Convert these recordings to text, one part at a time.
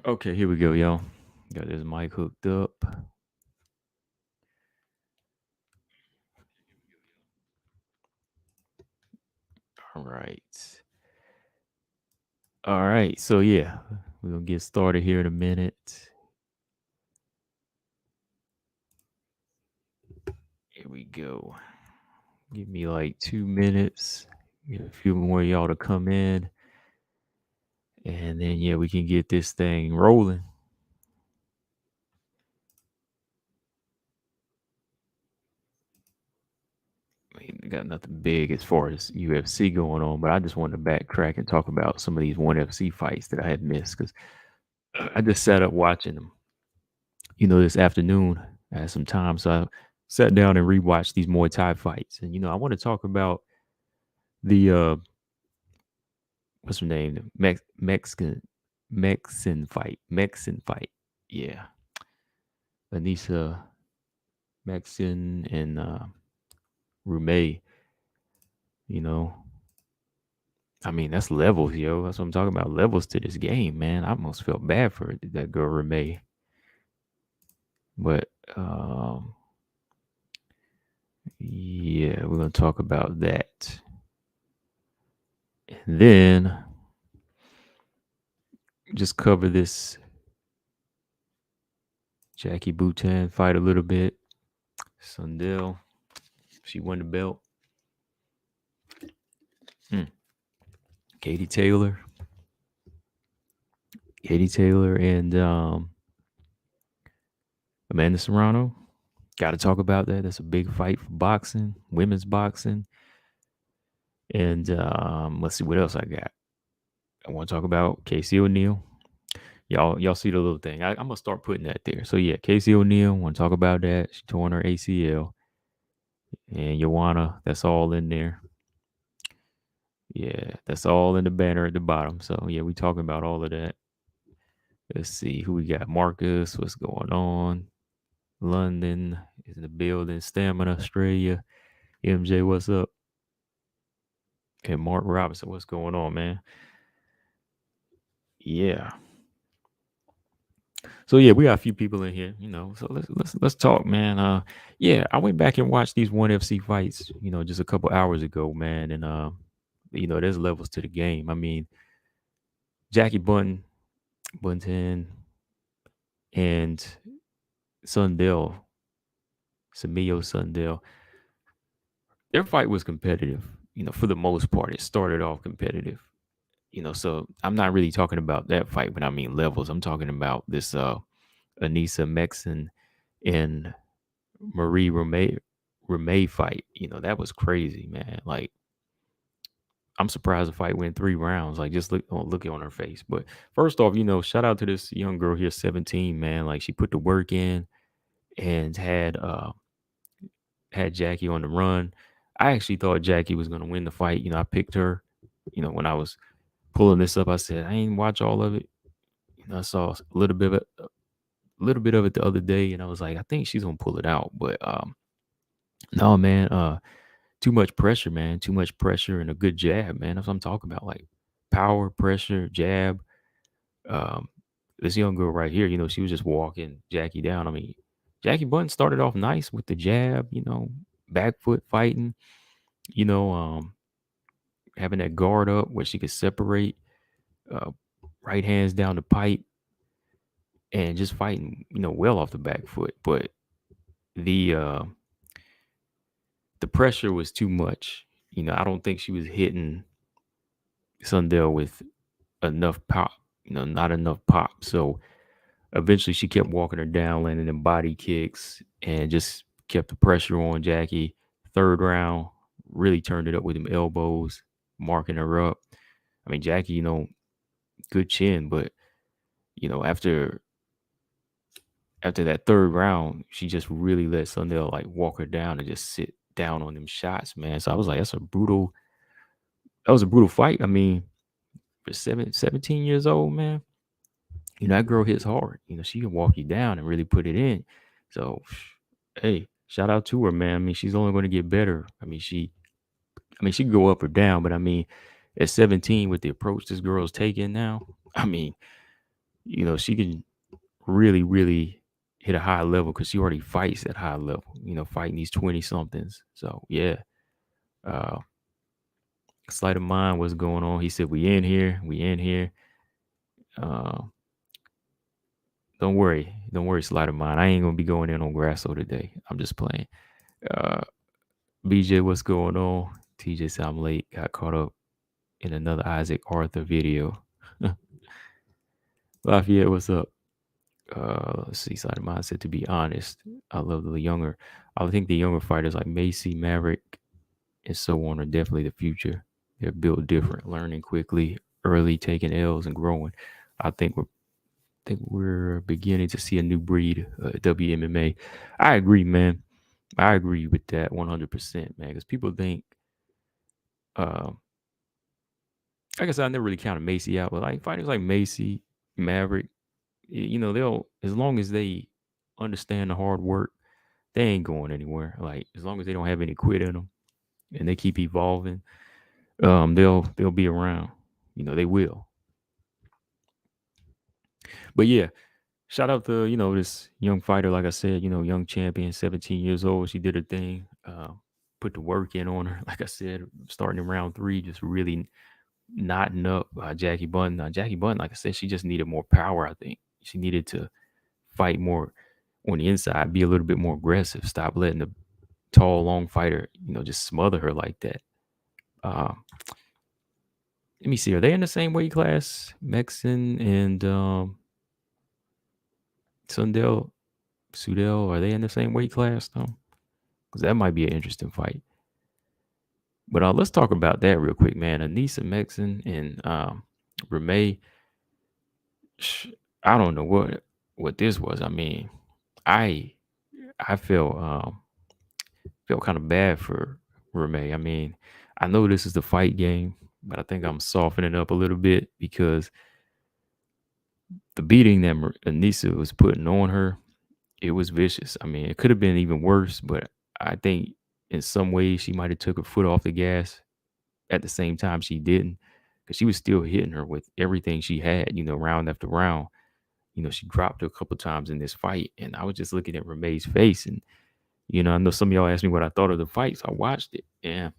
Okay, here we go, y'all. Got this mic hooked up. All right. All right. So yeah, we're gonna get started here in a minute. Here we go. Give me like 2 minutes. Get a few more of y'all to come in. And then yeah, we can get this thing rolling. I mean, we got nothing big as far as UFC going on, but I just wanted to backtrack and talk about some of these ONE FC fights that I had missed because I just sat up watching them. This afternoon I had some time, so I sat down and rewatched these Muay Thai fights. And I want to talk about the what's her name, the Meksen fight. Yeah, Anissa Meksen and Rummet. You know, I mean that's levels, yo. That's what I'm talking about. Levels to this game, man. I almost felt bad for that girl Rummet, but yeah, we're gonna talk about that. And then just cover this Jackie Buntan fight a little bit. Sundell, she won the belt. Katie Taylor, and Amanda Serrano. Got to talk about that. That's a big fight for boxing, women's boxing. And let's see what else I got. I want to talk about Casey O'Neill. Y'all see the little thing. I'm gonna start putting that there. So yeah, Casey O'Neill. Want to talk about that? She torn her ACL, and Joanna. That's all in there. Yeah, that's all in the banner at the bottom. So yeah, we talking about all of that. Let's see who we got. Marcus, what's going on? London is in the building. Stamina, Australia. MJ, what's up? And Mark Robinson, what's going on, man? Yeah. So yeah, we got a few people in here, So let's talk, man. Yeah, I went back and watched these ONE FC fights, just a couple hours ago, man, and there's levels to the game. I mean, Jackie Buntan, and Sundell, Samio Sundell, their fight was competitive. For the most part, it started off competitive. So I'm not really talking about that fight when I mean levels. I'm talking about this Anissa Meksen and Marie Rummet fight. That was crazy, man. Like, I'm surprised the fight went 3 rounds. Like, just look on her face. But first off, shout out to this young girl here, 17, man. Like, she put the work in and had Jackie on the run. I actually thought Jackie was gonna win the fight. I picked her. When I was pulling this up, I said I ain't watch all of it. I saw a little bit of it the other day, and I was like, I think she's gonna pull it out. But no, man, too much pressure, man. Too much pressure and a good jab, man. That's what I'm talking about. Like power, pressure, jab. Um, this young girl right here, she was just walking Jackie down. I mean, Jackie Bunton started off nice with the jab, back foot fighting, you know, um, having that guard up where she could separate, uh, right hands down the pipe and just fighting, well off the back foot. But the uh the pressure was too much. I don't think she was hitting Sundell with enough pop, not enough pop. So eventually she kept walking her down, landing in body kicks, and just kept the pressure on Jackie. Third round, really turned it up with them elbows, marking her up. I mean, Jackie, good chin, but after that third round, she just really let Sundell like walk her down and just sit down on them shots, man. So I was like, that was a brutal fight. I mean, for 17 years old, man, that girl hits hard. She can walk you down and really put it in. So, hey, shout out to her, man. I mean, she's only going to get better. I mean, she can go up or down, but I mean, at 17, with the approach this girl's taking now, I mean, she can really, really hit a high level because she already fights at high level, fighting these 20 somethings. So yeah. Uh Sleight of Mind, what's going on? He said, we in here. We in here. Uh don't worry. Don't worry, Sleight of Mind. I ain't gonna be going in on Grasso today. I'm just playing. Uh BJ, what's going on? TJ said I'm late. Got caught up in another Isaac Arthur video. Lafayette, what's up? Let's see. Side of Mine said, to be honest, I love the younger. I think the younger fighters like Macy, Maverick, and so on are definitely the future. They're built different, learning quickly, early, taking L's and growing. I think we're beginning to see a new breed, WMMA. I agree, man. I agree with that 100%, man. Because people think, uh, I guess I never really counted Macy out, but like fighters like Macy, Maverick, they'll, as long as they understand the hard work, they ain't going anywhere. Like as long as they don't have any quit in them and they keep evolving, they'll be around. They will. But yeah, shout out to this young fighter. Like I said, young champion, 17 years old. She did her thing. Put the work in on her. Like I said, starting in round 3, just really knotting up Jackie Buntan. Jackie Buntan, like I said, she just needed more power. I think she needed to fight more on the inside, be a little bit more aggressive. Stop letting the tall, long fighter, just smother her like that. Uh, let me see. Are they in the same weight class? Meksen and Sundell, are they in the same weight class though? Because that might be an interesting fight. But let's talk about that real quick, man. Anissa Meksen and Rummet. I don't know what this was. I mean, I I felt kind of bad for Rummet. I mean, I know this is the fight game, but I think I'm softening up a little bit because the beating that Anissa was putting on her, it was vicious. I mean, it could have been even worse, but I think in some ways she might have took her foot off the gas. At the same time, she didn't, because she was still hitting her with everything she had. Round after round. She dropped her a couple times in this fight, and I was just looking at Remay's face, and I know some of y'all asked me what I thought of the fight, so I watched it, and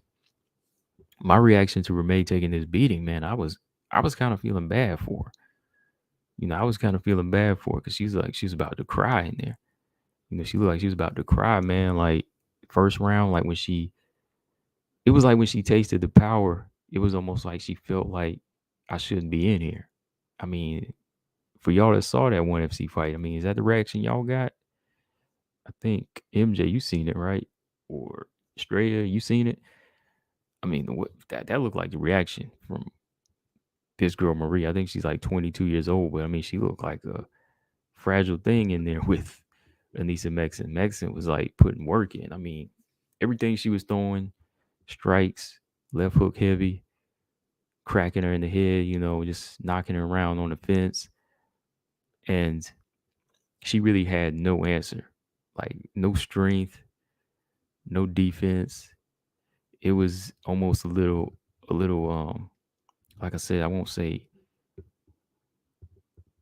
my reaction to Remay taking this beating, man, I was kind of feeling bad for her. I was kind of feeling bad for her because she's about to cry in there. She looked like she was about to cry, man. Like first round, like it was like when she tasted the power, it was almost like she felt like I shouldn't be in here. I mean, for y'all that saw that one FC fight, I mean, is that the reaction y'all got? I think MJ, you seen it, right? Or Straya, you seen it? I mean, that looked like the reaction from this girl Marie. I think she's like 22 years old, but I mean, she looked like a fragile thing in there with Anissa Meksen. Meksen was like putting work in. I mean, everything she was throwing, strikes, left hook heavy, cracking her in the head, just knocking her around on the fence. And she really had no answer, like no strength, no defense. It was almost a little, like I said, I won't say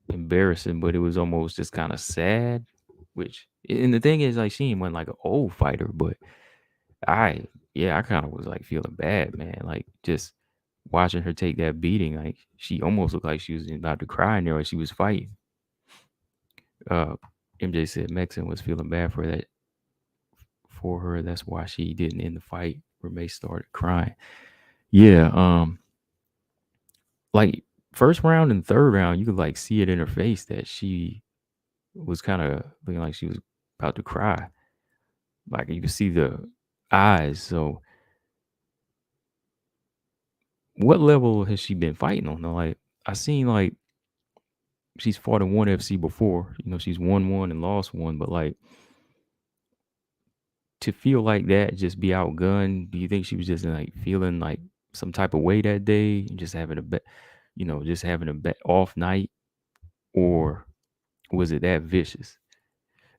embarrassing, but it was almost just kind of sad. Which, and the thing is, like, she ain't one like an old fighter, but I kind of was like feeling bad, man. Like, just watching her take that beating, like, she almost looked like she was about to cry in there as she was fighting. Uh, MJ said Meksen was feeling bad for her. That's why she didn't end the fight. May started crying. Yeah, like first round and third round, you could like see it in her face that she was kind of looking like she was about to cry. Like you could see the eyes. So, what level has she been fighting on? Though? Like I seen like she's fought in one FC before. She's won one and lost one, but like to feel like that, just be outgunned. Do you think she was just like feeling like some type of way that day, just having a just having a off night, or was it that vicious?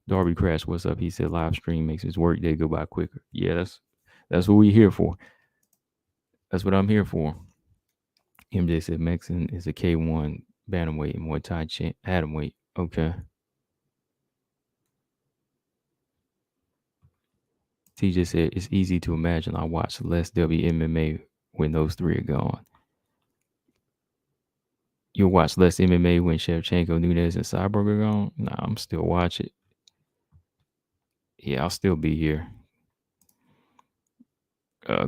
Darby Crash, what's up? He said live stream makes his work day go by quicker. Yeah, that's what we here for. That's what I'm here for. MJ said Meksen is a K1 Bantamweight and Muay Thai atomweight. Okay. TJ said it's easy to imagine I watch less WMMA when those three are gone. You'll watch less MMA when Shevchenko, Nunes, and Cyborg are gone? Nah, I'm still watching. Yeah, I'll still be here.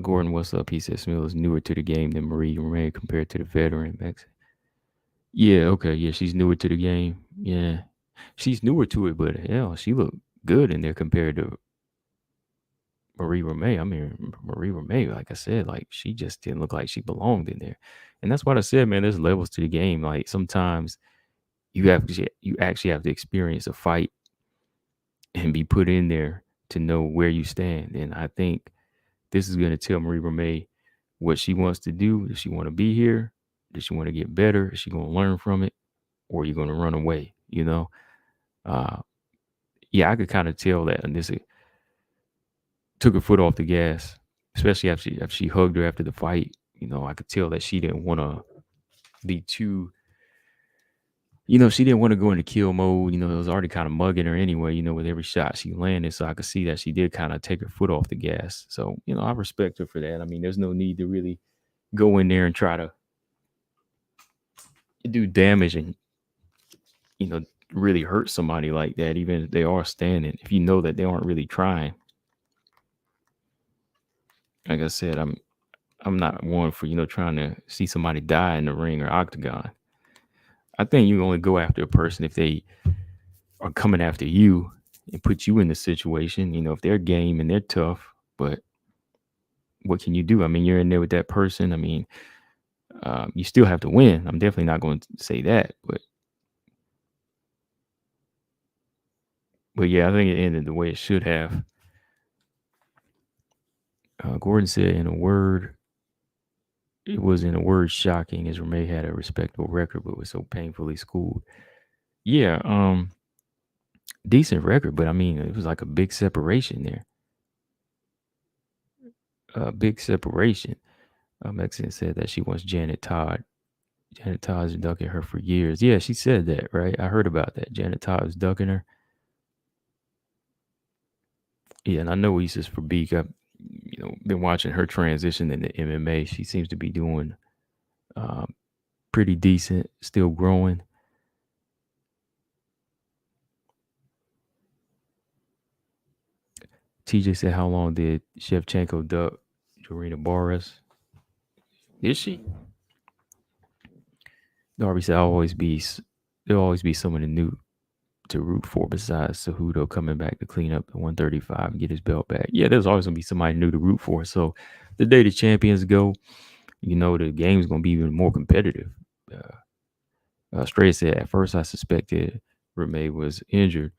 Gordon, what's up? He said Smil is newer to the game than Marie Remain compared to the veteran Meksen. Yeah, okay. Yeah, she's newer to the game. Yeah. She's newer to it, but hell, she looked good in there compared to Marie Remain. I mean, Marie Remain, like I said, like she just didn't look like she belonged in there. And that's what I said, man. There's levels to the game. Like sometimes you actually have to experience a fight and be put in there to know where you stand. And I think this is going to tell Marie Remain what she wants to do. Does she want to be here? Does she want to get better? Is she going to learn from it? Or are you going to run away? You know? Uh, yeah, I could kind of tell that. And this took her foot off the gas, especially after she hugged her after the fight. You know, I could tell that she didn't want to be too, she didn't want to go into kill mode. You know, it was already kind of mugging her anyway, with every shot she landed. So I could see that she did kind of take her foot off the gas. So, I respect her for that. I mean, there's no need to really go in there and try to do damage and, really hurt somebody like that, even if they are standing, if you know that they aren't really trying. Like I said, I'm not one for, trying to see somebody die in the ring or octagon. I think you only go after a person if they are coming after you and put you in the situation, if they're game and they're tough. But what can you do? I mean, you're in there with that person. I mean, you still have to win. I'm definitely not going to say that, but yeah, I think it ended the way it should have. Gordon said, it was in a word shocking as Rummet had a respectable record, but was so painfully schooled. Yeah, decent record, but I mean, it was like a big separation there. A big separation. Meksen said that she wants Janet Todd. Janet Todd's been ducking her for years. Yeah, she said that, right? I heard about that. Janet Todd was ducking her. Yeah, and I know Issa's for Beak. I've been watching her transition into MMA. She seems to be doing pretty decent, still growing. TJ said, how long did Shevchenko duck Jorina Barras? Is she? Darby said, there'll always be someone new to root for besides Cejudo coming back to clean up the 135 and get his belt back. Yeah, there's always going to be somebody new to root for. So the day the champions go, the game's going to be even more competitive. Stray said, at first I suspected Rummet was injured,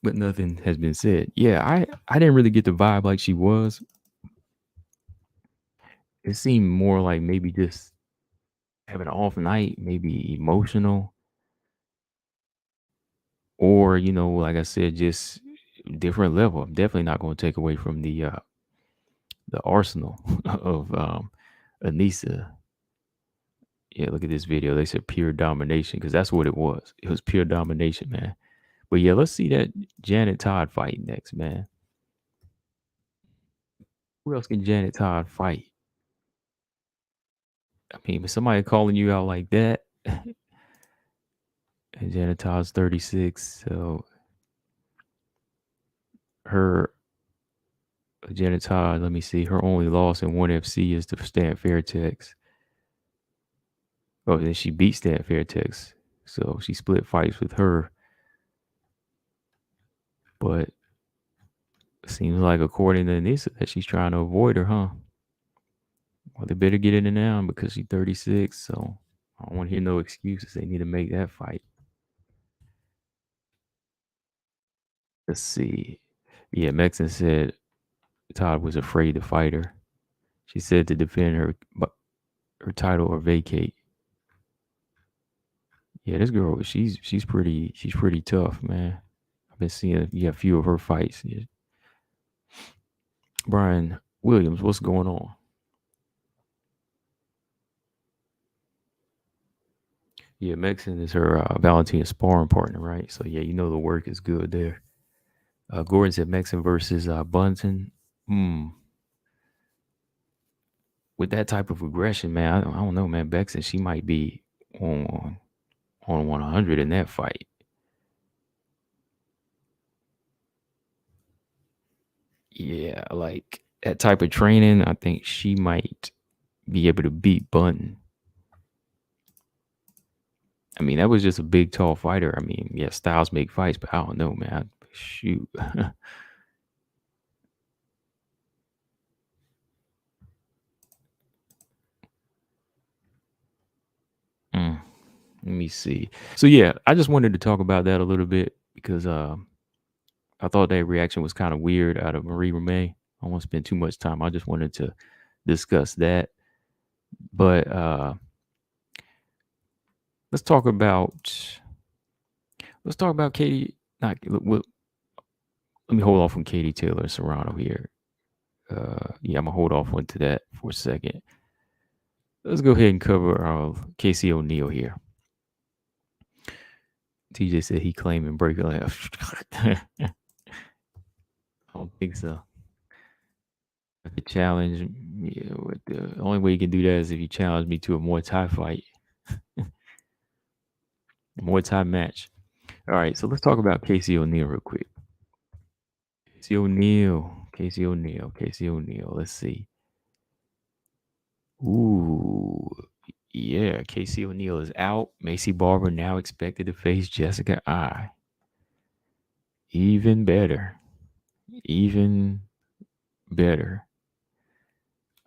but nothing has been said. Yeah, I didn't really get the vibe like she was. It seemed more like maybe just having an off night, maybe emotional, or like I said, just different level. I'm definitely not going to take away from the arsenal of Anissa. Yeah, look at this video. They said pure domination because that's what it was. It was pure domination, man. But yeah, let's see that Janet Todd fight next, man. Who else can Janet Todd fight? I mean, with somebody calling you out like that, and Janet Todd's 36, so her Janet Todd, let me see, her only loss in ONE FC is to Stan Fairtex. Oh, then she beat Stan Fairtex, so she split fights with her. But it seems like, according to Anissa, that she's trying to avoid her, huh? Well, they better get in there now because she's 36, so I don't want to hear no excuses. They need to make that fight. Let's see. Yeah, Meksen said Todd was afraid to fight her. She said to defend her title or vacate. Yeah, this girl, she's pretty tough, man. I've been seeing a few of her fights. Yeah. Brian Williams, what's going on? Yeah, Meksen is her Valentina's sparring partner, right? So yeah, the work is good there. Gordon said Meksen versus Buntan. Hmm. With that type of aggression, man, I don't know, man. Meksen, she might be on 100 in that fight. Yeah, like that type of training, I think she might be able to beat Buntan. I mean, that was just a big, tall fighter. I mean, yeah, styles make fights, but I don't know, man. Shoot. Mm, let me see. So yeah, I just wanted to talk about that a little bit because I thought that reaction was kind of weird out of Marie Rummet. I won't spend too much time. I just wanted to discuss that. But let's talk about Katie. Not let me hold off on Katie Taylor Serrano here. Yeah, I'm gonna hold off on to that for a second. Let's go ahead and cover Casey O'Neill here. TJ said he claiming break left. I don't think so. The challenge, yeah, the only way you can do that is if you challenge me to a Muay Thai fight, Muay Thai match. All right, so let's talk about Casey O'Neill real quick. Casey O'Neill. Let's see. Ooh, yeah, Casey O'Neill is out. Macy Barber now expected to face Jessica I. Even better. Even better.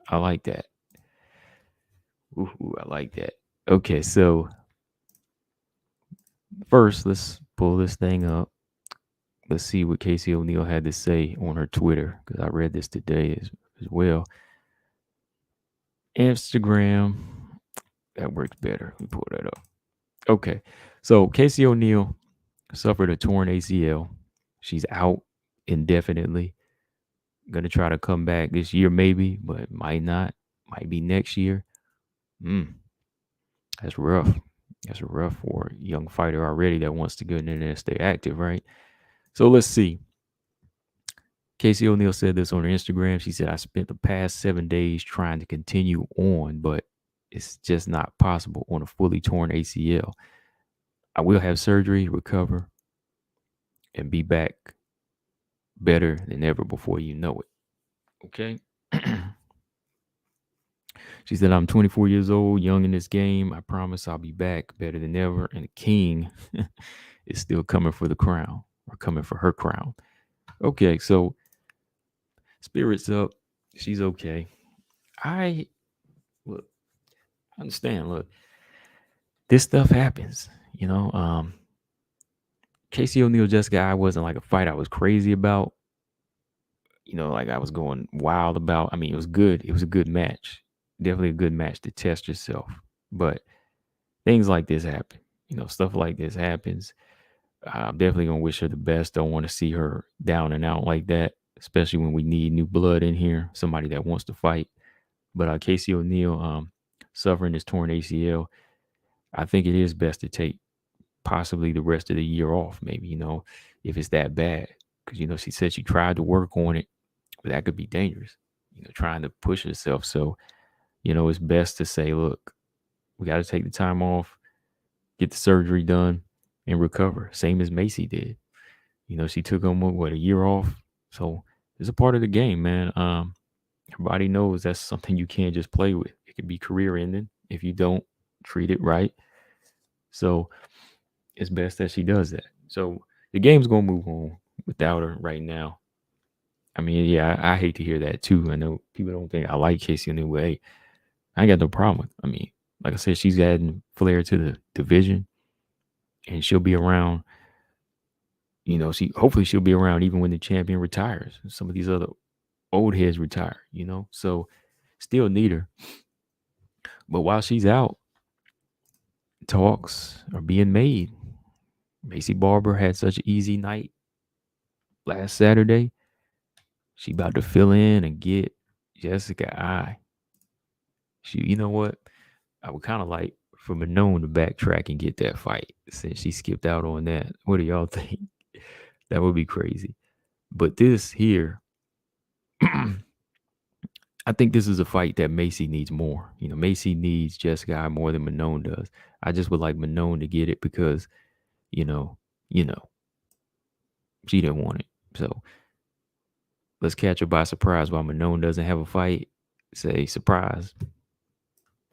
I like that. Ooh, I like that. Okay, so first, let's pull this thing up. Let's see what Casey O'Neill had to say on her Twitter, because I read this today as well. Instagram, that works better. Let me pull that up. Okay, so Casey O'Neill suffered a torn ACL. She's out indefinitely. Gonna try to come back this year, maybe, but might not. Might be next year. That's rough. That's rough for a young fighter already that wants to get in there and stay active, right? So let's see. Casey O'Neill said this on her Instagram. She said, I spent the past 7 days trying to continue on, but it's just not possible on a fully torn ACL. I will have surgery, recover, and be back better than ever before you know it. Okay. She said, I'm 24 years old, young in this game. I promise I'll be back better than ever. And the king is still coming for the crown or coming for her crown. Okay. So spirits up. She's okay. I understand. Look, this stuff happens, Casey O'Neill, Jessica, I wasn't like a fight I was crazy about, like I was going wild about. I mean, it was good. It was a good match. Definitely a good match to test yourself. But things like this happen. Stuff like this happens. I'm definitely going to wish her the best. Don't want to see her down and out like that, especially when we need new blood in here, somebody that wants to fight. But Casey O'Neill suffering this torn ACL, I think it is best to take possibly the rest of the year off, maybe, if it's that bad. Because, she said she tried to work on it, but that could be dangerous, trying to push herself. So, it's best to say, look, we got to take the time off, get the surgery done, and recover. Same as Macy did. She took a year off. So it's a part of the game, man. Everybody knows that's something you can't just play with. It could be career ending if you don't treat it right. So it's best that she does that. So the game's gonna move on without her right now. I mean, yeah, I hate to hear that too. I know people don't think I like Casey O'Neill, but hey, I ain't got no problem with. I mean, like I said, she's adding flair to the division, and she'll be around. Hopefully she'll be around even when the champion retires. Some of these other old heads retire. So still need her. But while she's out, talks are being made. Macy Barber had such an easy night last Saturday. She about to fill in and get Jessica I. You know what? I would kind of like for Manon to backtrack and get that fight since she skipped out on that. What do y'all think? That would be crazy. But this here, I think this is a fight that Macy needs more. Macy needs Jessica more than Manon does. I just would like Manon to get it because, you know, you know, she didn't want it. So let's catch her by surprise while Manon doesn't have a fight. Say surprise.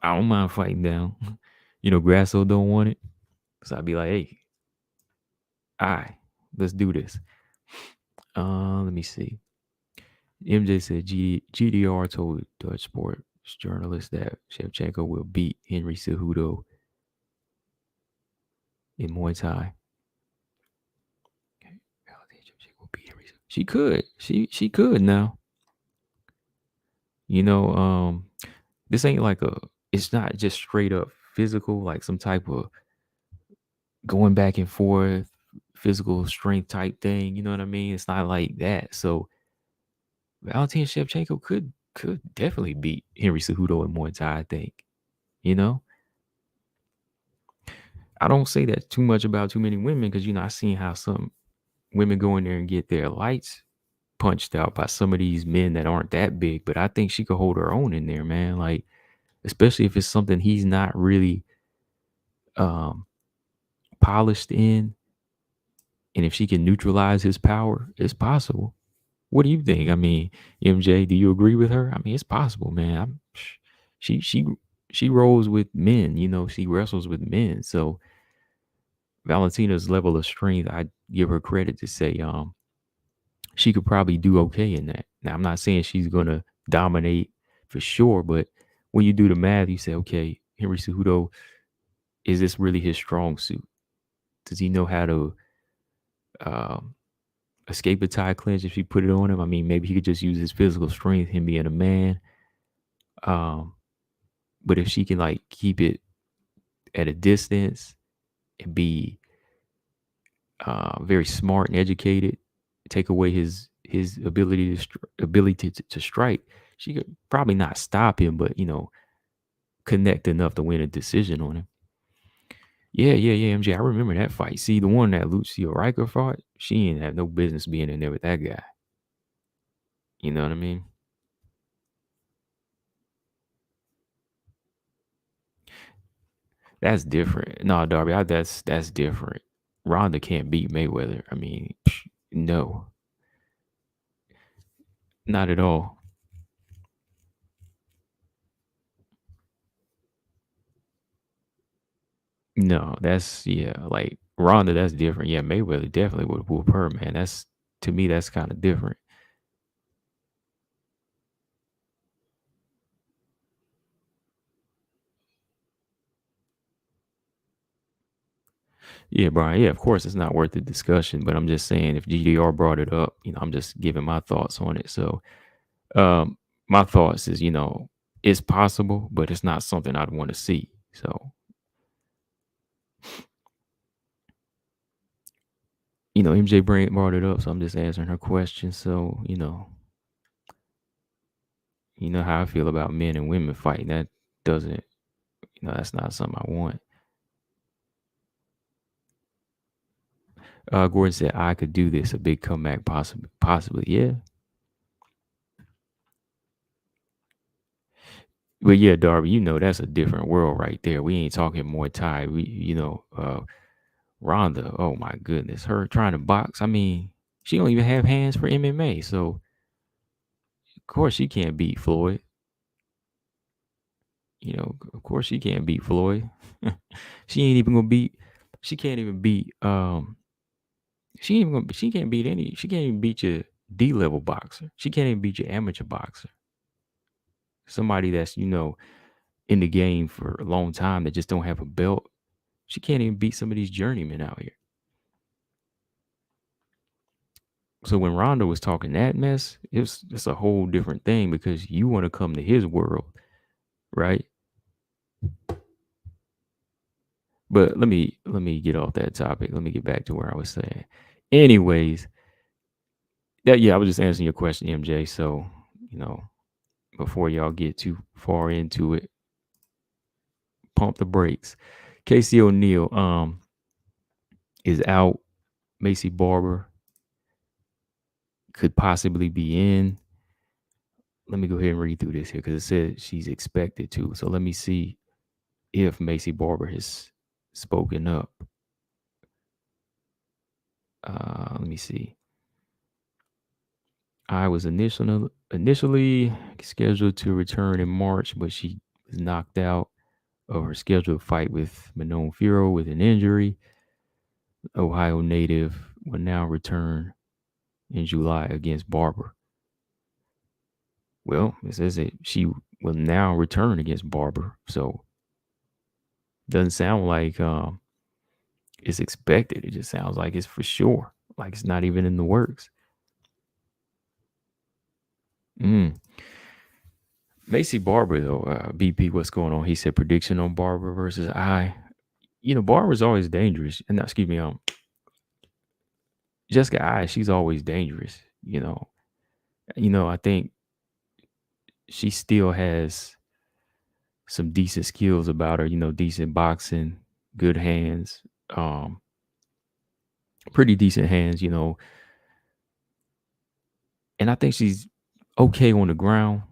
I don't mind fighting down. Grasso don't want it. So I'd be like, hey, all right, let's do this. Let me see. MJ said GDR told Dutch sports journalist that Chenko will beat Henry Cejudo in Muay Thai. She could. She could now. This ain't like it's not just straight up physical, like some type of going back and forth, physical strength type thing. You know what I mean? It's not like that. So Valentina Shevchenko could definitely beat Henry Cejudo in Muay Thai, I think. I don't say that too much about too many women because, I seen how some women go in there and get their lights punched out by some of these men that aren't that big. But I think she could hold her own in there, man. Like, especially if it's something he's not really polished in. And if she can neutralize his power, it's possible. What do you think? I mean, MJ, do you agree with her? I mean, it's possible, man. She rolls with men, she wrestles with men. So Valentina's level of strength, I give her credit to say she could probably do okay in that. Now, I'm not saying she's gonna dominate for sure, but when you do the math, you say, okay, Henry Cejudo, is this really his strong suit? Does he know how to escape a tie clinch if she put it on him? I mean, maybe he could just use his physical strength, him being a man. But if she can like keep it at a distance and be very smart and educated, take away his ability to strike, she could probably not stop him, but connect enough to win a decision on him. Yeah, MJ. I remember that fight. See, the one that Lucio Riker fought, she didn't have no business being in there with that guy. You know what I mean? That's different. No, Darby, that's different. Ronda can't beat Mayweather. I mean, no, not at all. No, that's like Ronda, that's different. Yeah, Mayweather definitely would whoop her, man. That's to me, that's kind of different. Yeah, Brian. Yeah, of course, it's not worth the discussion, but I'm just saying if GDR brought it up, I'm just giving my thoughts on it. So, um, my thoughts is, it's possible, but it's not something I'd want to see. So, MJ brought it up, so I'm just answering her question. So, you know how I feel about men and women fighting. That doesn't, that's not something I want. Gordon said I could do this, a big comeback, possibly, yeah. But yeah, Darby, that's a different world right there. We ain't talking Muay Thai. Ronda, oh my goodness, her trying to box. I mean, she don't even have hands for MMA, so of course she can't beat Floyd. Of course she can't beat Floyd. she ain't even gonna beat. She can't even beat. She can't beat any. She can't even beat your D level boxer. She can't even beat your amateur boxer. Somebody that's in the game for a long time that just don't have a belt. She can't even beat some of these journeymen out here. So when Ronda was talking that mess, it's a whole different thing because you want to come to his world, right? But let me get off that topic. Let me get back to where I was saying. Anyways, I was just answering your question, MJ. So, before y'all get too far into it, pump the brakes. Casey O'Neill is out. Macy Barber could possibly be in. Let me go ahead and read through this here because it said she's expected to. So let me see if Macy Barber has spoken up. Let me see. I was initially scheduled to return in March, but she was knocked out of her scheduled fight with Manon Furo with an injury. Ohio native will now return in July against Barber. Well, it says that she will now return against Barber, so doesn't sound like it's expected. It just sounds like it's for sure, like it's not even in the works. Macy Barber, though, BP, what's going on? He said prediction on Barber versus I. Barber's always dangerous. And excuse me, Jessica I, she's always dangerous. I think she still has some decent skills about her. Decent boxing, good hands, pretty decent hands. And I think she's okay on the ground.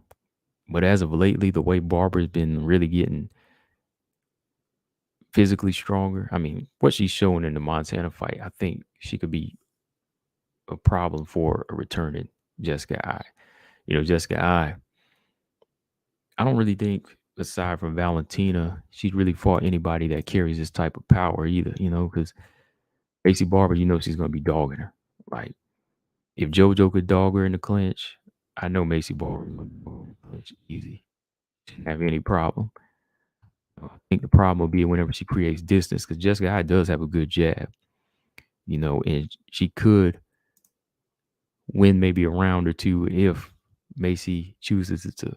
But as of lately, the way Barber's been really getting physically stronger, I mean, what she's showing in the Montana fight, I think she could be a problem for a returning Jessica I. Jessica I don't really think, aside from Valentina, she's really fought anybody that carries this type of power either, because Macy Barber, she's going to be dogging her. Like, if JoJo could dog her in the clinch, I know Macy Barber would clinch easy. She didn't have any problem. I think the problem will be whenever she creates distance, because Jessica I does have a good jab, and she could win maybe a round or two if Macy chooses to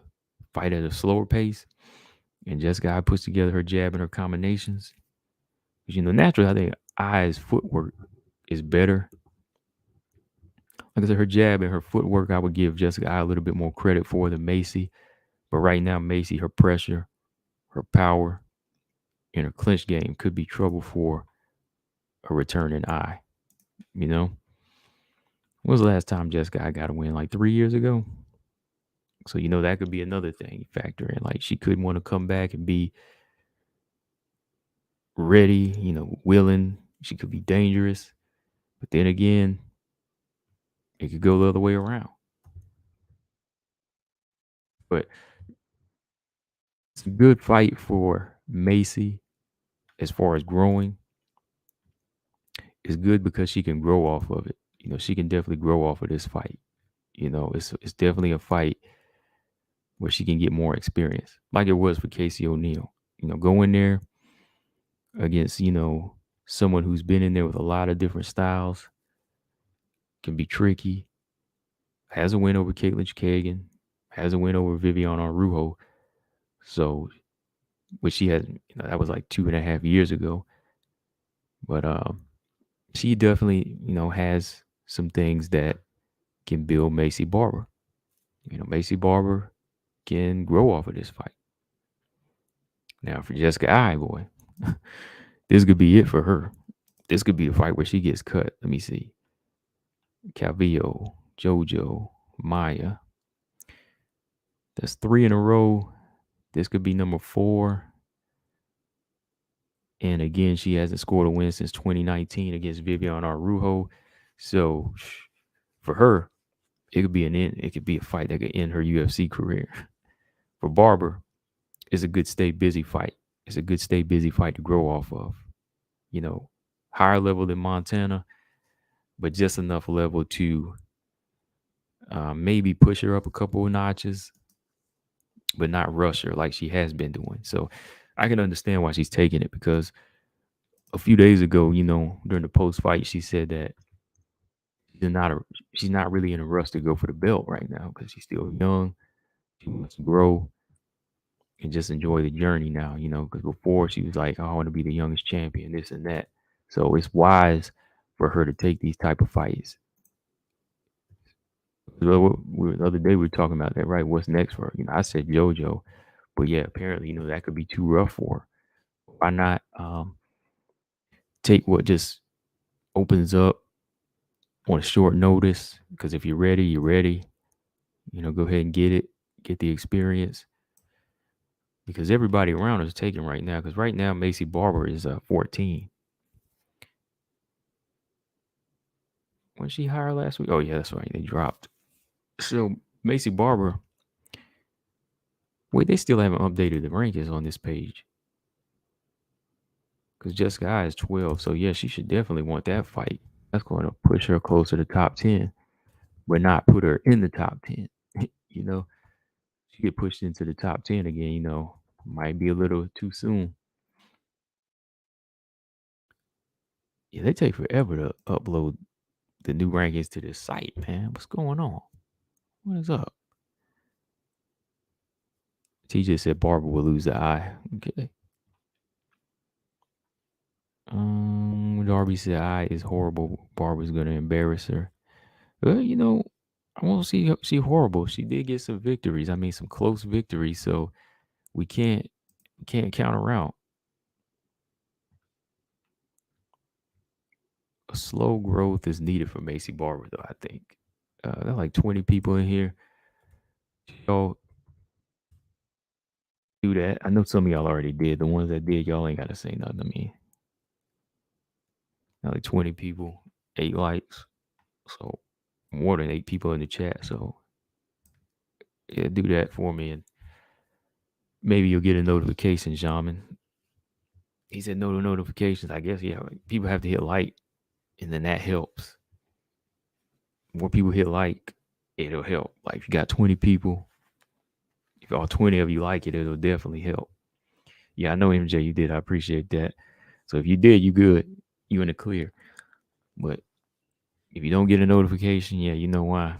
fight at a slower pace and Jessica I puts together her jab and her combinations. Because, naturally, I think I's footwork is better. Like I said, her jab and her footwork, I would give Jessica I a little bit more credit for than Macy. But right now, Macy, her pressure, her power, and her clinch game could be trouble for a returning I. When was the last time Jessica I got a win? Like 3 years ago? So, that could be another thing you factor in. Like, she could want to come back and be ready, willing. She could be dangerous. But then again, it could go the other way around. But it's a good fight for Macy as far as growing. It's good because she can grow off of it. She can definitely grow off of this fight. It's definitely a fight where she can get more experience, like it was for Casey O'Neill. Go in there against, someone who's been in there with a lot of different styles, can be tricky. Has a win over Caitlin Kagan, has a win over Vivian Araujo. So, which she had, that was like 2.5 years ago. But she definitely, has some things that can build Macy Barber. Macy Barber can grow off of this fight. Now, for Jessica I, boy, this could be it for her. This could be a fight where she gets cut. Let me see. Calvillo, JoJo, Maya. That's 3 in a row. This could be number 4. And again, she hasn't scored a win since 2019 against Vivian Araujo. So for her, it could be it could be a fight that could end her UFC career. For Barber, it's a good stay busy fight. It's a good stay busy fight to grow off of. Higher level than Montana, but just enough level to maybe push her up a couple of notches, but not rush her like she has been doing. So I can understand why she's taking it, because a few days ago, during the post-fight, she said that she's not really in a rush to go for the belt right now because she's still young. She wants to grow and just enjoy the journey now, because before she was like, oh, I want to be the youngest champion, this and that. So it's wise for her to take these type of fights. The other day we were talking about that, right? What's next for her? I said JoJo, but yeah, apparently, that could be too rough for her. Why not take what just opens up on a short notice? Because if you're ready, you're ready. Go ahead and get it, get the experience. Because everybody around is taking right now. Because right now, Macy Barber is 14. When she hired last week? Oh yeah, that's right. They dropped. So Macy Barber. Wait, they still haven't updated the rankings on this page. Because Jessica I is 12. So yeah, she should definitely want that fight. That's going to push her closer to top 10, but not put her in the top 10. you know, she get pushed into the top 10 again, might be a little too soon. Yeah, they take forever to upload the new rankings to this site, man. What's going on? What is up? TJ said Barber will lose the eye. Okay. Darby said eye is horrible. Barber's gonna embarrass her. Well, I won't see horrible. She did get some victories. I mean, some close victories. So we can't count her out. A slow growth is needed for Macy Barber, though. I think there are like 20 people in here. Y'all do that. I know some of y'all already did. The ones that did, y'all ain't got to say nothing to me. Like 20 people, 8 likes. So more than 8 people in the chat. So yeah, do that for me, and maybe you'll get a notification, Jamin. He said no notifications. I guess yeah. People have to hit like, and then that helps. More people hit like, it'll help. Like if you got 20 people, if all 20 of you like it, it'll definitely help. Yeah, I know MJ, you did. I appreciate that. So if you did, you good. You in the clear. But if you don't get a notification, yeah, you know why.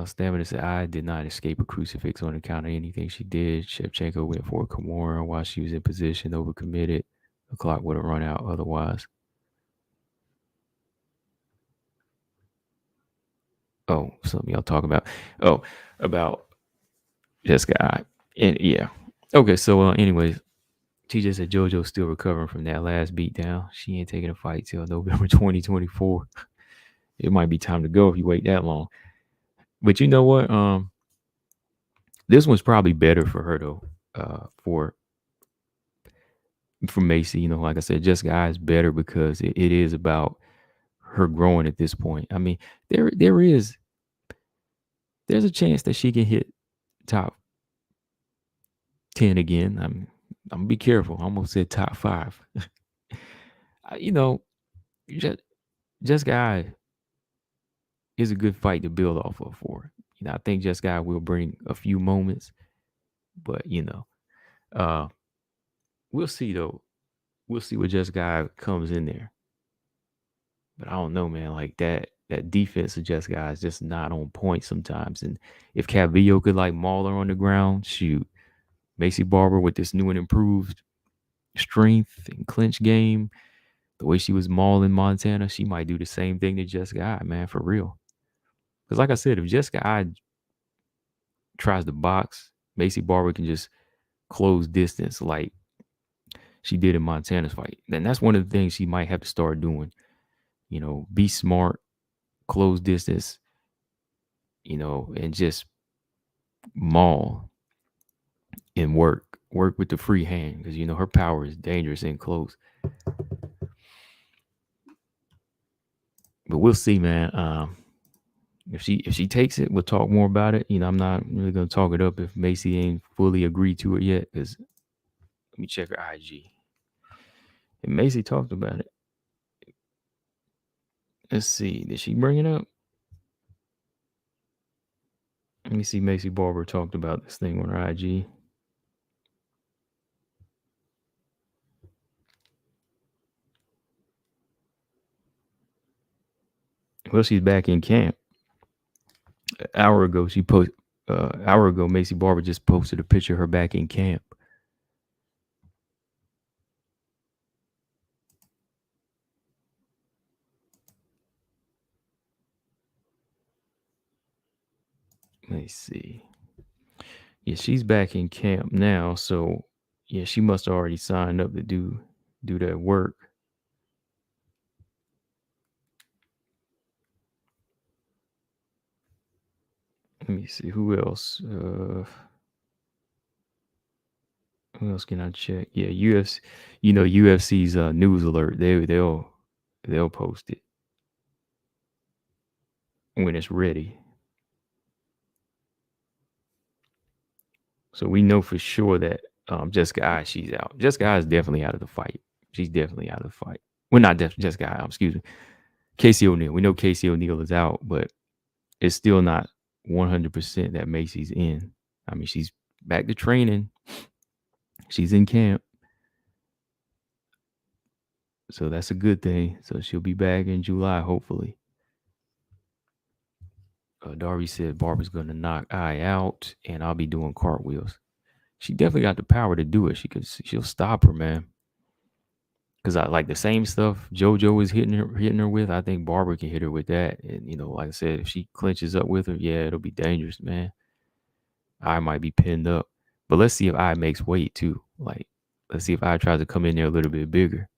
Stamina said, I did not escape a crucifix on account of anything she did. Shevchenko went for a Kimura while she was in position, overcommitted. The clock would have run out otherwise. Oh, something y'all talking about. Oh, about Jessica. And yeah. Okay, so anyways, TJ said JoJo's still recovering from that last beatdown. She ain't taking a fight till November 2024. It might be time to go if you wait that long. But you know what? This one's probably better for her though. For Macy, like I said, Jessica I is better because it is about her growing at this point. I mean, there's a chance that she can hit top 10 again. I'm gonna be careful. I almost said top 5. Jessica I is a good fight to build off of for her. I think Jessica I will bring a few moments, but uh, we'll see though. We'll see what Jessica I comes in there. But I don't know, man. Like that defense of Jessica I is just not on point sometimes. And if Calvillo could like maul her on the ground, shoot. Macy Barber with this new and improved strength and clinch game, the way she was mauling Montana, she might do the same thing to Jessica I, man, for real. Because like I said, if Jessica I tries to box, Macy Barber can just close distance like she did in Montana's fight. And that's one of the things she might have to start doing. Be smart, close distance, and just maul and work with the free hand because her power is dangerous and close. But we'll see, man. If she takes it, we'll talk more about it. I'm not really gonna talk it up if Macy ain't fully agreed to it yet. Because let me check her IG. And Macy talked about it. Let's see. Did she bring it up? Let me see. Macy Barber talked about this thing on her IG. Well, she's back in camp. An hour ago, Macy Barber just posted a picture of her back in camp. Let me see. Yeah, she's back in camp now, so yeah, she must have already signed up to do that work. Let me see who else. Who else can I check? Yeah, UFC. You know, UFC's news alert. They'll post it when it's ready. So we know for sure that Jessica Eye, she's out. Jessica Eye is definitely out of the fight. She's definitely out of the fight. Well, not Jessica Eye. Excuse me. Casey O'Neill. We know Casey O'Neill is out, but it's still not 100% that Macy's in. I mean, she's back to training. She's in camp. So that's a good thing. So she'll be back in July, hopefully. Darby said Barbara's going to knock Eye out, and I'll be doing cartwheels. She definitely got the power to do it. She'll stop her, man. Because I like the same stuff JoJo is hitting her with. I think Barbara can hit her with that. And like I said, if she clinches up with her, yeah, it'll be dangerous, man. I might be pinned up. But let's see if I makes weight too. Like, let's see if I tries to come in there a little bit bigger.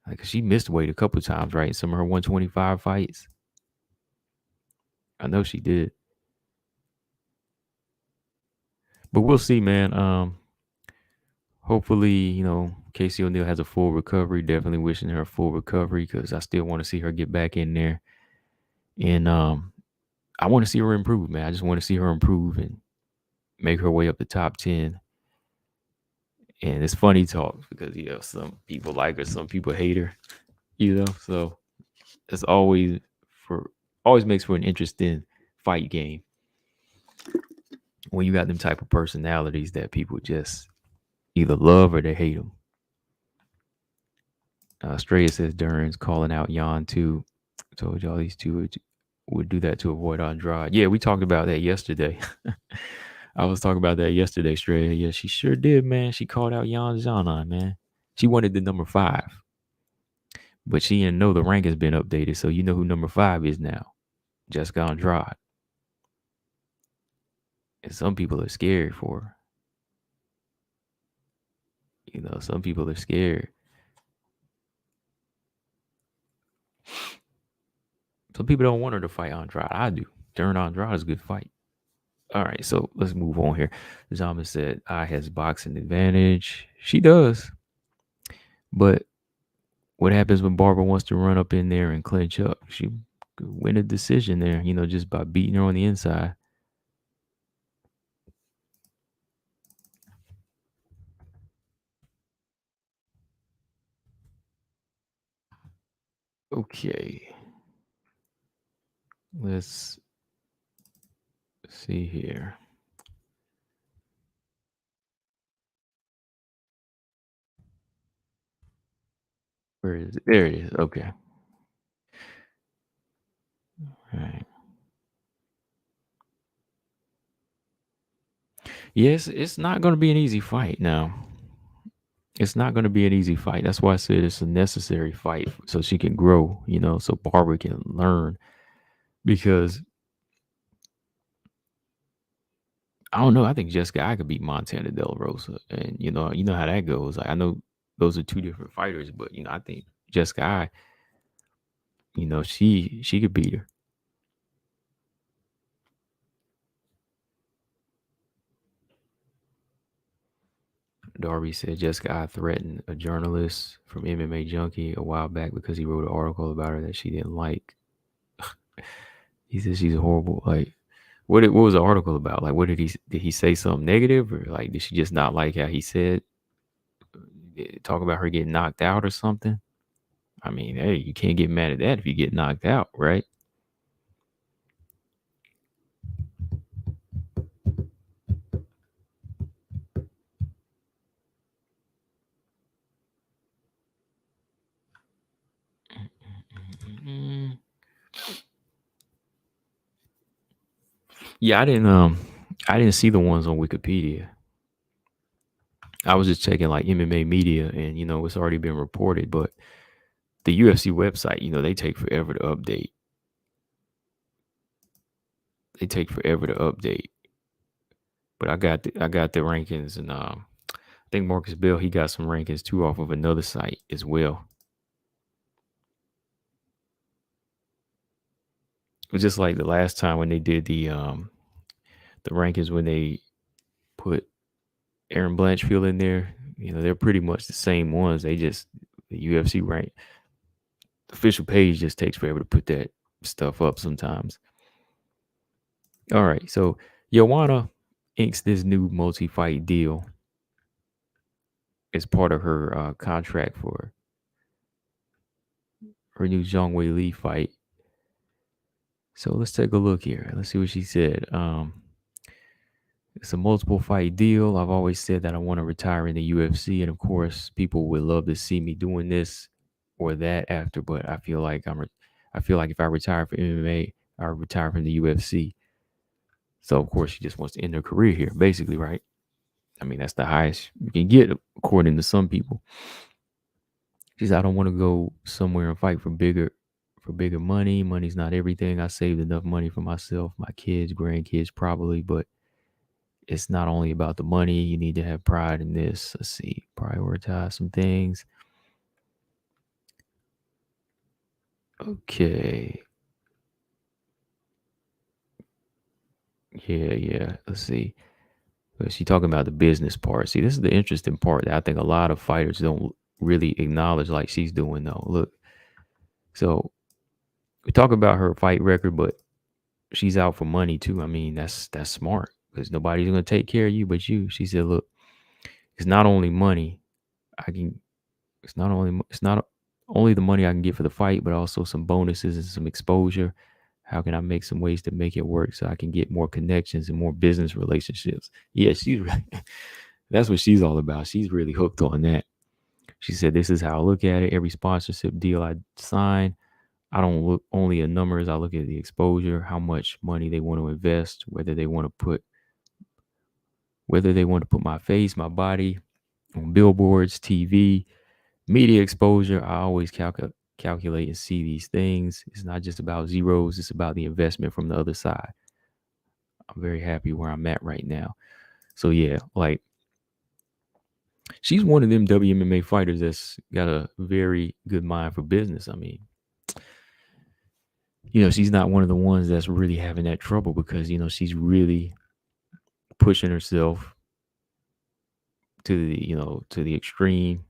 Like, she missed weight a couple times, right? Some of her 125 fights. I know she did. But we'll see, man. Hopefully, Casey O'Neill has a full recovery. Definitely wishing her a full recovery because I still want to see her get back in there. And I want to see her improve, man. I just want to see her improve and make her way up the top 10. And it's funny talk because some people like her, some people hate her, So it's always makes for an interesting fight game when you got them type of personalities that people just either love or they hate them. Straya says Dern's calling out Jan too. Told y'all these two would do that to avoid Andrade. Yeah, we talked about that yesterday. I was talking about that yesterday, Straya. Yeah, she sure did, man. She called out Jan Zanon, man. She wanted the number 5. But she didn't know the rank has been updated, so you know who number 5 is now. Jessica Andrade. And some people are scared for her. Some people are scared. Some people don't want her to fight Andrade. I do. Dern Andrade is a good fight. All right, so let's move on here. Zama said I has boxing advantage. She does. But what happens when Barbara wants to run up in there and clinch up? She could win a decision there, just by beating her on the inside. Okay. Let's see here. Where is it? There it is. Okay. All right. Yes, it's not going to be an easy fight now. It's not going to be an easy fight. That's why I said it's a necessary fight so she can grow, so Barbara can learn. Because I don't know. I think Jessica I could beat Montana De La Rosa, and you know how that goes. Like, I know those are two different fighters, but I think Jessica I, she could beat her. Darby said Jessica I threatened a journalist from MMA Junkie a while back because he wrote an article about her that she didn't like. He said she's horrible. Like, what was the article about? Like, what did he say something negative, or like did she just not like how he said talk about her getting knocked out or something? I mean, hey, you can't get mad at that if you get knocked out, right? Yeah, I didn't see the ones on Wikipedia. I was just checking like MMA media, and it's already been reported. But the UFC website, they take forever to update. They take forever to update. But I got the rankings, and I think Marcus Bell, he got some rankings too off of another site as well. It was just like the last time when they did the rankings, when they put Aaron Blanchfield in there. They're pretty much the same ones. They just, the UFC rank official page just takes forever to put that stuff up sometimes. All right, so Joanna inks this new multi-fight deal as part of her contract for her new Zhang Wei Li fight. So let's take a look here. Let's see what she said. It's a multiple fight deal. I've always said that I want to retire in the UFC, and of course, people would love to see me doing this or that after. But I feel like I feel like if I retire from MMA, I retire from the UFC. So of course, she just wants to end her career here, basically, right? I mean, that's the highest you can get, according to some people. She said, I don't want to go somewhere and fight for bigger money. Money's not everything. I saved enough money for myself, my kids, grandkids, probably, but it's not only about the money. You need to have pride in this. Let's see, prioritize some things. Okay. Yeah. Let's see. She talking about the business part. See, this is the interesting part that I think a lot of fighters don't really acknowledge like she's doing though. Look, so we talk about her fight record, but she's out for money too. I mean, that's smart because nobody's gonna take care of you but you. She said, look, it's not only money. It's not only the money I can get for the fight, but also some bonuses and some exposure. How can I make some ways to make it work so I can get more connections and more business relationships? Yeah, she's right. That's what she's all about. She's really hooked on that. She said, this is how I look at it. Every sponsorship deal I sign, I don't look only at numbers. I look at the exposure, how much money they want to invest, whether they want to put my face, my body on billboards, TV, media exposure. I always calculate and see these things. It's not just about zeros. It's about the investment from the other side. I'm very happy where I'm at right now. So yeah, like she's one of them WMMA fighters that's got a very good mind for business. I mean, she's not one of the ones that's really having that trouble because, she's really pushing herself to the extreme.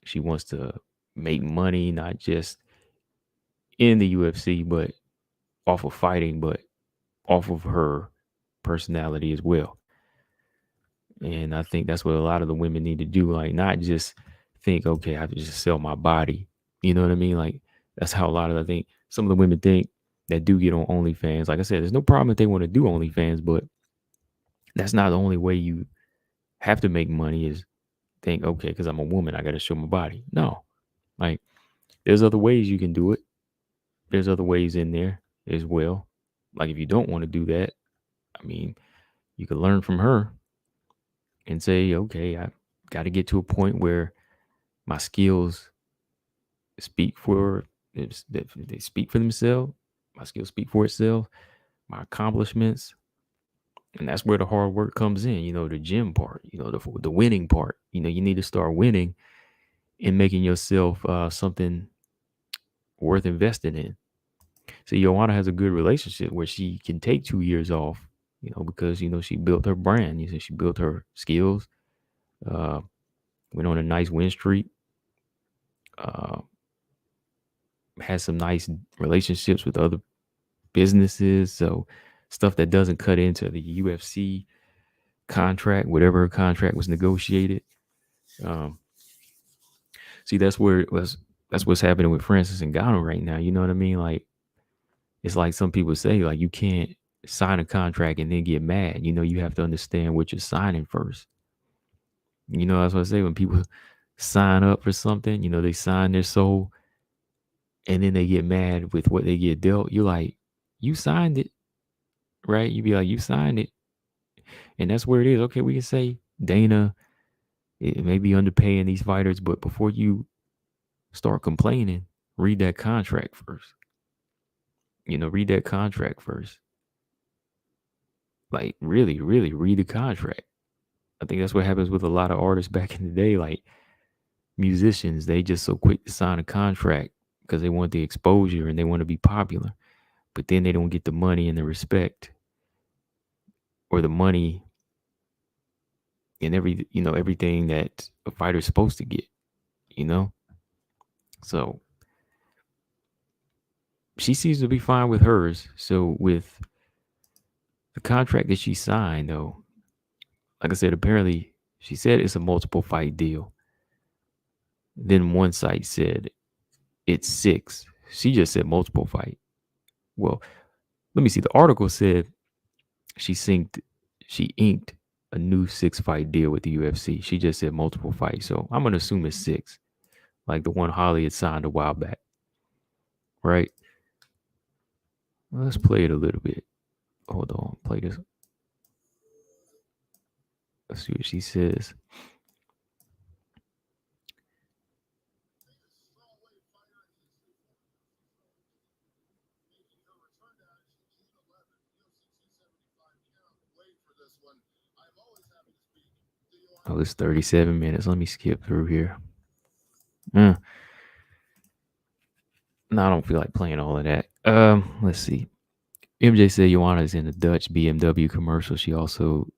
She wants to make money, not just in the UFC, but off of fighting, but off of her personality as well. And I think that's what a lot of the women need to do. Like, not just think, okay, I have to just sell my body. You know what I mean? Like, that's how a lot of, I think, some of the women think that do get on OnlyFans. Like I said, there's no problem if they want to do OnlyFans, but that's not the only way you have to make money is think, okay, because I'm a woman, I got to show my body. No, like, there's other ways you can do it. There's other ways in there as well. Like, if you don't want to do that, I mean, you can learn from her and say, okay, I got to get to a point where my skills speak for they speak for themselves. My skills speak for itself. My accomplishments, and that's where the hard work comes in. The gym part. The winning part. You need to start winning and making yourself something worth investing in. So Joanna has a good relationship where she can take 2 years off. Because she built her brand. She built her skills. Went on a nice win streak. Has some nice relationships with other businesses. So stuff that doesn't cut into the UFC contract, whatever her contract was negotiated. See, that's what's happening with Francis Ngannou right now. You know what I mean? Like, it's like some people say, like, you can't sign a contract and then get mad. You have to understand what you're signing first. That's what I say when people sign up for something, they sign their soul and then they get mad with what they get dealt. You're like, you signed it, right? You be like, you signed it. And that's where it is. Okay, we can say Dana, it may be underpaying these fighters, but before you start complaining, read that contract first. Read that contract first. Like really, really read the contract. I think that's what happens with a lot of artists back in the day. Like musicians, they just so quick to sign a contract because they want the exposure and they want to be popular, but then they don't get the money and the respect or the money and everything that a fighter's supposed to get. You know, so she seems to be fine with hers. So with the contract that she signed, though, like I said, apparently she said it's a multiple fight deal. Then one site said it's 6. She just said multiple fight. Well, let me see. The article said she synced, she inked a new 6-fight deal with the UFC. She just said multiple fights, so I'm gonna assume it's 6, like the one Holly had signed a while back, right? Let's play it a little bit. Hold on, play this. Let's see what she says. Oh, it's 37 minutes. Let me skip through here. No, I don't feel like playing all of that. Let's see. MJ said Joanna is in the Dutch BMW commercial. She also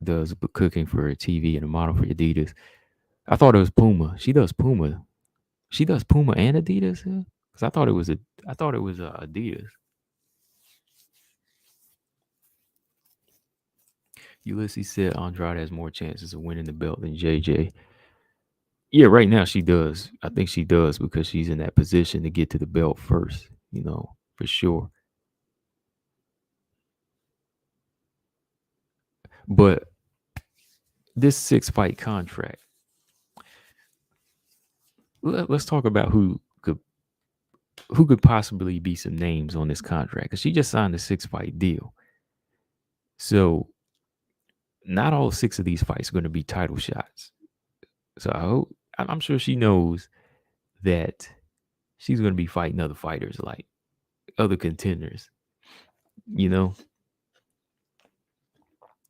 does cooking for TV and a model for Adidas. I thought it was Puma. She does Puma. She does Puma and Adidas. Because I thought it was Adidas. Ulysses said Andrade has more chances of winning the belt than JJ. Yeah, right now she does. I think she does because she's in that position to get to the belt first. For sure. But this 6-fight contract. Let's talk about who could possibly be some names on this contract because she just signed a 6-fight deal. So not all 6 of these fights are going to be title shots. So I'm sure she knows that she's going to be fighting other fighters like other contenders. You know,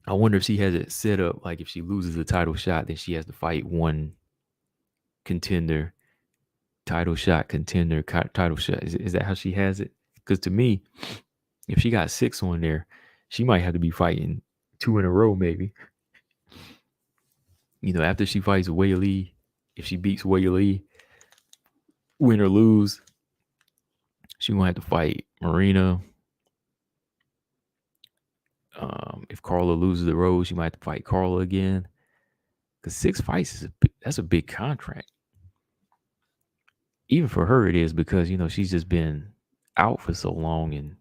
I wonder if she has it set up like if she loses a title shot, then she has to fight one contender, title shot, contender, title shot. Is that how she has it? Because to me, if she got 6 on there, she might have to be fighting 2 in a row, maybe. After she fights Wei, if she beats Wei, win or lose, she gonna have to fight Marina. If Carla loses the road, she might have to fight Carla again. Because 6 fights that's a big contract. Even for her, it is because she's just been out for so long, and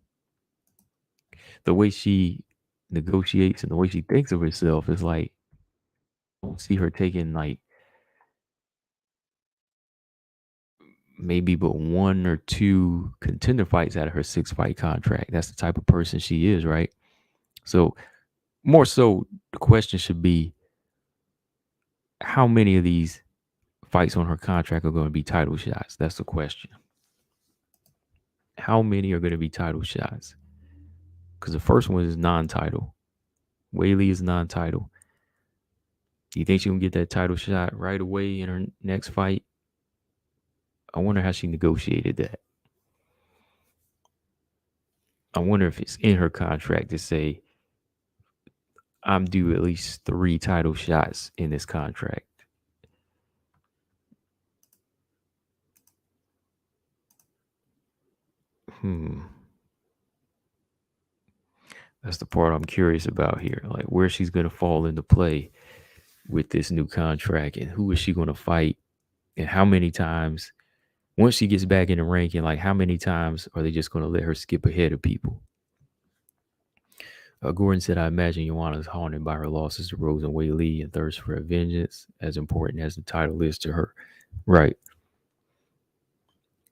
the way she negotiates and the way she thinks of herself is like I don't see her taking like maybe but 1 or 2 contender fights out of her 6-fight contract. That's the type of person she is, right? So more so, the question should be how many of these fights on her contract are going to be title shots? That's the question. How many are going to be title shots? Because the first one is non-title. Whaley is non-title. Do you think she can get that title shot right away in her next fight? I wonder how she negotiated that. I wonder if it's in her contract to say I'm due at least 3 title shots in this contract. That's the part I'm curious about here. Like where she's going to fall into play with this new contract and who is she going to fight and how many times once she gets back in the ranking, like how many times are they just going to let her skip ahead of people? Gordon said, I imagine Joanna is haunted by her losses to Rose and Wei Lee and thirst for vengeance, as important as the title is to her. Right.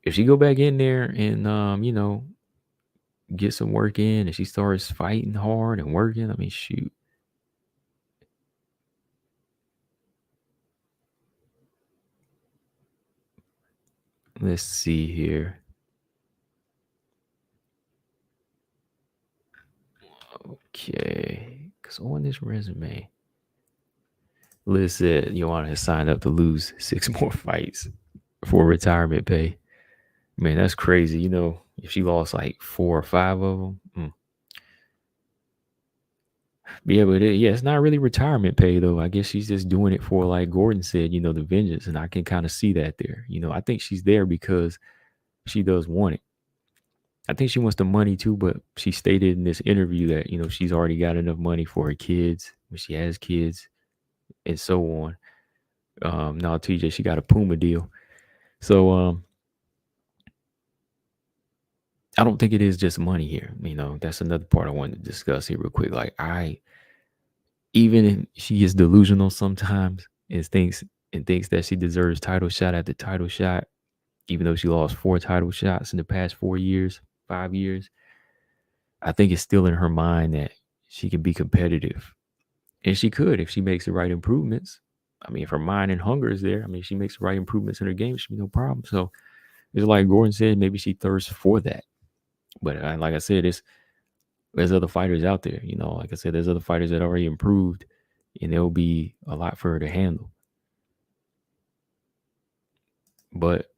If she go back in there and, get some work in and she starts fighting hard and working, I mean, shoot. Let's see here. Okay, because on this resume, Liz said Joanna has signed up to lose 6 more fights for retirement pay. Man, that's crazy. You know, if she lost like 4 or 5 of them. Yeah, but it's not really retirement pay though. I guess she's just doing it for, like Gordon said, the vengeance, and I can kind of see that there. I think she's there because she does want it. I think she wants the money too, but she stated in this interview that she's already got enough money for her kids when she has kids and so on. Now TJ, she got a Puma deal, so I don't think it is just money here. That's another part I wanted to discuss here real quick. Like even if she is delusional sometimes and thinks that she deserves title shot after title shot, even though she lost 4 title shots in the past 4 years, 5 years, I think it's still in her mind that she can be competitive. And she could if she makes the right improvements. I mean, if her mind and hunger is there, she makes the right improvements in her game, should be no problem. So it's like Gordon said, maybe she thirsts for that. But like I said, there's other fighters out there. Like I said, there's other fighters that already improved, and there'll be a lot for her to handle. But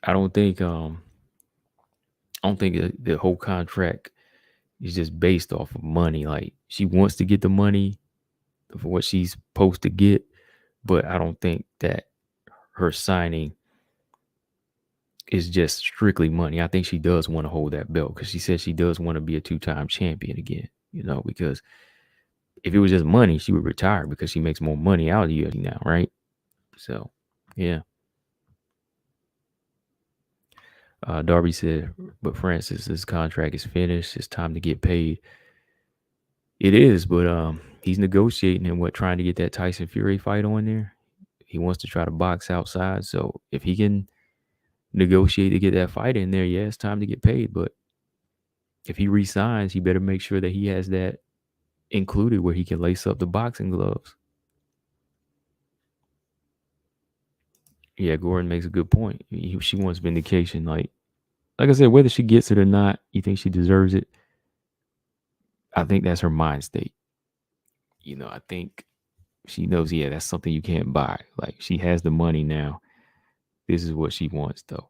I don't think the whole contract is just based off of money. Like, she wants to get the money for what she's supposed to get, but I don't think that her signing is just strictly money. I think she does want to hold that belt because she said she does want to be a 2-time champion again, because if it was just money, she would retire because she makes more money out of the UFC now, right? So, yeah. Darby said, but Francis, this contract is finished. It's time to get paid. It is, but he's negotiating and trying to get that Tyson Fury fight on there. He wants to try to box outside. So if he can negotiate to get that fight in there, yeah, it's time to get paid. But if he resigns, he better make sure that he has that included where he can lace up the boxing gloves. Yeah, Gordon makes a good point. She wants vindication. Like I said, whether she gets it or not, you think she deserves it? I think that's her mind state. I think she knows, yeah, that's something you can't buy. Like, she has the money now. This is what she wants, though.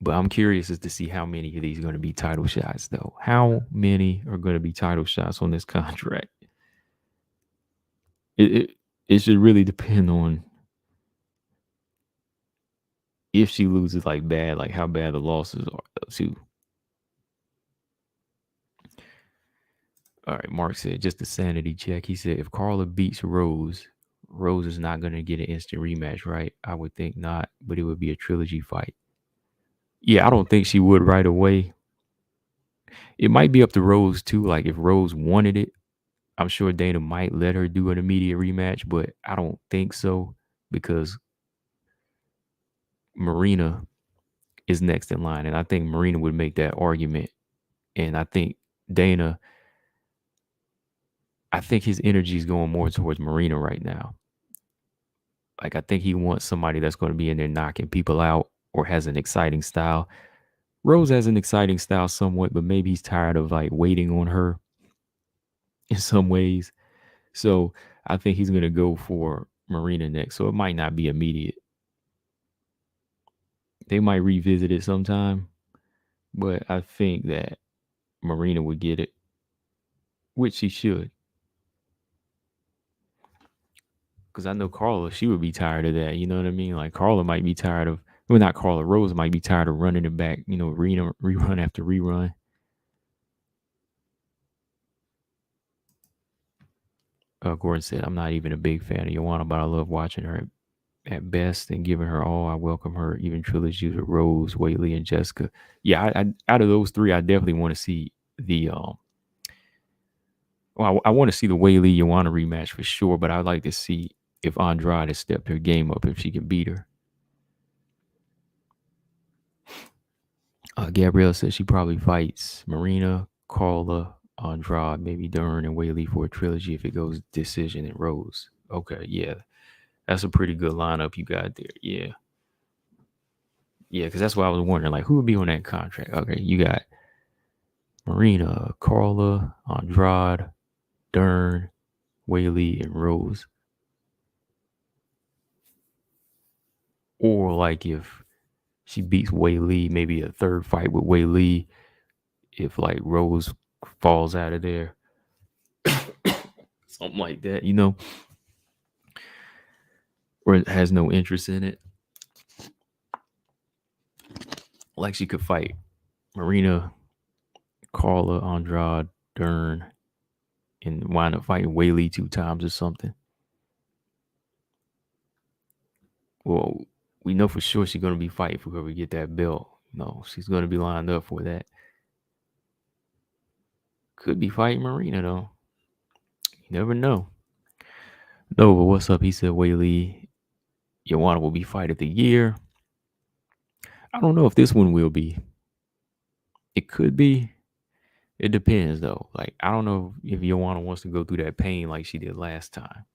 But I'm curious as to see how many of these are going to be title shots, though. How many are going to be title shots on this contract? It should really depend on if she loses like bad, like how bad the losses are, too. All right, Mark said, just a sanity check. He said, if Carla beats Rose is not going to get an instant rematch, right? I would think not, but it would be a trilogy fight. Yeah, I don't think she would right away. It might be up to Rose, too. Like, if Rose wanted it, I'm sure Dana might let her do an immediate rematch, but I don't think so because Marina is next in line, and I think Marina would make that argument. And I think Dana, I think his energy is going more towards Marina right now. Like, I think he wants somebody that's going to be in there knocking people out or has an exciting style. Rose has an exciting style somewhat, but maybe he's tired of like waiting on her in some ways. So I think he's going to go for Marina next. So it might not be immediate. They might revisit it sometime, but I think that Marina would get it, which she should. Because I know Carla, she would be tired of that. You know what I mean? Like, Carla might be tired of, well, not Carla, Rose might be tired of running it back, rerun after rerun. Gordon said, I'm not even a big fan of Joanna, but I love watching her at best and giving her all. I welcome her, even trilogy with Rose, Whaley, and Jessica. Yeah, I out of those 3, I definitely want to see the I want to see the Whaley Joanna rematch for sure, but I'd like to see if Andrade has stepped her game up, if she can beat her. Gabrielle says she probably fights Marina, Carla, Andrade, maybe Dern and Whaley for a trilogy if it goes decision and Rose. Okay, yeah. That's a pretty good lineup you got there. Yeah. Yeah, because that's why I was wondering, like, who would be on that contract? Okay, you got Marina, Carla, Andrade, Dern, Whaley, and Rose. Or like if she beats Whaley, maybe a third fight with Whaley. If like Rose falls out of there, something like that, or it has no interest in it. Like she could fight Marina, Carla, Andrade, Dern, and wind up fighting Whaley 2 times or something. Well, we know for sure she's going to be fighting for whoever get that belt. No, she's going to be lined up for that. Could be fighting Marina, though. You never know. No, but what's up? He said Whaley, Joanna will be fight of the year. I don't know if this one will be. It could be. It depends, though. Like, I don't know if Joanna wants to go through that pain like she did last time.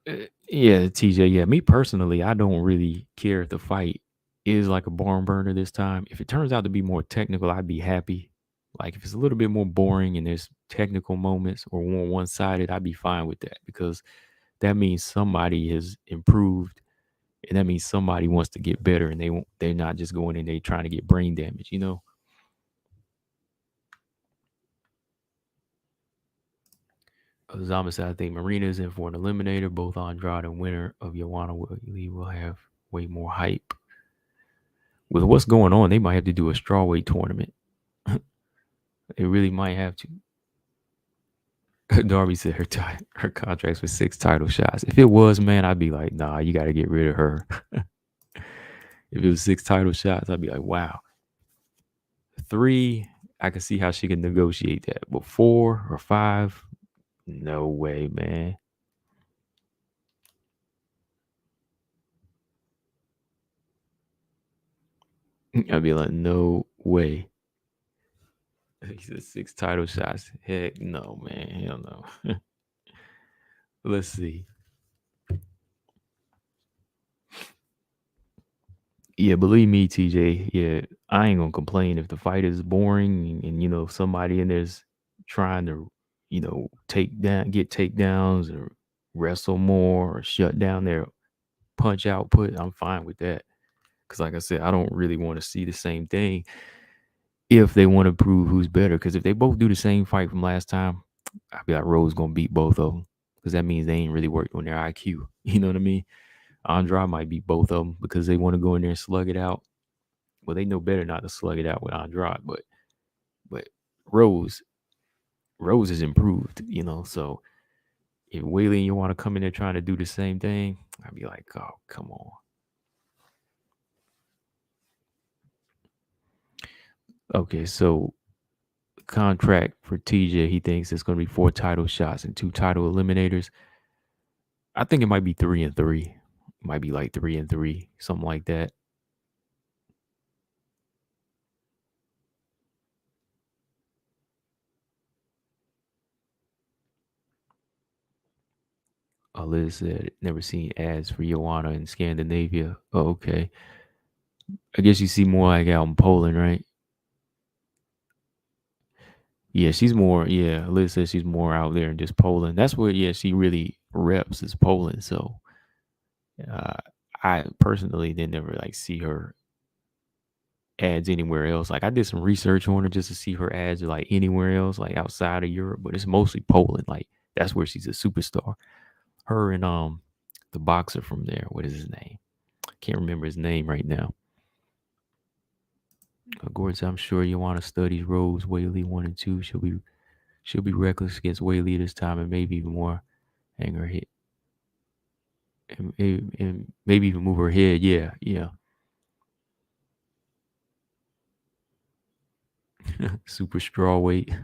Yeah, TJ. Yeah, me personally, I don't really care if the fight is like a barn burner this time. If it turns out to be more technical, I'd be happy. Like if it's a little bit more boring and there's technical moments or more one-sided, I'd be fine with that because that means somebody has improved and that means somebody wants to get better and they're not just going in there trying to get brain damage. Zama said, I think Marina's in for an eliminator. Both Andrade and winner of Joanna will have way more hype. With what's going on, they might have to do a strawweight tournament. They really might have to. Darby said her contract's for 6 title shots. If it was, man, I'd be like, nah, you got to get rid of her. If it was 6 title shots, I'd be like, wow. 3, I can see how she can negotiate that. But 4 or 5, no way, man. I'd be like, no way. He said 6 title shots. Heck no, man. Hell no. Let's see. Yeah, believe me, TJ. Yeah, I ain't gonna complain if the fight is boring and somebody in there's trying to get takedowns or wrestle more or shut down their punch output. I'm fine with that because, like I said, I don't really want to see the same thing if they want to prove who's better. Because if they both do the same fight from last time, I'd be like, Rose gonna beat both of them because that means they ain't really worked on their IQ. You know what I mean? Andrade might beat both of them because they want to go in there and slug it out. Well, they know better not to slug it out with Andrade, but Rose is improved. So if Whaley and you want to come in there trying to do the same thing, I'd be like, oh, come on. Okay, so contract for TJ, he thinks it's going to be 4 title shots and 2 title eliminators. I think it might be 3 and 3. It might be like 3 and 3, something like that. Liz said, never seen ads for Joanna in Scandinavia. Oh, okay. I guess you see more like out in Poland, right? Yeah, she's more. Yeah, Liz says she's more out there in just Poland. That's where, yeah, she really reps is Poland. So, uh, I personally didn't ever like see her ads anywhere else. Like I did some research on her just to see her ads like anywhere else, like outside of Europe, but it's mostly Poland. Like that's where she's a superstar. Her and the boxer from there. What is his name? Can't remember his name right now. Gordon said, I'm sure Joanna studies Rose, Whaley 1 and 2. She'll be reckless against Whaley this time and maybe even more. Hang her hit. And maybe even move her head. Yeah, yeah. Super straw weight.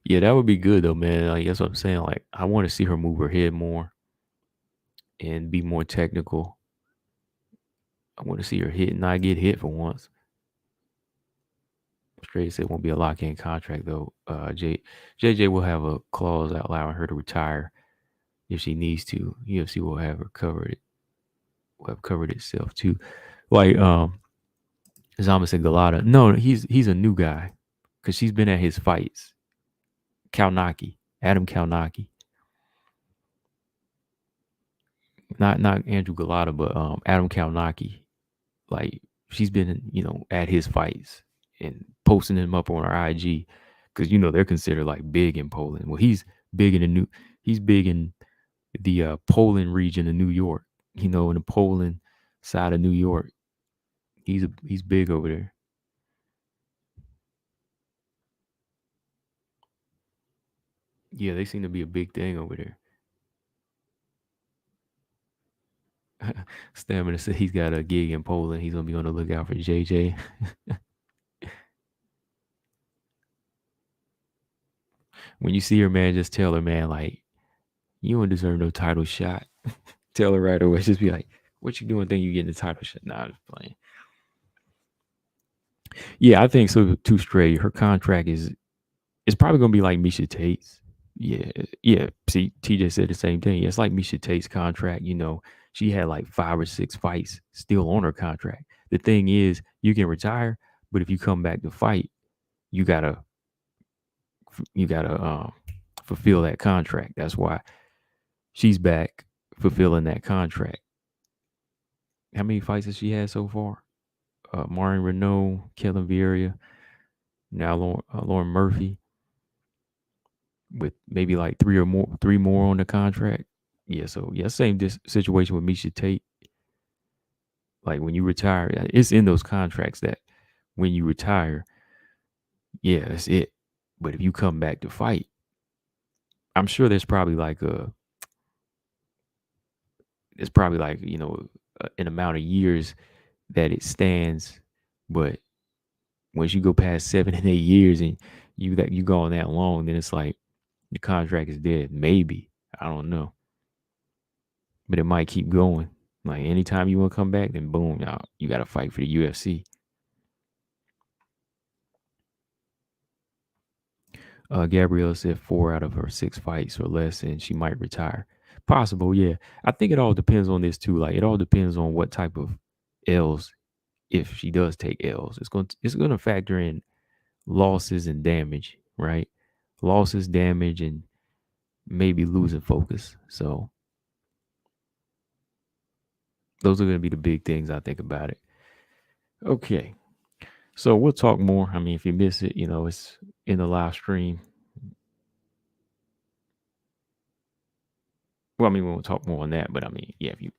Yeah, that would be good though, man. Like that's what I'm saying. Like I want to see her move her head more and be more technical. I want to see her hit and not get hit for once. Straight said won't be a lock-in contract though. JJ will have a clause allowing her to retire if she needs to. UFC will have her covered it. Will have covered itself too. Like Zama said Galata. No, he's a new guy because she's been at his fights. Adam Kalnaki. Not Andrew Galata, but Adam Kalnaki. Like she's been, at his fights and posting them up on her IG because they're considered like big in Poland. Well, he's big in the Poland region of New York. In the Poland side of New York, he's big over there. Yeah, they seem to be a big thing over there. Stamina said he's got a gig in Poland. He's gonna be on the lookout for JJ. When you see her, man, just tell her, man, like, you don't deserve no title shot. Tell her right away. Just be like, what you doing? Think you getting the title shot? Nah, I'm just playing. Yeah, I think so too. Straight. Her contract is it's probably gonna be like Misha Tate's. Yeah, yeah. See, TJ said the same thing. It's like Misha Tate's contract. She had like 5 or 6 fights still on her contract. The thing is, you can retire, but if you come back to fight, you gotta fulfill that contract. That's why she's back fulfilling that contract. How many fights has she had so far? Maureen Renault, Kellen Vieira, now Lauren Murphy, with maybe like three more on the contract. Yeah, so yeah, same situation with Misha Tate. Like when you retire, it's in those contracts that when you retire, yeah, that's it. But if you come back to fight, I'm sure there's probably like an amount of years that it stands. But once you go past 7 and 8 years and you go on that long, then it's like the contract is dead. Maybe, I don't know, but it might keep going. Like anytime you want to come back, then boom, you got to fight for the UFC. Gabriella said 4 out of her 6 fights or less, and she might retire. Possible, yeah. I think it all depends on this too. Like it all depends on what type of L's. If she does take L's, it's going to factor in losses and damage, right? Losses, damage, and maybe losing focus. So those are going to be the big things I think about it. Okay. So we'll talk more. I mean, if you miss it, it's in the live stream. Well, I mean, we'll talk more on that, but I mean, yeah, if you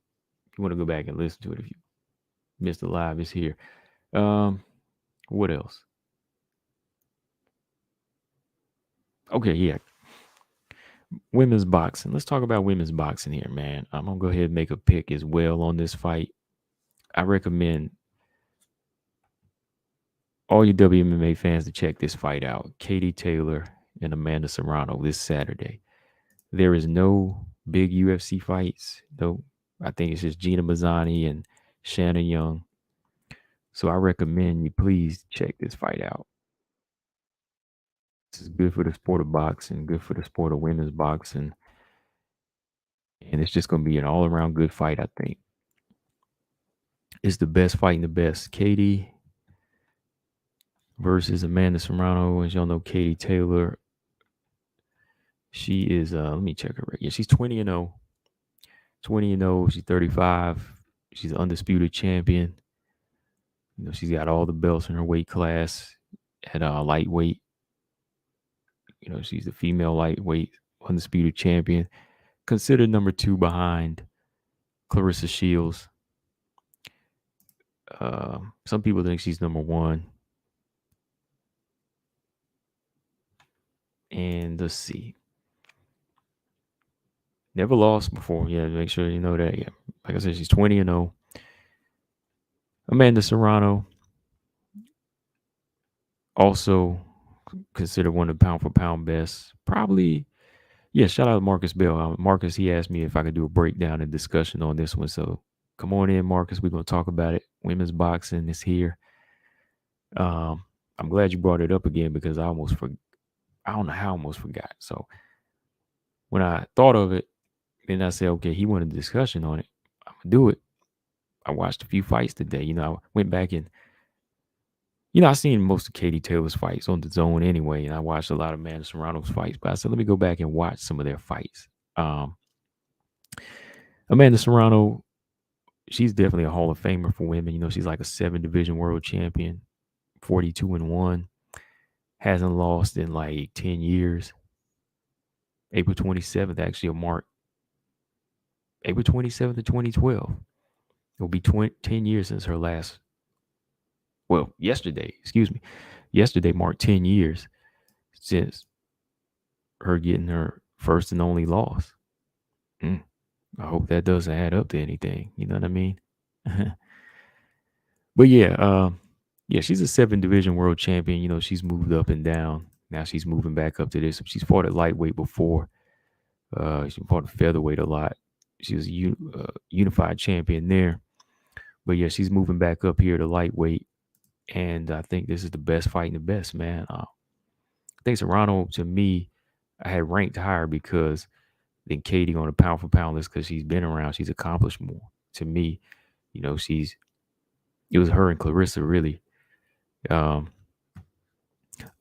want to go back and listen to it, if you missed the live, it's here. What else? Okay, yeah. Women's boxing. Let's talk about women's boxing here, man. I'm gonna go ahead and make a pick as well on this fight. I recommend all you WMMA fans to check this fight out. Katie Taylor and Amanda Serrano this Saturday. There is no big UFC fights. No, I think it's just Gina Mazzani and Shannon Young. So I recommend you please check this fight out. This is good for the sport of boxing, good for the sport of women's boxing. And it's just going to be an all around good fight, I think. It's the best fighting the best. Katie versus Amanda Serrano. As y'all know, Katie Taylor, she is, let me check her right. Yeah, she's 20-0. 20-0. She's 35. She's an undisputed champion. She's got all the belts in her weight class at lightweight. She's the female lightweight undisputed champion. Considered number 2 behind Clarissa Shields. Some people think she's number 1. And let's see. Never lost before. Yeah, make sure you know that. Yeah. Like I said, she's 20-0. Amanda Serrano, also considered one of the pound for pound best. Probably, yeah, shout out to Marcus Bell. Marcus, he asked me if I could do a breakdown and discussion on this one. So come on in, Marcus. We're going to talk about it. Women's boxing is here. I'm glad you brought it up again because I don't know how I almost forgot. So when I thought of it, then I said, okay, he wanted a discussion on it. I'm gonna do it. I watched a few fights today. I went back and I seen most of Katie Taylor's fights on the zone anyway, and I watched a lot of Amanda Serrano's fights. But I said, let me go back and watch some of their fights. Amanda Serrano, she's definitely a Hall of Famer for women. She's like a 7-division world champion, 42-1, hasn't lost in like 10 years. April 27th, actually, a mark. April 27th of 2012. It'll be 10 years since her last. Well, yesterday, excuse me. Yesterday marked 10 years since her getting her first and only loss. I hope that doesn't add up to anything. You know what I mean? But yeah, she's a 7-division world champion. She's moved up and down. Now she's moving back up to this. She's fought at lightweight before. She fought at featherweight a lot. She was a unified champion there. But yeah, she's moving back up here to lightweight. And I think this is the best fighting the best, man. I think Serrano, to me, I had ranked higher because than Katie on a pound for pound list because she's been around. She's accomplished more. To me, it was her and Clarissa really.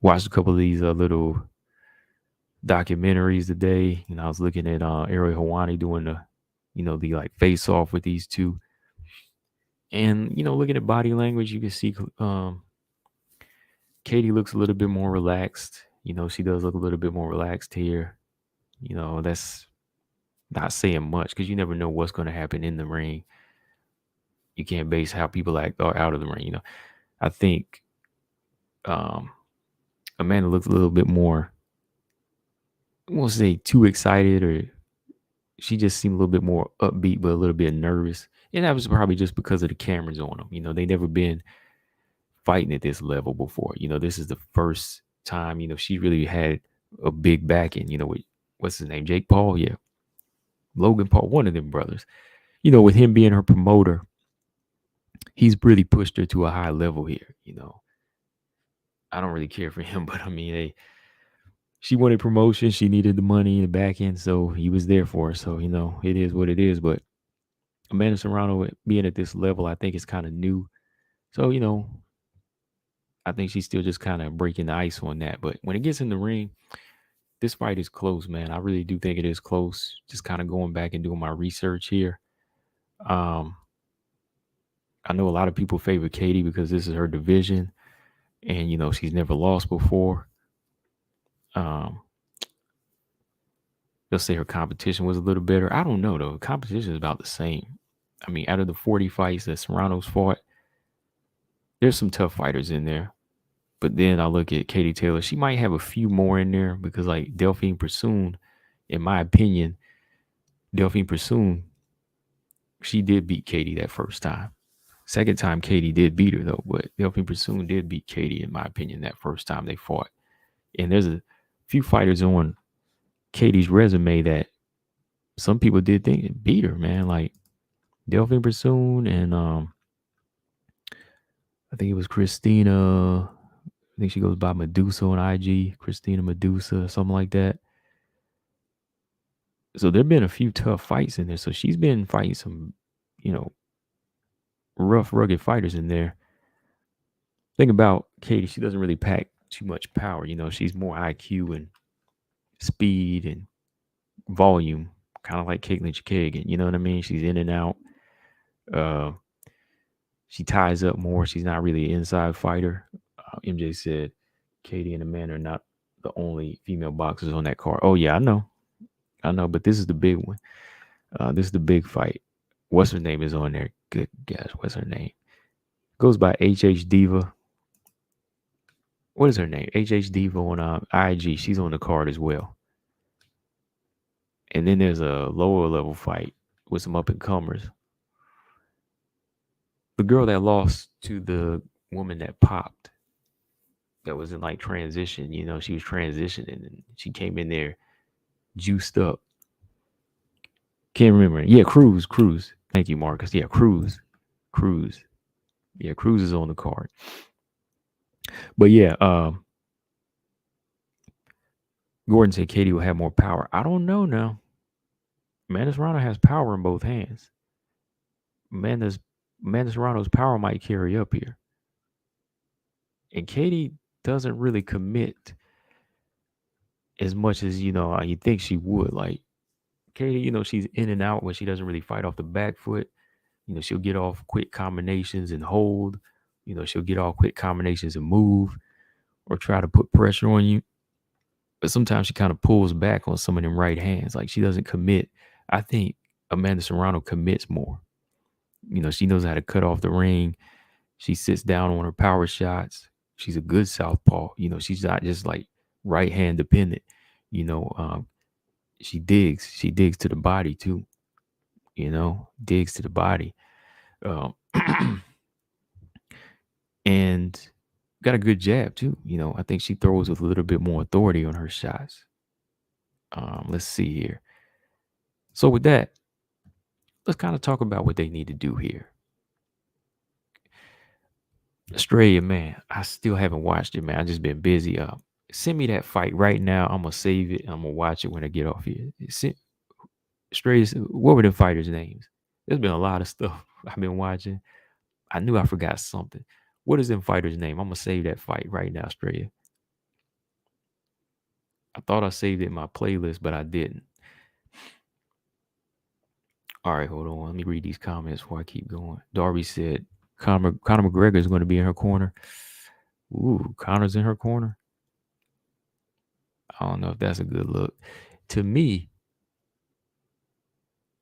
Watched a couple of these little documentaries today. I was looking at Ariel Helwani doing the like face off with these two. And, looking at body language, you can see Katie looks a little bit more relaxed. She does look a little bit more relaxed here. That's not saying much because you never know what's going to happen in the ring. You can't base how people act out of the ring. I think Amanda looks a little bit more, I won't say too excited, or she just seemed a little bit more upbeat, but a little bit nervous. And that was probably just because of the cameras on them. They never been fighting at this level before. This is the first time, she really had a big backing, with, what's his name? Jake Paul? Yeah. Logan Paul, one of them brothers. With him being her promoter, he's really pushed her to a high level here. I don't really care for him, but I mean, she wanted promotion. She needed the money in the back end, so he was there for her. So, it is what it is. But Amanda Serrano being at this level, I think it's kind of new. So, I think she's still just kind of breaking the ice on that. But when it gets in the ring, this fight is close, man. I really do think it is close. Just kind of going back and doing my research here. I know a lot of people favor Katie because this is her division. And, she's never lost before. They'll say her competition was a little better. I don't know, though. Competition is about the same. I mean, out of the 40 fights that Serrano's fought, there's some tough fighters in there. But then I look at Katie Taylor. She might have a few more in there because, like, Delphine Persoon, in my opinion, Delphine Persoon, she did beat Katie that first time. Second time, Katie did beat her, though. But Delphine Persoon did beat Katie, in my opinion, that first time they fought. And there's a few fighters on Katie's resume that some people did think it beat her, man. Like Delphine Persoon and I think it was Christina. I think she goes by Medusa on IG, Christina Medusa, something like that. So there've been a few tough fights in there. So she's been fighting some, rough, rugged fighters in there. Thing about Katie, she doesn't really pack too much power. She's more IQ and speed and volume, kind of like Caitlin Chikagan. You know what I mean? She's in and out. She ties up more. She's not really an inside fighter. MJ said Katie and Amanda are not the only female boxers on that card. Oh, yeah, I know. But this is the big one. This is the big fight. What's her name is on there? Good gosh, what's her name? Goes by HH Diva. What is her name? HH Diva on IG. She's on the card as well. And then there's a lower level fight with some up and comers. The girl that lost to the woman that popped, that was in like transition, she was transitioning and she came in there juiced up. Can't remember. Yeah, Cruz. Thank you, Marcus. Yeah, Cruz. Yeah, Cruz is on the card. But yeah, Gordon said Katie will have more power. I don't know now. Amanda Serrano has power in both hands. Amanda's Amanda Serrano's power might carry up here. And Katie doesn't really commit as much as you think she would. Like Katie, she's in and out when she doesn't really fight off the back foot. She'll get off quick combinations and hold. She'll get off quick combinations and move or try to put pressure on you. But sometimes she kind of pulls back on some of them right hands. Like she doesn't commit. I think Amanda Serrano commits more. She knows how to cut off the ring. She sits down on her power shots. She's a good southpaw. She's not just like right hand dependent. You know, um, she digs. She digs to the body too. Digs to the body. Um, and got a good jab too. I think she throws with a little bit more authority on her shots. Let's see here. So with that, let's kind of talk about what they need to do here. Australia, man, I still haven't watched it, man. I just been busy. Send me that fight right now. I'm gonna save it. I'm gonna watch it when I get off here. Australia, what were the fighters' names? There's been a lot of stuff I've been watching. I knew I forgot something. What is them fighters' name? I'm gonna save that fight right now, Australia. I thought I saved it in my playlist, but I didn't. All right, hold on. Let me read these comments before I keep going. Darby said Conor McGregor is going to be in her corner. Ooh, Conor's in her corner. I don't know if that's a good look. To me,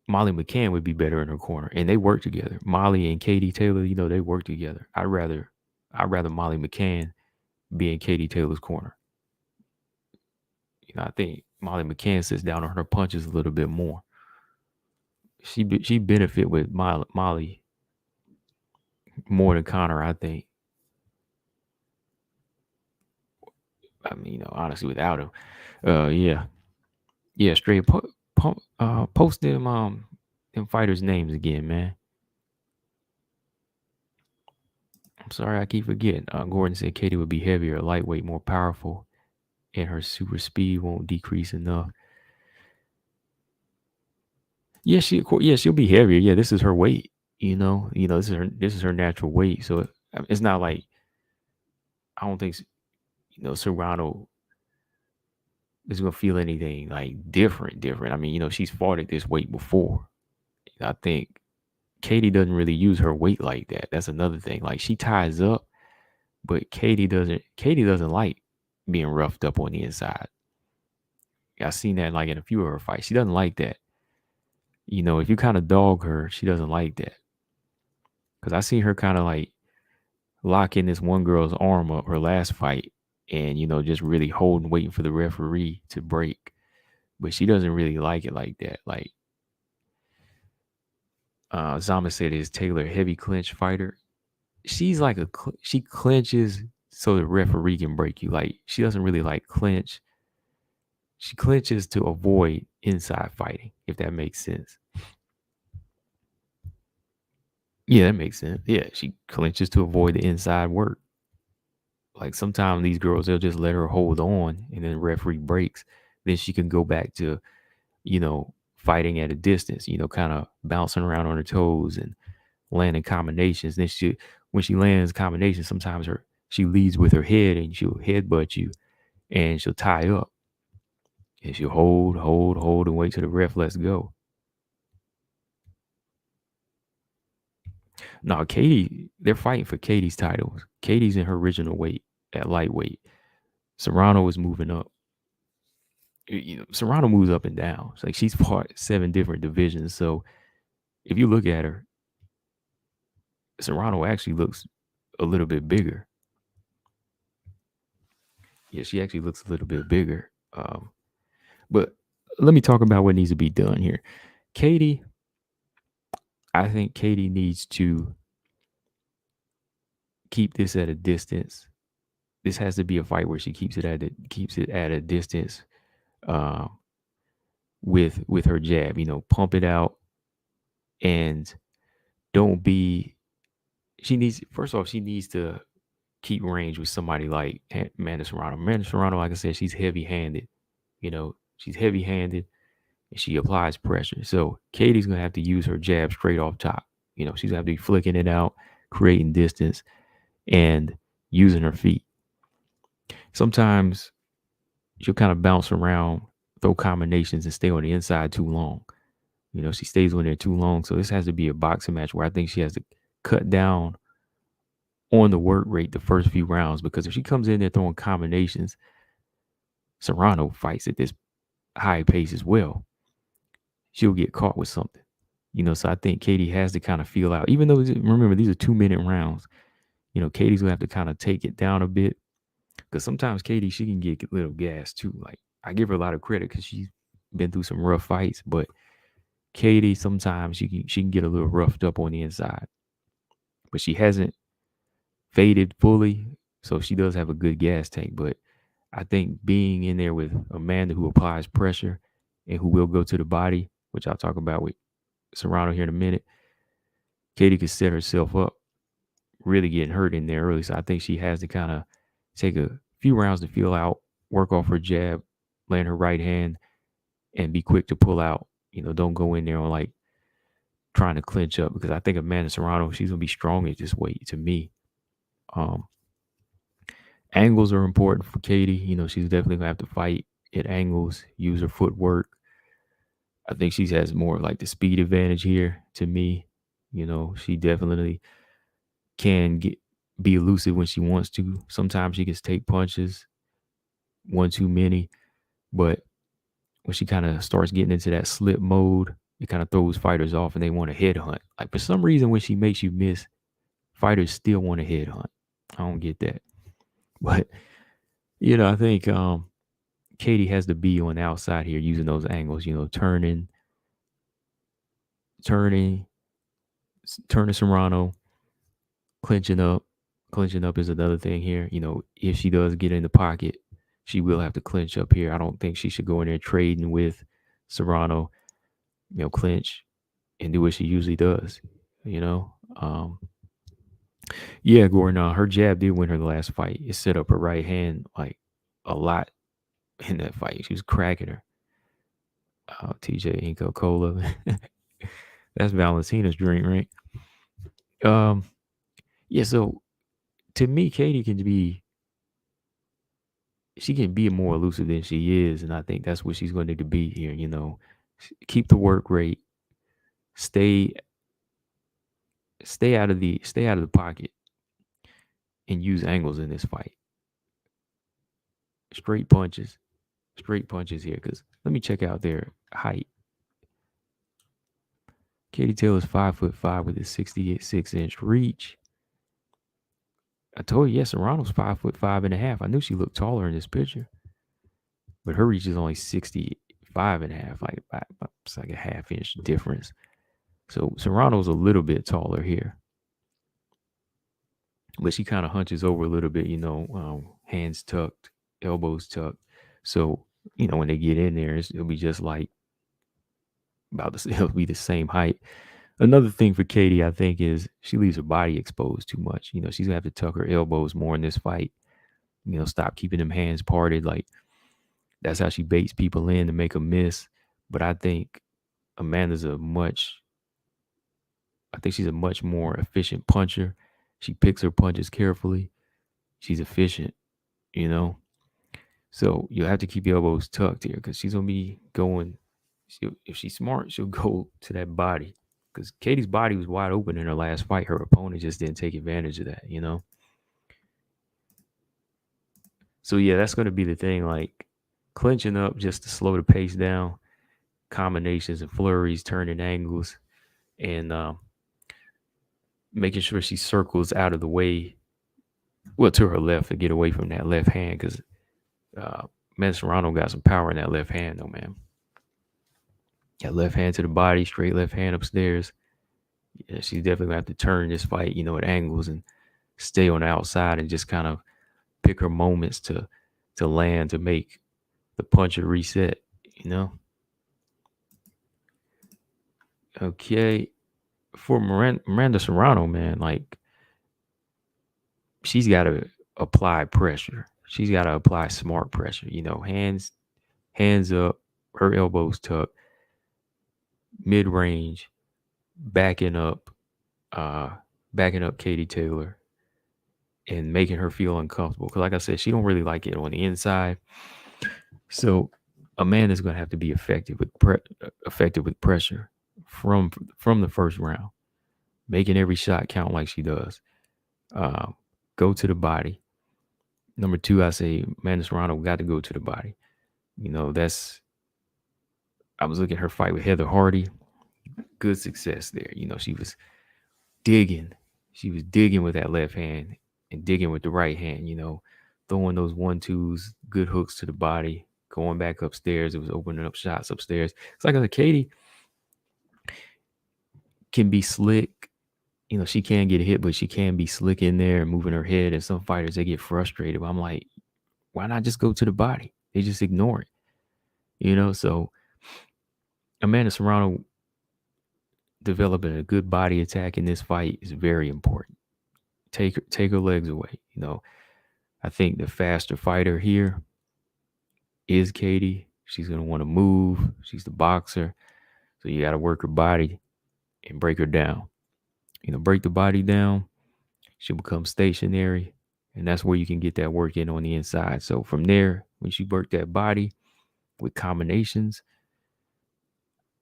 Molly McCann would be better in her corner, and they work together. Molly and Katie Taylor, they work together. I'd rather Molly McCann be in Katie Taylor's corner. I think Molly McCann sits down on her punches a little bit more. She benefit with Molly more than Connor, I think. I mean, honestly, without him, yeah, straight post them fighters' names again, man. I'm sorry, I keep forgetting. Gordon said Katie would be heavier, lightweight, more powerful, and her super speed won't decrease enough. Yeah, she'll be heavier. Yeah, this is her weight. This is her natural weight. So it's not like I don't think Serrano is gonna feel anything like different. I mean, she's fought at this weight before. I think Katie doesn't really use her weight like that. That's another thing. Like she ties up, but Katie doesn't. Katie doesn't like being roughed up on the inside. I've seen that like in a few of her fights. She doesn't like that. If you kind of dog her, she doesn't like that. Because I seen her kind of like lock in this one girl's arm up her last fight, and just really holding, waiting for the referee to break. But she doesn't really like it like that. Like Zama said, is Taylor a heavy clinch fighter? She's like she clinches so the referee can break you. Like she doesn't really like clinch. She clinches to avoid inside fighting, if that makes sense. Yeah, that makes sense. Yeah, she clinches to avoid the inside work. Like sometimes these girls, they'll just let her hold on, and then the referee breaks. Then she can go back to, fighting at a distance. Kind of bouncing around on her toes and landing combinations. Then when she lands combinations, sometimes she leads with her head and she'll headbutt you, and she'll tie up, and she'll hold, and wait till the ref lets go. No, Katie, they're fighting for Katie's titles. Katie's in her original weight at lightweight. Serrano is moving up. Serrano moves up and down. It's like she's fought 7 different divisions. So if you look at her, Serrano actually looks a little bit bigger. Yeah, she actually looks a little bit bigger. But let me talk about what needs to be done here. Katie, I think Katie needs to keep this at a distance. This has to be a fight where she keeps it at a distance, uh, with her jab. Pump it out, and don't be. She needs, first off, she needs to keep range with somebody like Amanda Serrano. Amanda Serrano, like I said, she's heavy-handed. She's heavy-handed and she applies pressure. So Katie's gonna have to use her jab straight off top. She's gonna have to be flicking it out, creating distance, and using her feet. Sometimes she'll kind of bounce around, throw combinations, and stay on the inside too long. She stays on there too long. So this has to be a boxing match where I think she has to cut down on the work rate the first few rounds, because if she comes in there throwing combinations, Serrano fights at this high pace as well. She'll get caught with something. So I think Katie has to kind of feel out, even though, remember, these are 2-minute rounds. Katie's gonna have to kind of take it down a bit, because sometimes Katie, she can get a little gas too. Like, I give her a lot of credit because she's been through some rough fights, but Katie, sometimes she can get a little roughed up on the inside, but she hasn't faded fully, so she does have a good gas tank. But I think being in there with Amanda, who applies pressure and who will go to the body, which I'll talk about with Serrano here in a minute, Katie could set herself up really getting hurt in there early. So I think she has to kind of take a few rounds to feel out, work off her jab, land her right hand, and be quick to pull out. Don't go in there on like trying to clinch up, because I think Amanda Serrano, she's gonna be strong at this weight to me. Angles are important for Katie. She's definitely gonna have to fight at angles, use her footwork. I think she has more of like the speed advantage here to me. She definitely can be elusive when she wants to. Sometimes she can take punches, one too many, but when she kind of starts getting into that slip mode, it kind of throws fighters off and they want to headhunt. Like, for some reason, when she makes you miss, fighters still want to headhunt. I don't get that. But, I think Katie has to be on the outside here using those angles, turning Serrano, clinching up. Clinching up is another thing here. If she does get in the pocket, she will have to clinch up here. I don't think she should go in there trading with Serrano, clinch and do what she usually does, Yeah, Gordon, her jab did win her the last fight. It set up her right hand like a lot in that fight. She was cracking her. TJ Inco Cola. That's Valentina's drink, right? Yeah, so to me, Katie can be more elusive than she is, and I think that's what she's going to need to be here. Keep the work rate, stay out of the pocket, and use angles in this fight. Straight punches here. Because let me check out their height. Katie Taylor's 5'5" with a 66-inch reach. I told you, yes, Serrano's 5'5.5". I knew she looked taller in this picture, but her reach is only 65.5. Like, it's like a half-inch difference. So Serrano's a little bit taller here, but she kind of hunches over a little bit. Hands tucked, elbows tucked. So when they get in there, it'll be just like it'll be the same height. Another thing for Katie, I think, is she leaves her body exposed too much. She's gonna have to tuck her elbows more in this fight. Stop keeping them hands parted. Like, that's how she baits people in to make them miss. But I think Amanda's she's a much more efficient puncher. She picks her punches carefully. She's efficient, So you'll have to keep your elbows tucked here, because she's gonna be going. If she's smart, she'll go to that body. Because Katie's body was wide open in her last fight. Her opponent just didn't take advantage of that, So yeah, that's going to be the thing. Like, clinching up just to slow the pace down, combinations and flurries, turning angles, and making sure she circles out of the way, to her left, to get away from that left hand. Because Serrano got some power in that left hand, though, man. That left hand to the body, straight left hand upstairs. Yeah, she's definitely gonna have to turn this fight, at angles, and stay on the outside and just kind of pick her moments to land, to make the puncher reset, Okay. For Miranda Serrano, man, like, she's got to apply pressure. She's got to apply smart pressure. Hands up, her elbows tucked, mid range, backing up, uh, backing up Katie Taylor, and making her feel uncomfortable. Because, like I said, she don't really like it on the inside. So Amanda's going to have to be effective with pressure from the first round, making every shot count like she does. Go to the body. Number two, I say Amanda Serrano got to go to the body. I was looking at her fight with Heather Hardy. Good success there. She was digging. She was digging with that left hand and digging with the right hand, throwing those 1-2s, good hooks to the body, going back upstairs. It was opening up shots upstairs. It's like I said, Katie can be slick. She can get hit, but she can be slick in there and moving her head. And some fighters, they get frustrated. But I'm like, why not just go to the body? They just ignore it. So Amanda Serrano developing a good body attack in this fight is very important. Take her legs away. I think the faster fighter here is Katie. She's going to want to move. She's the boxer. So you got to work her body and break her down. Break the body down. She'll become stationary. And that's where you can get that work in on the inside. So from there, when she worked that body with combinations,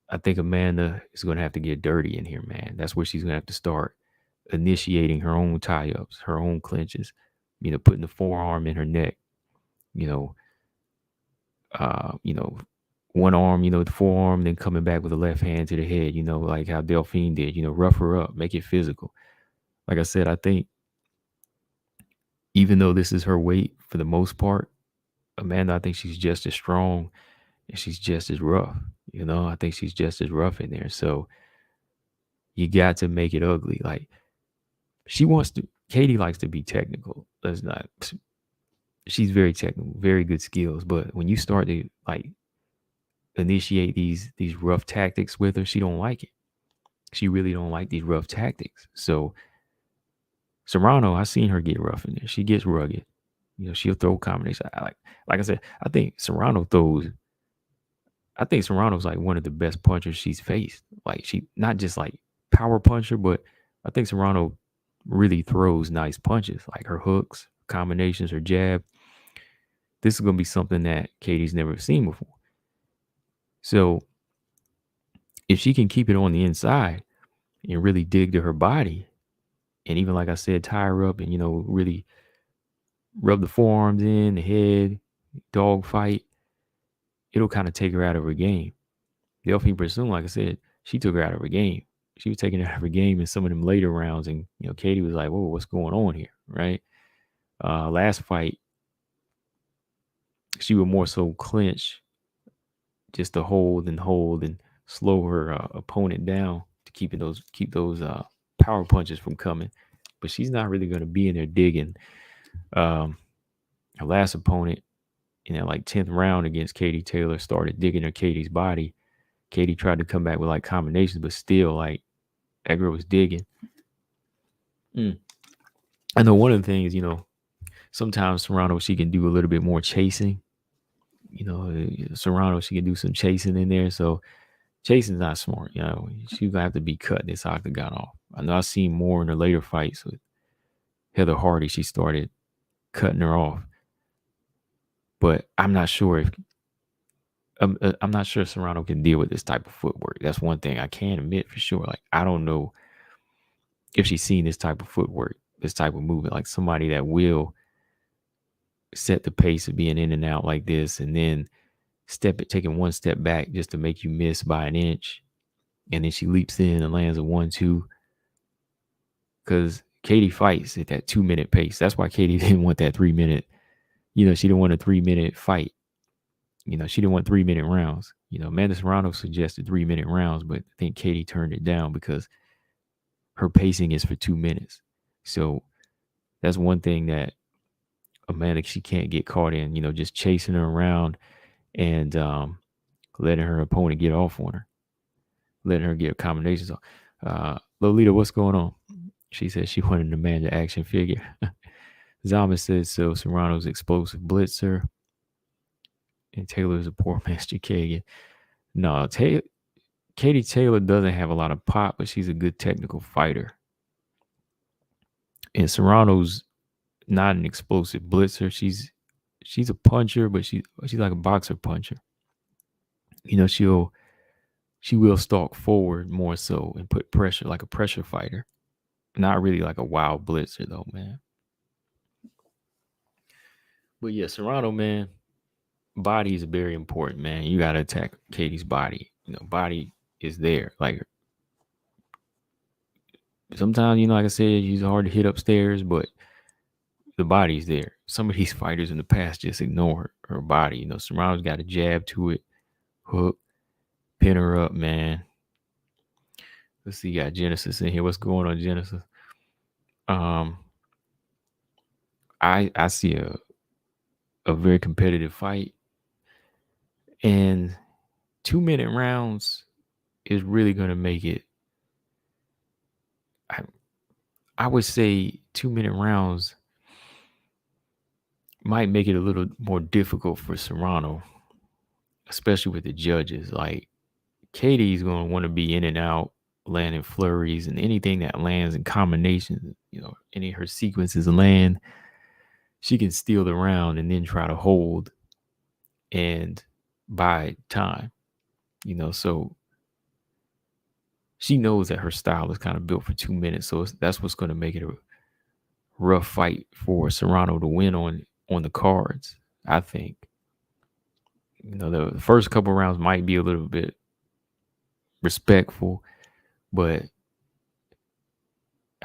I think Amanda is going to have to get dirty in here, man. That's where she's going to have to start initiating her own tie-ups, her own clinches, putting the forearm in her neck, one arm, the forearm, then coming back with the left hand to the head, like how Delphine did, rough her up, make it physical. Like I said, I think even though this is her weight for the most part, Amanda, I think she's just as strong and she's just as rough. I think she's just as rough in there. So you got to make it ugly. Like Katie likes to be technical. She's very technical, very good skills. But when you start to initiate these rough tactics with her, she don't like it. She really don't like these rough tactics. So Serrano, I seen her get rough in there. She gets rugged. She'll throw combinations. Like I said, I think Serrano's like one of the best punchers she's faced. Like she not just like power puncher, but I think Serrano really throws nice punches, like her hooks, combinations, her jab. This is going to be something that Katie's never seen before. So if she can keep it on the inside and really dig to her body, and even like I said, tie her up and, really rub the forearms in, the head, dog fight, it'll kind of take her out of her game. Delphine Pursoon, like I said, she took her out of her game. She was taking her out of her game in some of them later rounds, and Katie was like, "Whoa, what's going on here?" Right? Last fight, she would more so clinch, just to hold and slow her opponent down to keep those power punches from coming. But she's not really going to be in there digging. Her last opponent in that 10th round against Katie Taylor started digging at Katie's body. Katie tried to come back with combinations, but still that girl was digging. I know one of the things, sometimes Serrano, she can do a little bit more chasing. Serrano, she can do some chasing in there. So chasing's not smart. She's gonna have to be cutting this octagon off. I know I've seen more in her later fights with Heather Hardy. She started cutting her off, but I'm not sure if Serrano can deal with this type of footwork. That's one thing I can admit for sure. I don't know if she's seen this type of footwork, this type of movement, like somebody that will set the pace of being in and out like this, and then taking one step back just to make you miss by an inch, and then she leaps in and lands a 1-2. Because Katie fights at that 2-minute pace. That's why Katie didn't want that 3-minute. She didn't want a 3-minute fight. She didn't want 3-minute rounds. Amanda Serrano suggested 3-minute rounds, but I think Katie turned it down because her pacing is for 2 minutes. So that's one thing that Amanda, she can't get caught in, just chasing her around and letting her opponent get off on her, letting her get combinations on. Lolita, what's going on? She said she wanted an Amanda action figure. Zalman says so. Serrano's explosive blitzer, and Taylor's a poor man's Kagan. No, Katie Taylor doesn't have a lot of pop, but she's a good technical fighter. And Serrano's not an explosive blitzer. She's a puncher, but she's like a boxer puncher. You know, she will stalk forward more so and put pressure like a pressure fighter. Not really like a wild blitzer though, man. But yeah, Serrano, man, body is very important, man. You gotta attack Katie's body. You know, body is there. Like sometimes, you know, like I said, she's hard to hit upstairs, but the body's there. Some of these fighters in the past just ignore her body. You know, Serrano's got a jab to it, hook, pin her up, man. Let's see, you got Genesis in here. What's going on, Genesis? I see a very competitive fight, and 2-minute rounds is really gonna make it. I would say 2-minute rounds might make it a little more difficult for Serrano, especially with the judges. Like Katie's gonna want to be in and out, landing flurries, and anything that lands in combinations. You know, any of her sequences land, she can steal the round and then try to hold and buy time. You know, so she knows that her style is kind of built for 2 minutes. So that's what's going to make it a rough fight for Serrano to win on the cards, I think. You know, the first couple rounds might be a little bit respectful, but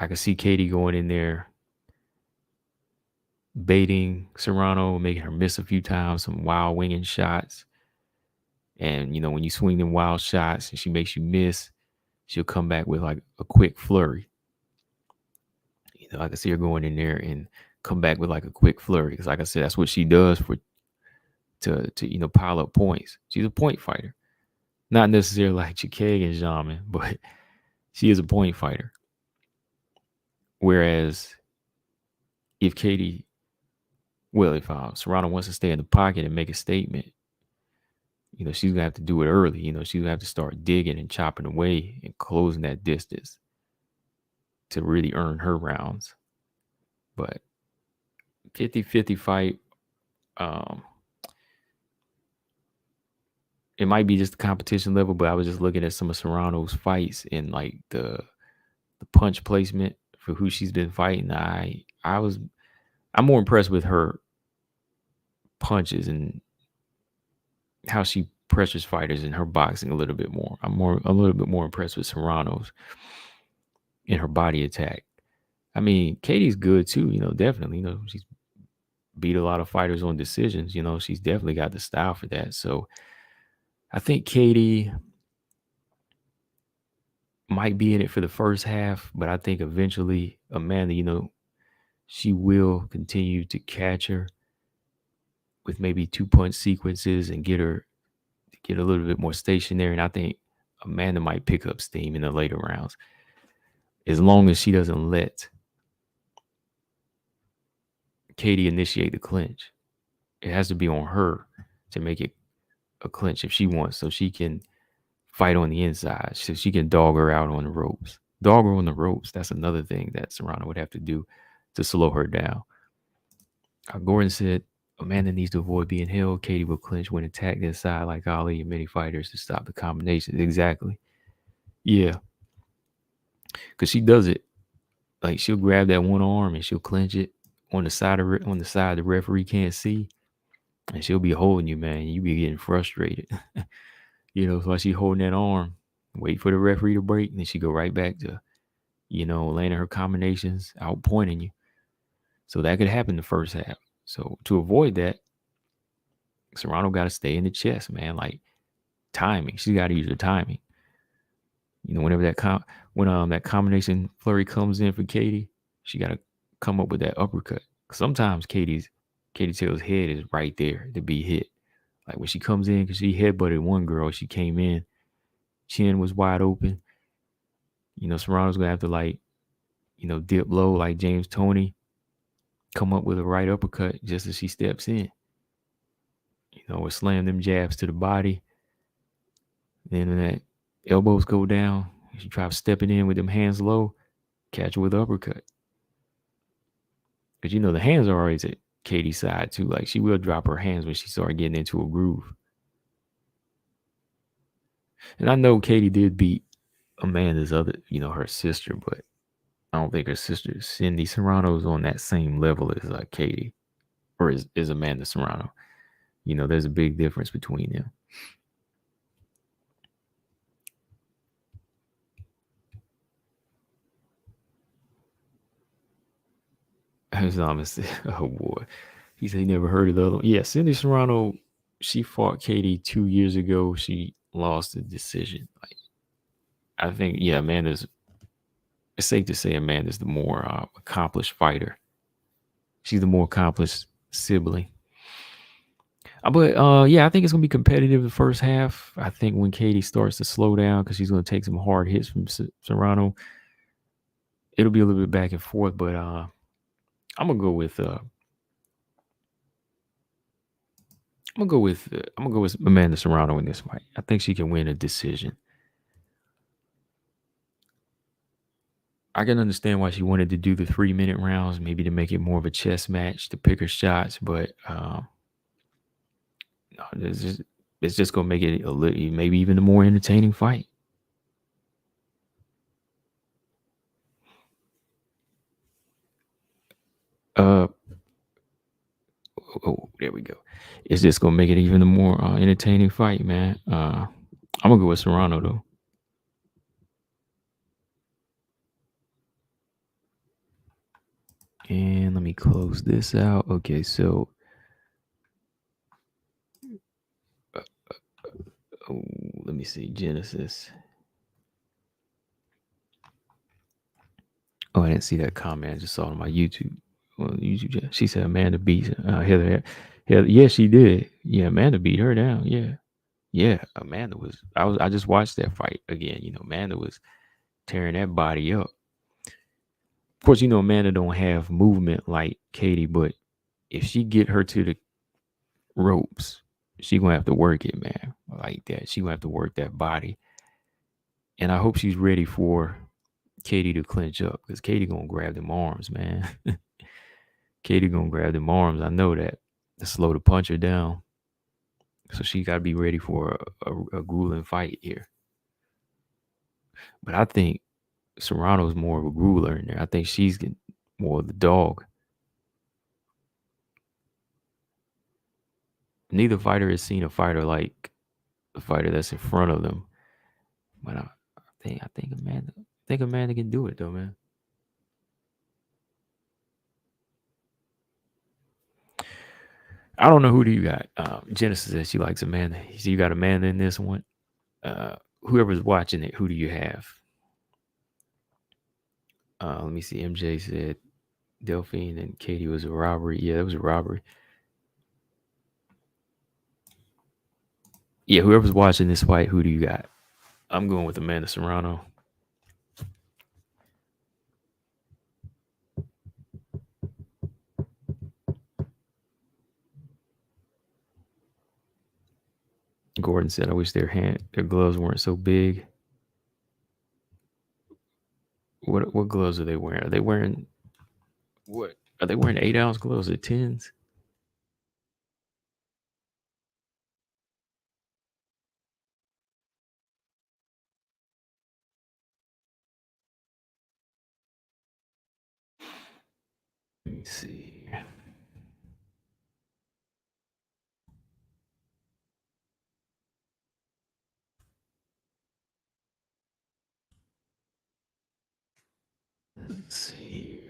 I can see Katie going in there, baiting Serrano, making her miss a few times, some wild winging shots. And, you know, when you swing them wild shots and she makes you miss, she'll come back with like a quick flurry. You know, I can see her going in there and come back with like a quick flurry. Because like I said, that's what she does to you know, pile up points. She's a point fighter. Not necessarily like Chikeg and Jamin, but she is a point fighter. Whereas if Serrano wants to stay in the pocket and make a statement, you know, she's gonna have to do it early. You know, she's gonna have to start digging and chopping away and closing that distance to really earn her rounds. But 50-50 fight, it might be just the competition level, but I was just looking at some of Serrano's fights and like the punch placement for who she's been fighting. I'm more impressed with her punches and how she pressures fighters in her boxing a little bit more. I'm a little bit more impressed with Serrano's in her body attack. I mean, Katie's good too, you know, definitely. You know, she's beat a lot of fighters on decisions. You know, she's definitely got the style for that. So I think Katie might be in it for the first half, but I think eventually Amanda, you know, she will continue to catch her with maybe 2-punch sequences and get a little bit more stationary. And I think Amanda might pick up steam in the later rounds as long as she doesn't let Katie initiate the clinch. It has to be on her to make it a clinch if she wants, so she can fight on the inside, so she can dog her out on the ropes. Dog her on the ropes. That's another thing that Serrano would have to do to slow her down. Gordon said Amanda needs to avoid being held. Katie will clinch when attacked inside like Ali and many fighters to stop the combinations. Exactly. Yeah. Because she does it. Like she'll grab that one arm and she'll clinch it on the side the referee can't see. And she'll be holding you, man. You be getting frustrated. You know, so while she holding that arm, wait for the referee to break, and then she go right back to, you know, landing her combinations, outpointing you. So that could happen the first half. So to avoid that, Serrano got to stay in the chest, man. Like timing, she's got to use her timing. You know, whenever that combination flurry comes in for Katie, she got to come up with that uppercut. Sometimes Katie Taylor's head is right there to be hit. Like when she comes in, because she headbutted one girl, she came in, chin was wide open. You know, Serrano's gonna have to, like, you know, dip low like James Toney come up with a right uppercut just as she steps in. Or slam them jabs to the body. Then that elbows go down. She tries stepping in with them hands low, catch her with an uppercut. Because the hands are always at Katie's side too. Like she will drop her hands when she started getting into a groove. And I know Katie did beat Amanda's other, her sister, but I don't think her sister Cindy Serrano is on that same level as Katie, or is Amanda Serrano. There's a big difference between them. Oh boy, he said he never heard of the other one. Yeah, Cindy Serrano, she fought Katie 2 years ago. She lost the decision. I think, Amanda's. It's safe to say Amanda's the more accomplished fighter. She's the more accomplished sibling. But I think it's gonna be competitive the first half. I think when Katie starts to slow down because she's gonna take some hard hits from Serrano, it'll be a little bit back and forth. But I'm gonna go with Amanda Serrano in this fight. I think she can win a decision. I can understand why she wanted to do the 3-minute rounds, maybe to make it more of a chess match to pick her shots. But no, it's just gonna make it a little, maybe even a more entertaining fight. Oh, there we go. It's just gonna make it even a more entertaining fight, man. I'm gonna go with Serrano though. And let me close this out. Okay, so let me see Genesis. Oh, I didn't see that comment. I just saw it on my YouTube. Well, YouTube. She said Amanda beat Heather. Yeah, she did. Yeah, Amanda beat her down. Yeah. Amanda was. I just watched that fight again. Amanda was tearing that body up. Of course, Amanda don't have movement like Katie, but if she get her to the ropes, she gonna have to work it, man. Like that. She gonna have to work that body. And I hope she's ready for Katie to clinch up, because Katie gonna grab them arms, man. Katie gonna grab them arms. I know that. To slow the puncher down. So she gotta be ready for a grueling fight here. But I think Serrano's more of a grueler in there. I think she's more of the dog. Neither fighter has seen a fighter like the fighter that's in front of them. But I think Amanda can do it though, man. I don't know, who do you got? Genesis says she likes Amanda. So you got Amanda in this one. Whoever's watching it, who do you have? Let me see. MJ said Delphine and Katie was a robbery. Yeah, that was a robbery. Yeah, whoever's watching this fight, who do you got? I'm going with Amanda Serrano. Gordon said, I wish their gloves weren't so big. What gloves are they wearing? Are they wearing 8-ounce gloves or 10s? Let me see. Let's see.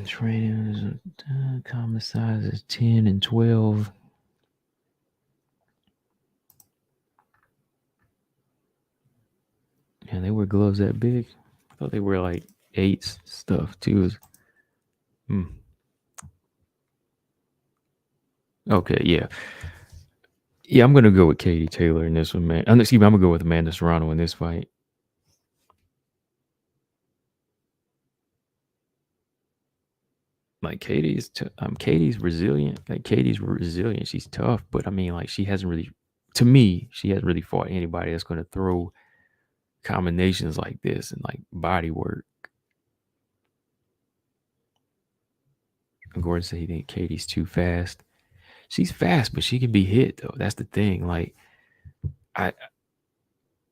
Training common size is 10 and 12. And they wear gloves that big. I thought they wear like 8s stuff too. Okay, yeah. Yeah, I'm gonna go with Katie Taylor in this one, man. I'm gonna go with Amanda Serrano in this fight. Like Katie's resilient. Like Katie's resilient. She's tough, but I mean, like she hasn't really, to me, she hasn't really fought anybody that's going to throw combinations like this and like body work. Gordon said he think Katie's too fast. She's fast, but she can be hit though. That's the thing. Like I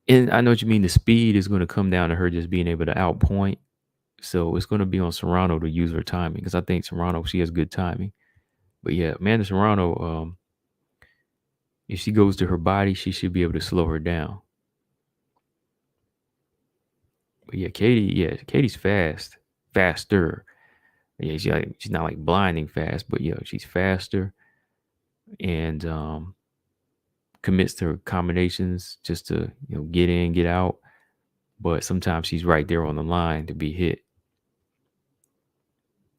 and I know what you mean. The speed is going to come down to her just being able to outpoint. So it's going to be on Serrano to use her timing because I think Serrano, she has good timing. But yeah, Amanda Serrano, if she goes to her body, she should be able to slow her down. But yeah, Katie's faster. Yeah, she's not like blinding fast, but yeah, she's faster and commits to her combinations just to get in, get out. But sometimes she's right there on the line to be hit.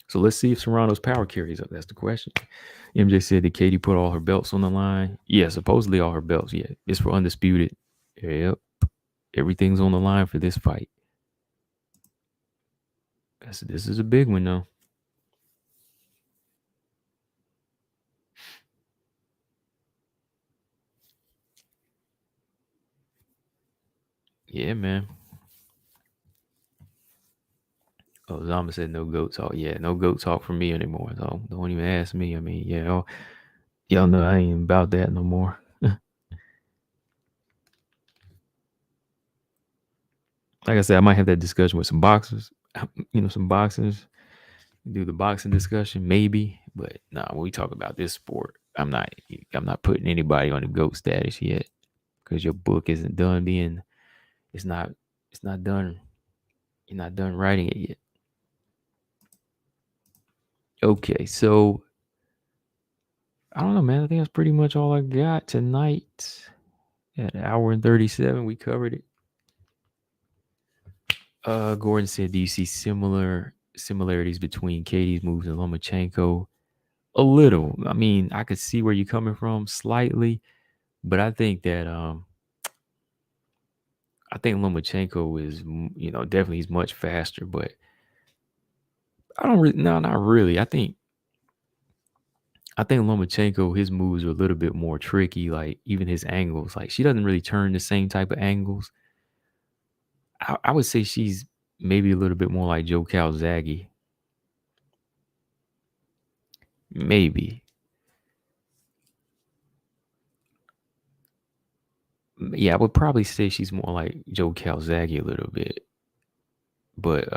So let's see if Serrano's power carries up. That's the question. MJ said that Katie put all her belts on the line. Yeah, supposedly all her belts. Yeah, it's for undisputed. Yep, everything's on the line for this fight. This is a big one though. Yeah, man. Oh, Zama said no goat talk. Yeah, no goat talk for me anymore. So don't even ask me. I mean, yeah, y'all know I ain't about that no more. Like I said, I might have that discussion with some boxers. Some boxers. Do the boxing discussion maybe, but nah. When we talk about this sport, I'm not putting anybody on the goat status yet because your book isn't done being. It's not. It's not done. You're not done writing it yet. Okay, so I don't know, man. I think that's pretty much all I got tonight. At an hour and 37, we covered it. Gordon said, "Do you see similarities between Katie's moves and Lomachenko?" A little. I mean, I could see where you're coming from slightly, but I think that I think Lomachenko is definitely he's much faster, but I don't really no, not really. I think Lomachenko, his moves are a little bit more tricky, like even his angles. Like she doesn't really turn the same type of angles. I would say she's maybe a little bit more like Joe Calzaghe. Maybe. Yeah, I would probably say she's more like Joe Calzaghe a little bit. But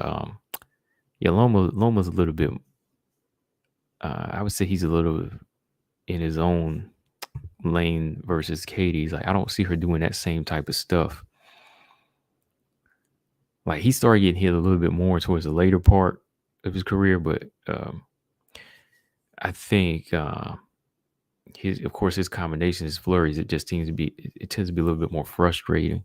yeah, Loma's a little bit I would say he's a little in his own lane versus Katie's. Like I don't see her doing that same type of stuff. Like he started getting hit a little bit more towards the later part of his career, but I think his combinations, his flurries, it just tends to be a little bit more frustrating.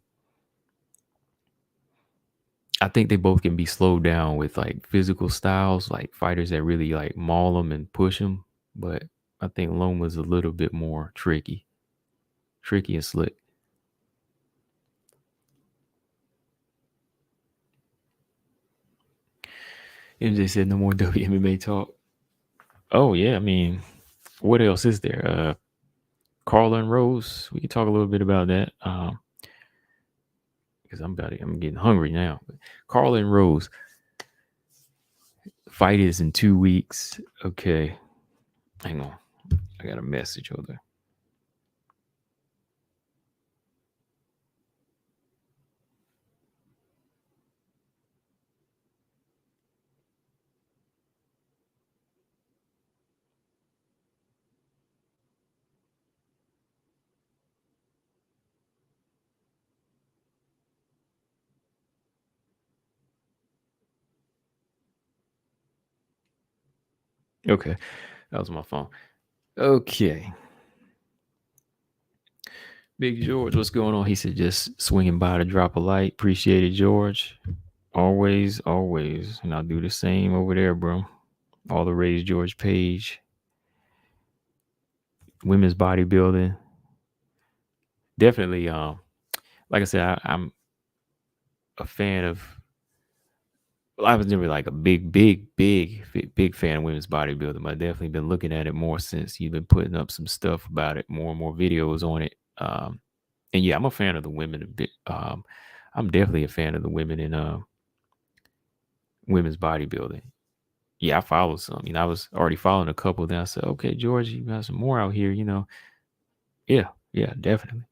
I think they both can be slowed down with like physical styles, like fighters that really like maul them and push them. But I think Loma's a little bit more tricky and slick. MJ said no more WMMA talk. Oh yeah, I mean, what else is there? Carla and Rose. We can talk a little bit about that. Because I'm getting hungry now. Carla and Rose. Fight is in 2 weeks. Okay. Hang on. I got a message over there. Okay. That was my phone. Okay. Big George, what's going on? He said just swinging by to drop a light. Appreciate it, George. Always, always. And I'll do the same over there, bro. All the Raise George page. Women's bodybuilding. Definitely, like I said, I'm a fan of Well, I was never like a big fan of women's bodybuilding. But I definitely been looking at it more since you've been putting up some stuff about it, more and more videos on it. And yeah, I'm a fan of the women a bit. I'm definitely a fan of the women in women's bodybuilding. Yeah, I follow some. I was already following a couple. Then I said, okay, George, you got some more out here. Yeah, yeah, definitely.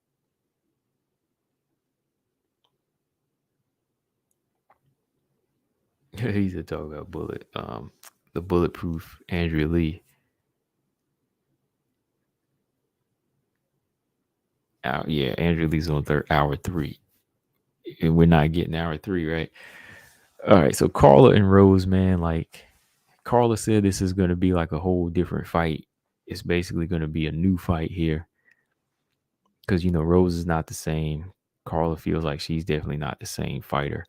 He's a talk about bullet. The bulletproof Andrea Lee. Yeah, Andrea Lee's on hour 3. And we're not getting hour 3, right? All right, so Carla and Rose, man, like Carla said, this is going to be like a whole different fight. It's basically going to be a new fight here because Rose is not the same. Carla feels like she's definitely not the same fighter,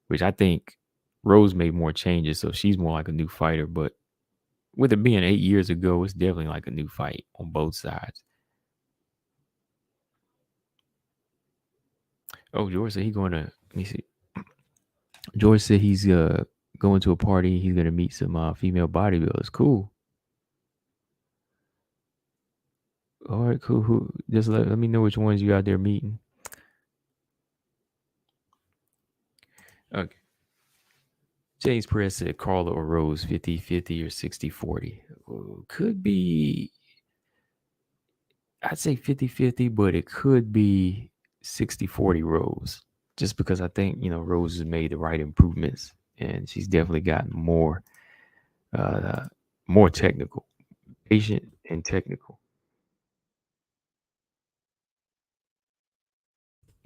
which I think Rose made more changes, so she's more like a new fighter. But with it being 8 years ago, it's definitely like a new fight on both sides. Oh, George said he's going to. Let me see. George said he's going to a party. He's going to meet some female bodybuilders. Cool. All right, cool. Who? Just let me know which ones you out there meeting. Okay. James Perez said Carla or Rose 50-50 or 60-40. Could be, I'd say 50-50, but it could be 60-40 Rose. Just because I think, Rose has made the right improvements and she's definitely gotten uh, more technical, patient and technical.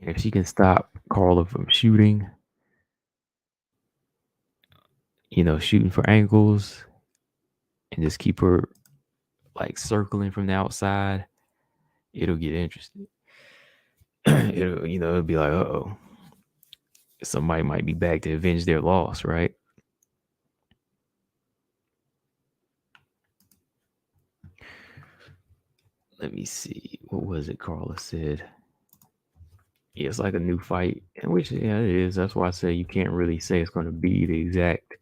And if she can stop Carla from shooting, shooting for ankles and just keep her like circling from the outside, it'll get interesting. It'll be like, oh, somebody might be back to avenge their loss, right? Let me see. What was it Carla said? Yeah, it's like a new fight, and which yeah, it is. That's why I say you can't really say it's going to be the exact.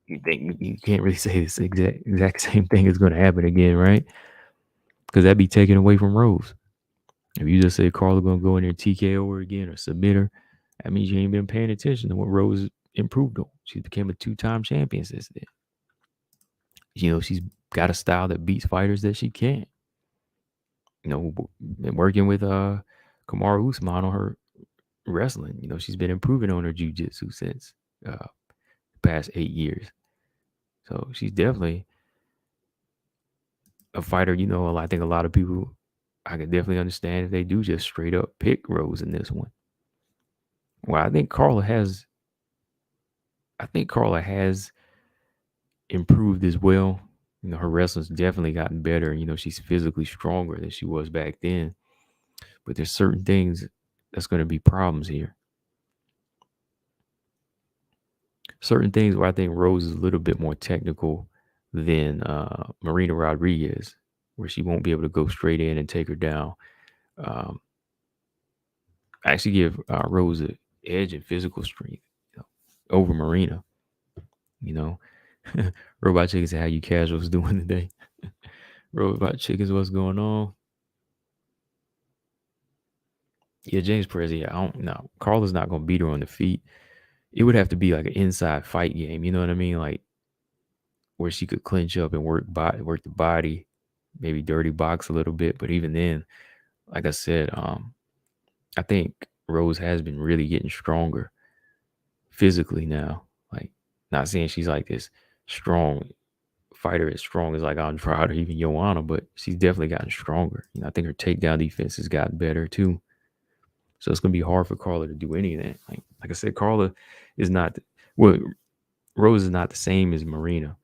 You can't really say this exact same thing is going to happen again, right? Because that'd be taken away from Rose. If you just say Carla going to go in there and TKO her again or submit her, that means you ain't been paying attention to what Rose improved on. She became a 2-time champion since then. She's got a style that beats fighters that she can't. Been working with Kamaru Usman on her wrestling. She's been improving on her jiu-jitsu since uh the past 8 years. So she's definitely a fighter. I think a lot of people I can definitely understand if they do just straight up pick Rose in this one. Well, I think Carla has improved as well. Her wrestling's definitely gotten better. She's physically stronger than she was back then. But there's certain things that's going to be problems here. Certain things where I think Rose is a little bit more technical than Marina Rodriguez, where she won't be able to go straight in and take her down. Um, I actually give Rose an edge in physical strength over Marina. You know, Robot Chicken said, "How you casuals doing today?" Robot Chickens, what's going on? Yeah, James Perez. Yeah, I don't know. Carla's not gonna beat her on the feet. It would have to be like an inside fight game. You know what I mean? Like where she could clinch up and work the body, maybe dirty box a little bit. But even then, like I said, I think Rose has been really getting stronger physically now. Like, not saying she's like this strong fighter as strong as like Andrade or even Joanna, but she's definitely gotten stronger. I think her takedown defense has gotten better too. So it's gonna be hard for Carla to do any of that. Like I said, Carla is not well. Rose is not the same as Marina.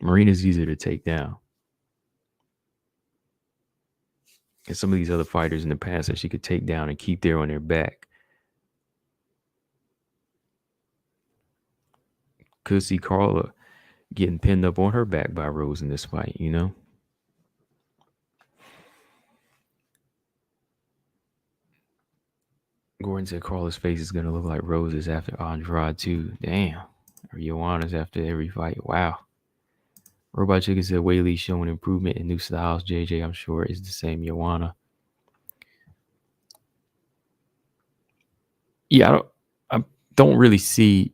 Marina's easier to take down. And some of these other fighters in the past that she could take down and keep there on their back. Could see Carla getting pinned up on her back by Rose in this fight. Gordon said Carla's face is gonna look like Rose's after Andrade too. Damn. Or Joanna's after every fight. Wow. Robot Chicken said Whaley's showing improvement in new styles. JJ, I'm sure, is the same Joanna. Yeah, I don't really see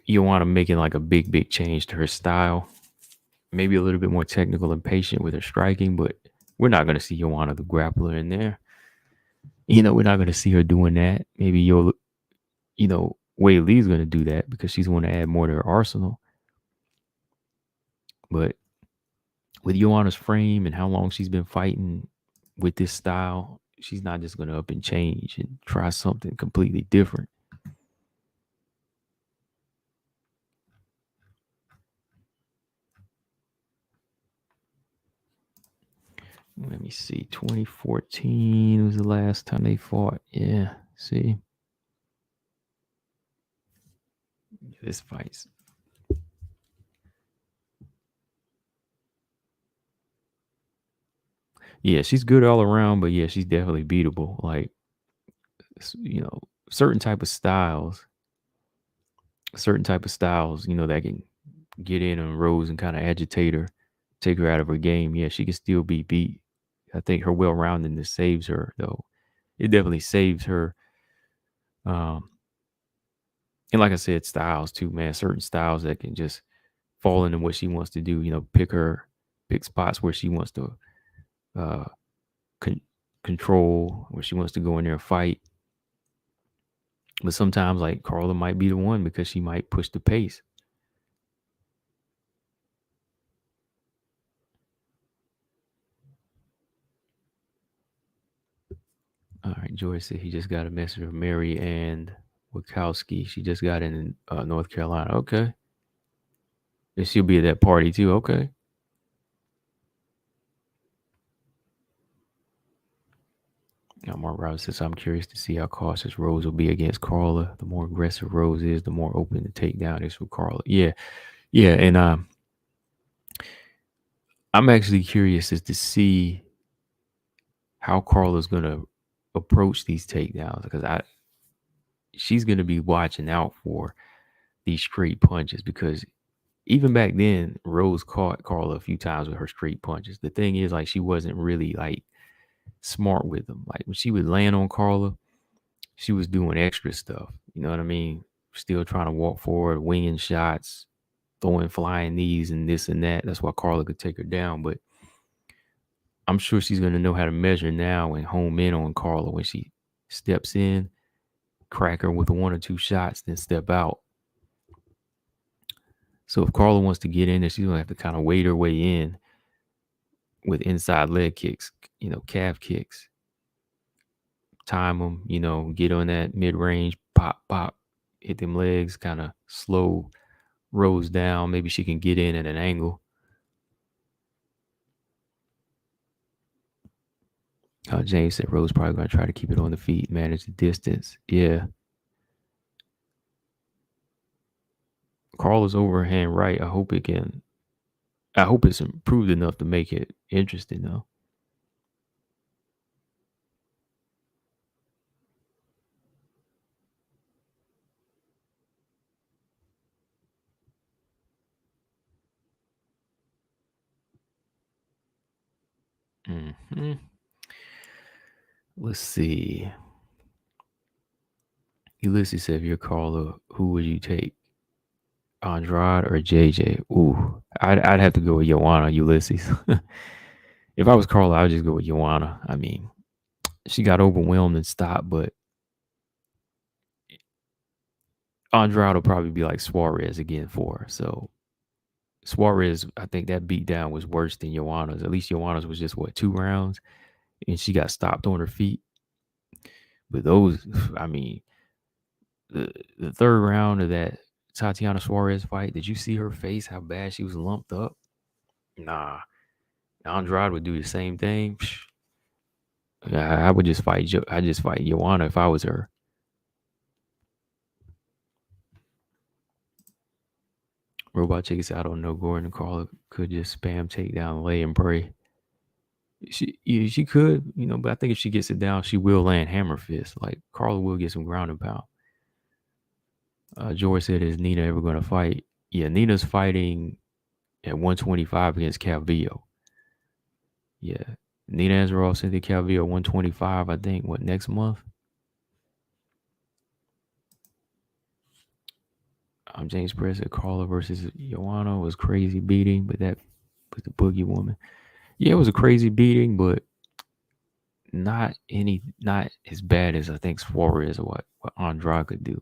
Joanna making like a big change to her style. Maybe a little bit more technical and patient with her striking, but we're not going to see Joanna the grappler in there. We're not going to see her doing that. Maybe Wei Lee's going to do that because she's going to add more to her arsenal. But with Joanna's frame and how long she's been fighting with this style, she's not just going to up and change and try something completely different. Let me see. 2014 was the last time they fought. Yeah. See, this fight's. Yeah, she's good all around, but yeah, she's definitely beatable. Like, certain type of styles, that can get in on Rose and kind of agitate her, take her out of her game. Yeah, she can still be beat. I think her well-roundedness saves her, though. It definitely saves her. And like I said, styles too, man. Certain styles that can just fall into what she wants to do. Pick spots where she wants to uh, control, where she wants to go in there and fight. But sometimes, like Carla might be the one because she might push the pace. All right, Joyce said he just got a message from Mary and Wachowski. She just got in North Carolina. Okay. And she'll be at that party too. Okay. Now, Mark Roberts says, I'm curious to see how cautious Rose will be against Carla. The more aggressive Rose is, the more open the takedown is for Carla. Yeah. Yeah. And I'm actually curious as to see how Carla's going to approach these takedowns because she's going to be watching out for these straight punches because even back then, Rose caught Carla a few times with her straight punches. The thing is, like, she wasn't really like smart with them. Like when she would land on Carla, she was doing extra stuff. You know what I mean? Still trying to walk forward, winging shots, throwing flying knees and this and that. That's why Carla could take her down. But I'm sure she's going to know how to measure now and home in on Carla when she steps in, crack her with one or two shots, then step out. So if Carla wants to get in there, she's going to have to kind of wait her way in with inside leg kicks, calf kicks, time them, get on that mid range, pop, pop, hit them legs, kind of slow Rose down. Maybe she can get in at an angle. James said Rose probably going to try to keep it on the feet, manage the distance. Yeah. Carla's overhand right. I hope it's improved enough to make it interesting though. Mm-hmm. Let's see. Ulysses said, if you're Carla, who would you take? Andrade or JJ? Ooh, I'd have to go with Joanna, Ulysses. If I was Carla, I would just go with Joanna. I mean, she got overwhelmed and stopped, but Andrade will probably be like Suarez again for her. So Suarez, I think that beatdown was worse than Joanna's. At least Joanna's was just 2 rounds, and she got stopped on her feet. But those, I mean, the third round of that Tatiana Suarez fight, did you see her face? How bad she was lumped up? Nah, Andrade would do the same thing. I would just fight. I just fight Joanna if I was her. Robot Chicken said, I don't know. Gordon and Carla could just spam takedown, lay and pray. She could, but I think if she gets it down, she will land hammer fist. Like Carla will get some ground and pound. George said, "Is Nina ever going to fight?" Yeah, Nina's fighting at 125 against Calvillo. Yeah, Nina Ansaroff, Cynthia Calvillo, 125. I think what next month? James Press said Carla versus Joanna was crazy beating, but that was the Boogie Woman. Yeah, it was a crazy beating, but not as bad as I think Suarez or what Andrade could do.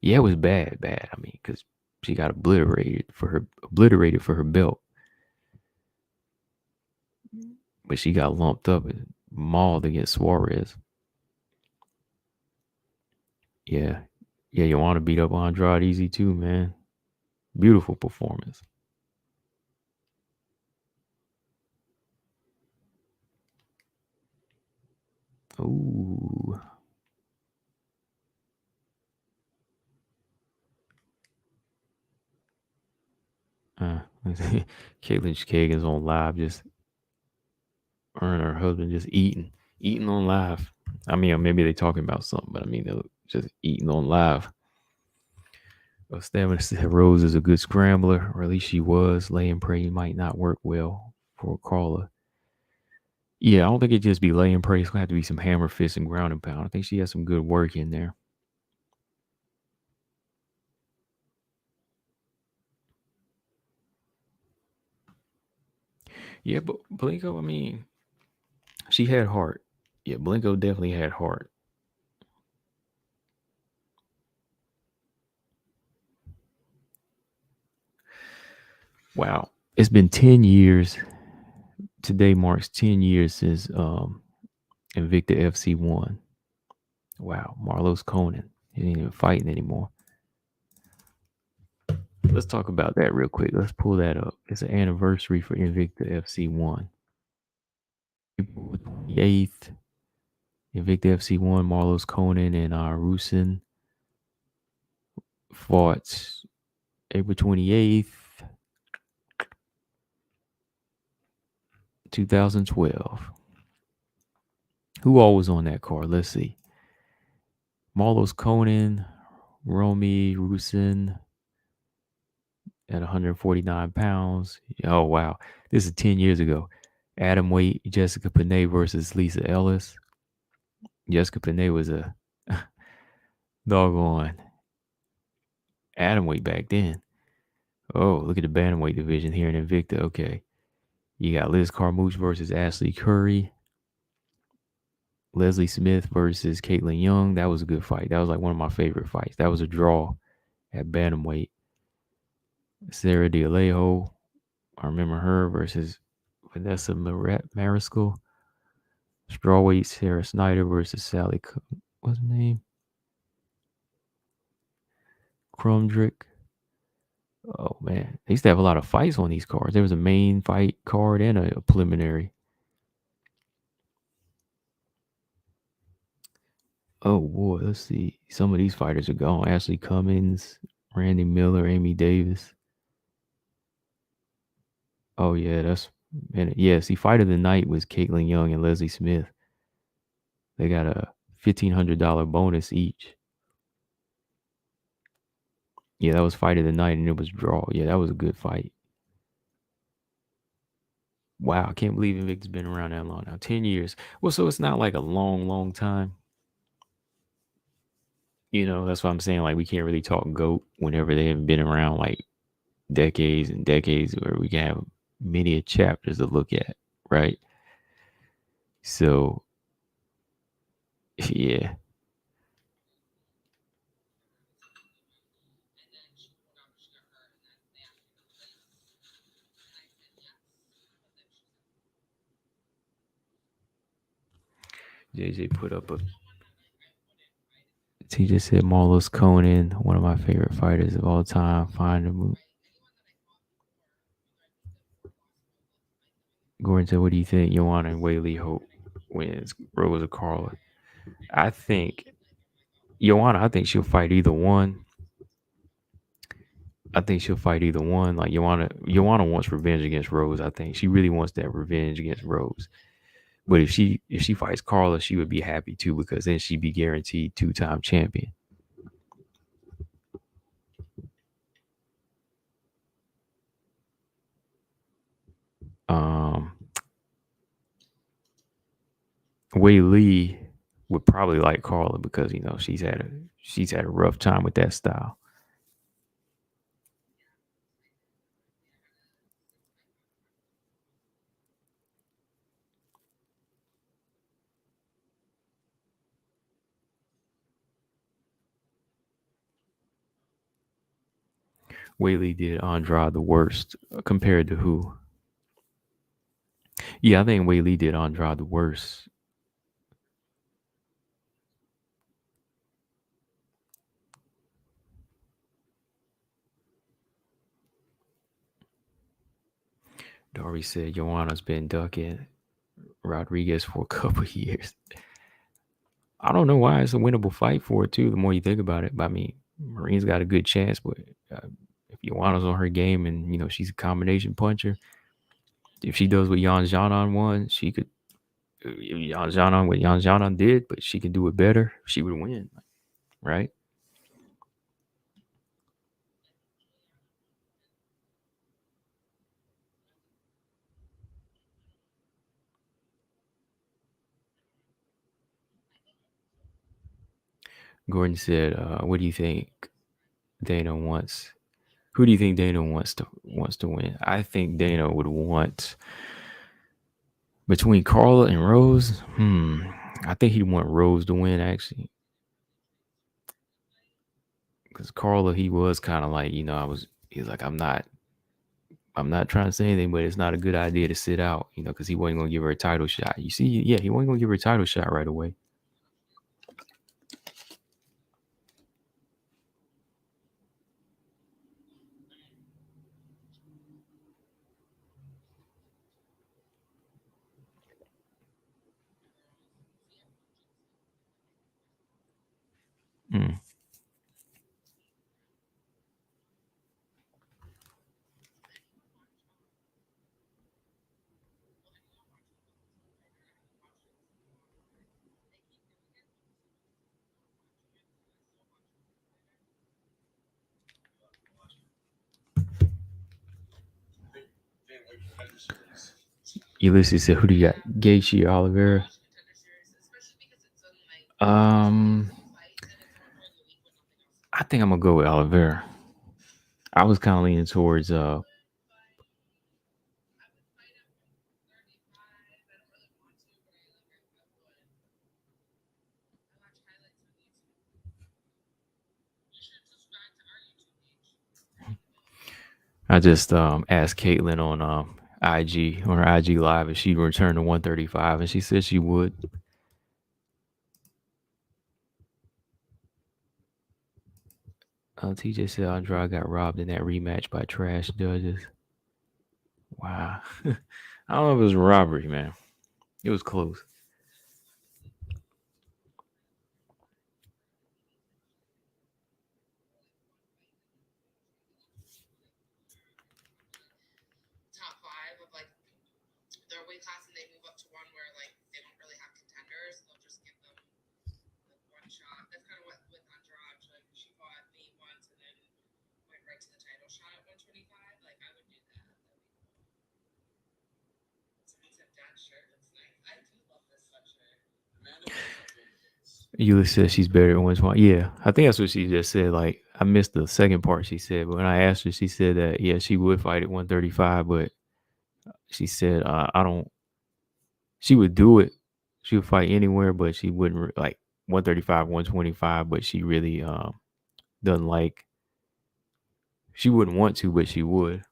Yeah, it was bad. I mean, because she got obliterated for her belt, but she got lumped up and mauled against Suarez. Yeah, you want to beat up Andrade easy too, man. Beautiful performance. Ooh. Caitlin Kagan's on live, just her and her husband just eating on live. I mean, maybe they talking about something, but I mean, they're just eating on live. Stamina said Rose is a good scrambler, or at least she was. Lay and pray might not work well for a crawler. Yeah, I don't think it just be lay and pray. It's gonna have to be some hammer fist and ground and pound. I think she has some good work in there. Yeah, but Blinko, I mean, she had heart. Yeah, Blinko definitely had heart. Wow. It's been 10 years. Today marks 10 years since Invicta FC won. Wow. Marlos Conan. He ain't even fighting anymore. Let's talk about that real quick. Let's pull that up. It's an anniversary for Invicta FC 1. April 28th, Invicta FC 1, Marlos Conan and Rusin fought April 28th, 2012. Who all was on that card? Let's see. Marlos Conan, Romy Rusin at 149 pounds. Oh, wow. This is 10 years ago. Adam Weight, Jessica Panay versus Lisa Ellis. Jessica Panay was a doggone atom weight back then. Oh, look at the bantamweight division here in Invicta. Okay. You got Liz Carmouche versus Ashley Curry. Leslie Smith versus Caitlin Young. That was a good fight. That was like one of my favorite fights. That was a draw at bantamweight. Sarah D'Alejo, I remember her versus Vanessa Mariscal. Strawweight Sarah Snyder versus Sally. What's her name? Krumdrick. Oh man, they used to have a lot of fights on these cards. There was a main fight card and a preliminary. Oh boy, let's see. Some of these fighters are gone. Ashley Cummins, Randy Miller, Amy Davis. Oh yeah, that's man. Yeah, see, fight of the night was Caitlin Young and Leslie Smith. They got a $1,500 bonus each. Yeah, that was fight of the night, and it was draw. Yeah, that was a good fight. Wow, I can't believe Invicta's been around that long now. 10 years. Well, so it's not like a long, long time. That's what I'm saying. Like, we can't really talk GOAT whenever they haven't been around like decades and decades, where we can have many chapters to look at, right? So, yeah. JJ put up a. He just said Marlos Conan, one of my favorite fighters of all time. Find a move. Gordon said, "What do you think? Joanna and Whaley Hope wins Rose or Carla?" I think Joanna. I think she'll fight either one. I think she'll fight either one. Like Joanna wants revenge against Rose. I think she really wants that revenge against Rose. But if she fights Carla, she would be happy too because then she'd be guaranteed 2-time champion. Um, Wei Lee would probably like Carla because she's had a rough time with that style. Wei Lee did Andrade the worst compared to who? Yeah, I think Wei Lee did Andrade the worst. Dory said Joanna's been ducking Rodriguez for a couple of years. I don't know why it's a winnable fight for it too. The more you think about it, but I mean, Marine's got a good chance, but if Joanna's on her game and she's a combination puncher, if she does what Yan Xiaonan won, she could. Yan Xiaonan what Yan Xiaonan did, but she can do it better. She would win, right? Gordon said, "What do you think Dana wants? Who do you think Dana wants to win? I think Dana would want between Carla and Rose. I think he'd want Rose to win actually, because Carla he was kind of like he's like I'm not trying to say anything, but it's not a good idea to sit out, because he wasn't gonna give her a title shot. You see, yeah, he wasn't gonna give her a title shot right away. Mm. Ulysses said, "Who do you got? Gaethje or Oliveira?" Um, I think I'm gonna go with Oliveira. I was kind of leaning towards I just asked Caitlin on IG on her IG live if she'd return to 135, and she said she would. TJ said Andrade got robbed in that rematch by trash judges. Wow. I don't know if it was robbery, man. It was close. Eula says she's better at 120. Yeah, I think that's what she just said. Like, I missed the second part she said, but when I asked her, she said that, yeah, she would fight at 135, but she said, I don't, she would do it. She would fight anywhere, but she wouldn't, like, 135, 125, but she really doesn't like, she wouldn't want to, but she would.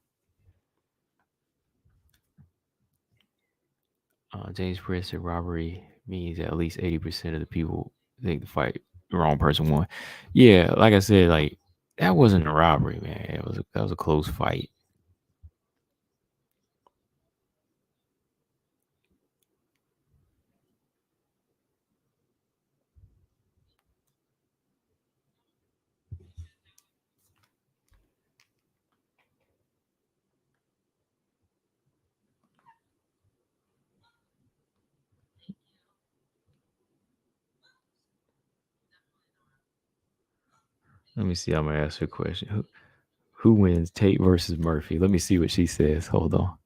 James Press said robbery means at least 80% of the people think the fight the wrong person won. Yeah, like I said, like that wasn't a robbery, man. That was a close fight. Let me see. I'm gonna ask her a question. Who wins, Tate versus Murphy? Let me see what she says. Hold on.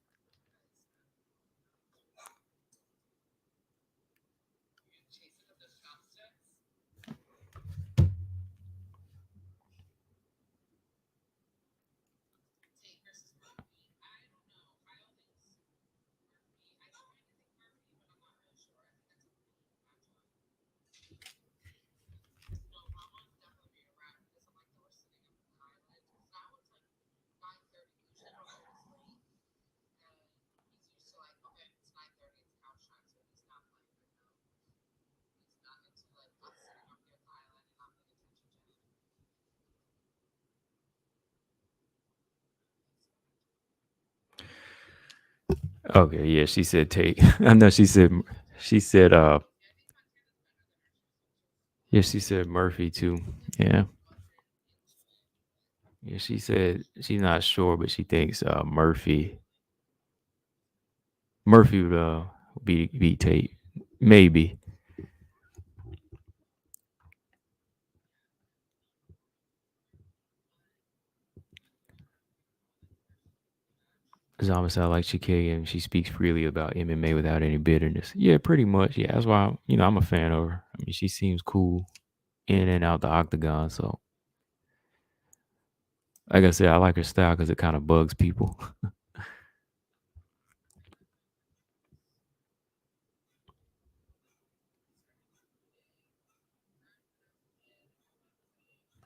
Okay, yeah, she said Tate. I know she said yeah, she said Murphy too. Yeah. Yeah, she said she's not sure, but she thinks Murphy would beat Tate. Maybe. Zama sound like Chike and she speaks freely about MMA without any bitterness. Yeah, pretty much. Yeah, that's why I'm a fan of her. I mean, she seems cool in and out the octagon. So, like I said, I like her style because it kind of bugs people.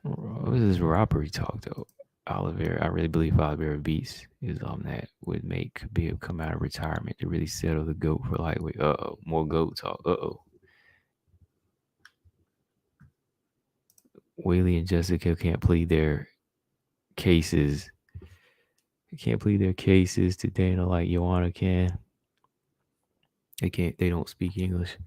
What is this robbery talk though? Oliveira, I really believe Oliveira beats is on that would make Bibb come out of retirement to really settle the goat for lightweight. More goat talk. Whaley and Jessica can't plead their cases. They can't plead their cases to Dana like Joanna can. They can't. They don't speak English.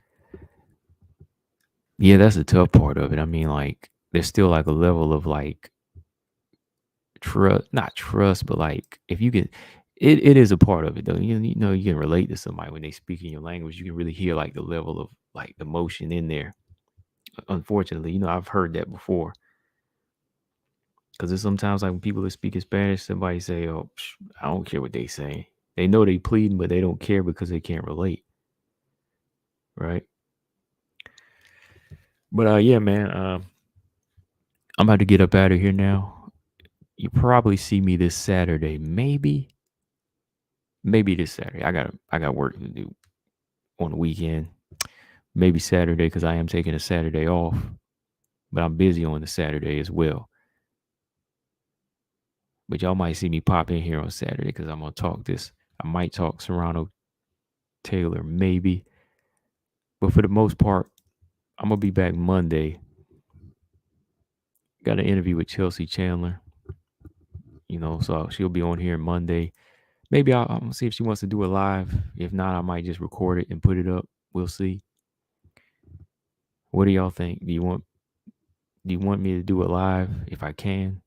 Yeah, that's the tough part of it. I mean, like, there's still like a level of like trust, not trust, but like if you can, it is a part of it though. You know, you can relate to somebody when they speak in your language. You can really hear like the level of like emotion in there. Unfortunately, I've heard that before. Because there's sometimes like when people are speaking Spanish, somebody say, "Oh, I don't care what they say." They know they pleading, but they don't care because they can't relate, right? But yeah, man, I'm about to get up out of here now. You probably see me this Saturday, maybe this Saturday. I got work to do on the weekend. Maybe Saturday because I am taking a Saturday off, but I'm busy on the Saturday as well. But y'all might see me pop in here on Saturday because I'm gonna talk this. I might talk Serrano Taylor, maybe, but for the most part, I'm gonna be back Monday. Got an interview with Chelsea Chandler, so she'll be on here Monday. Maybe I'm gonna see if she wants to do it live. If not, I might just record it and put it up. We'll see. What do y'all think? Do you want me to do it live if I can?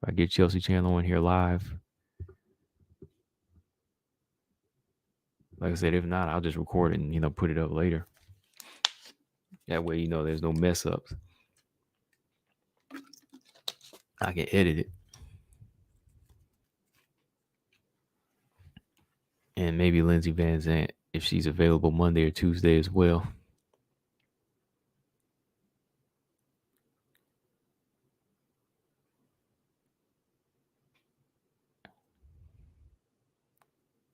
If I get Chelsea Chandler on here live? Like I said, if not, I'll just record it and put it up later. That way, there's no mess ups. I can edit it. And maybe Lindsey Van Zant if she's available Monday or Tuesday as well.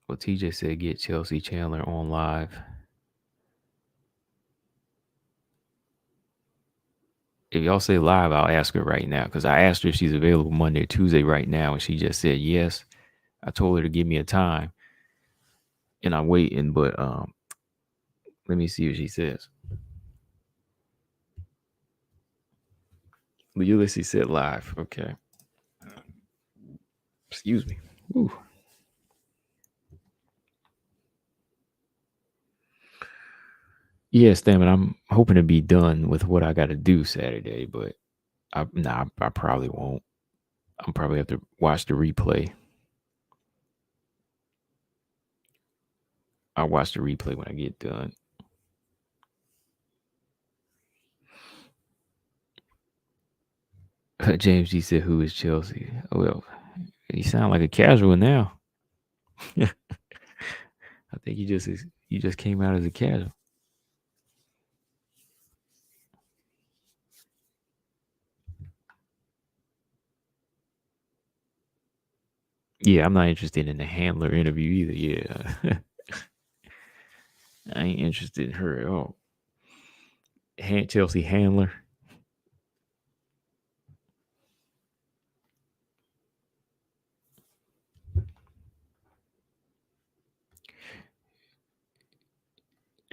Well, TJ said get Chelsea Chandler on live. If y'all say live, I'll ask her right now because I asked her if she's available Monday or Tuesday right now, and she just said yes. I told her to give me a time, and I'm waiting. But let me see what she says. Ulysses said live. Okay. Excuse me. Ooh. Yes, damn it. I'm hoping to be done with what I got to do Saturday, but I probably won't. I'll probably have to watch the replay. I'll watch the replay when I get done. James G said, "Who is Chelsea?" Well, you sound like a casual now. I think you just came out as a casual. Yeah, I'm not interested in the handler interview either. Yeah, I ain't interested in her at all. Chelsea handler.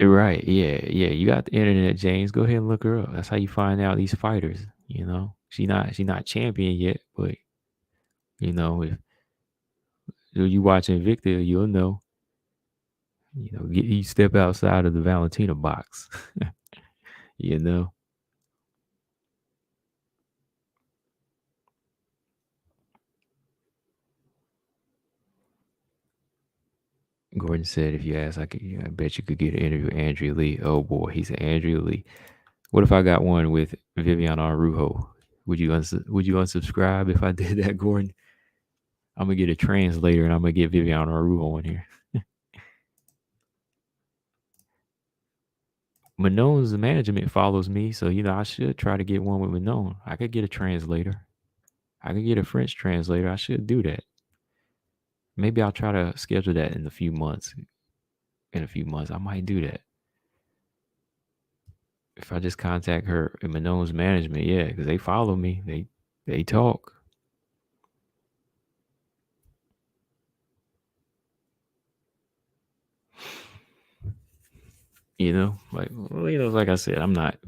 Right. Yeah. Yeah. You got the internet, James. Go ahead and look her up. That's how you find out these fighters. You know, she not champion yet, but if you watching Victor, you'll know. You step outside of the Valentina box. you know. Gordon said, if you ask, I bet you could get an interview with Andrea Lee. Oh boy, he said Andrea Lee. What if I got one with Vivian Arujo? Would you unsubscribe if I did that, Gordon? I'm gonna get a translator and I'm gonna get Vivian Arujo in here. Manon's management follows me, so I should try to get one with Manon. I could get a translator. I could get a French translator. I should do that. Maybe I'll try to schedule that in a few months. In a few months, I might do that. If I just contact her and Manon's management, yeah, because they follow me. They talk. Like I said, I'm not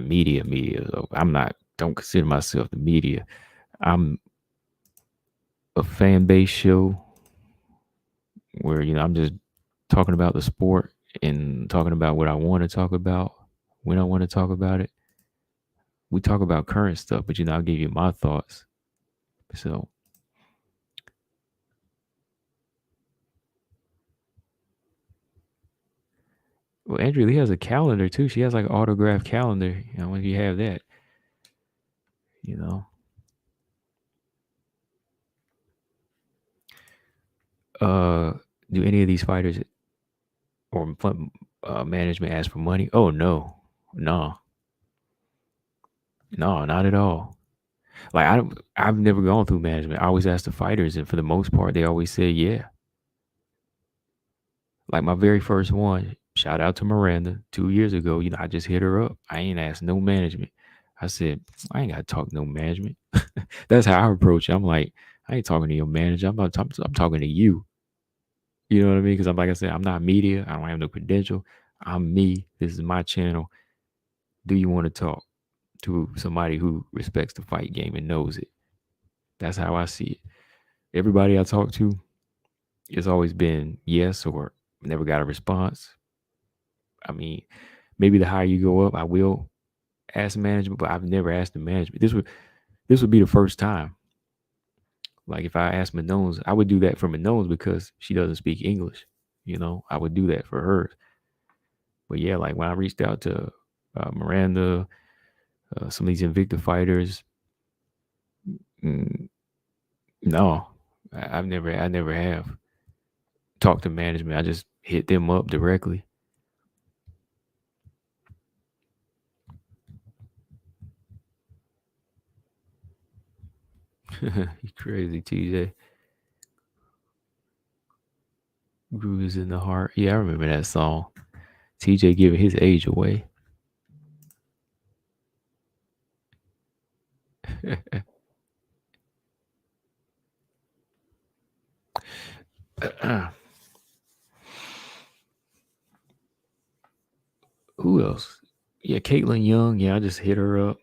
media. So don't consider myself the media. I'm a fan base show where I'm just talking about the sport and talking about what I want to talk about when I want to talk about it. We talk about current stuff, but I'll give you my thoughts. So, well, Andrea Lee has a calendar too. She has like an autographed calendar. If you have that, you know. Do any of these fighters or management ask for money? Oh no, no, no, not at all. Like I've never gone through management. I always ask the fighters, and for the most part, they always say yeah. Like my very first one, shout out to Miranda 2 years ago. I just hit her up. I ain't asked no management. I said, I ain't got to talk to no management. That's how I approach it. I'm like, I ain't talking to your manager. I'm talking to you. You know what I mean? Because like I said, I'm not media. I don't have no credential. I'm me. This is my channel. Do you want to talk to somebody who respects the fight game and knows it? That's how I see it. Everybody I talk to, it's always been yes or never got a response. I mean, maybe the higher you go up, I will ask management, but I've never asked the management. This would be the first time. Like if I asked Manone's, I would do that for Manone's because she doesn't speak English. I would do that for her. But yeah, like when I reached out to Miranda, some of these Invicta fighters, mm, no, I never have talked to management. I just hit them up directly. You crazy, TJ. Bruise in the heart. Yeah, I remember that song. TJ giving his age away. Who else? Yeah, Caitlin Young. Yeah, I just hit her up.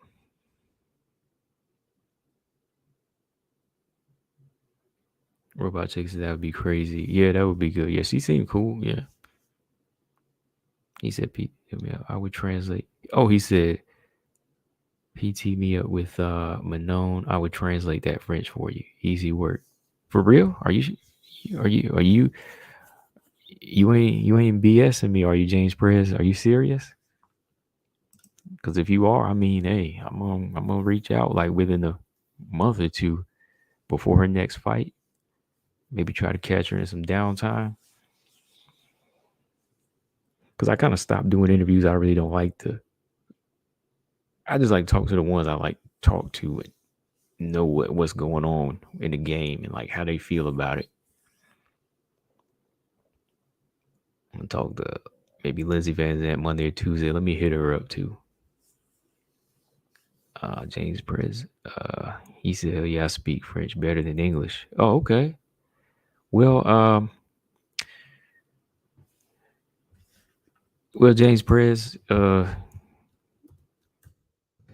Robot Chick said that would be crazy. Yeah, that would be good. Yeah, she seemed cool. Yeah. He said, Pete, I would translate. Oh, he said, PT me up with Manon. I would translate that French for you. Easy work. For real? You ain't BSing me, are you, James Perez? Are you serious? Because if you are, I mean, hey, I'm gonna reach out like within the month or two before her next fight. Maybe try to catch her in some downtime. Because I kind of stopped doing interviews. I really don't like to. I just like talk to the ones I like talk to and know what's going on in the game and like how they feel about it. I'm gonna talk to maybe Lindsey Van Zant Monday or Tuesday. Let me hit her up too. James Perez. He said, "Yeah, I speak French better than English." Oh, okay. Well, James Perez. Tell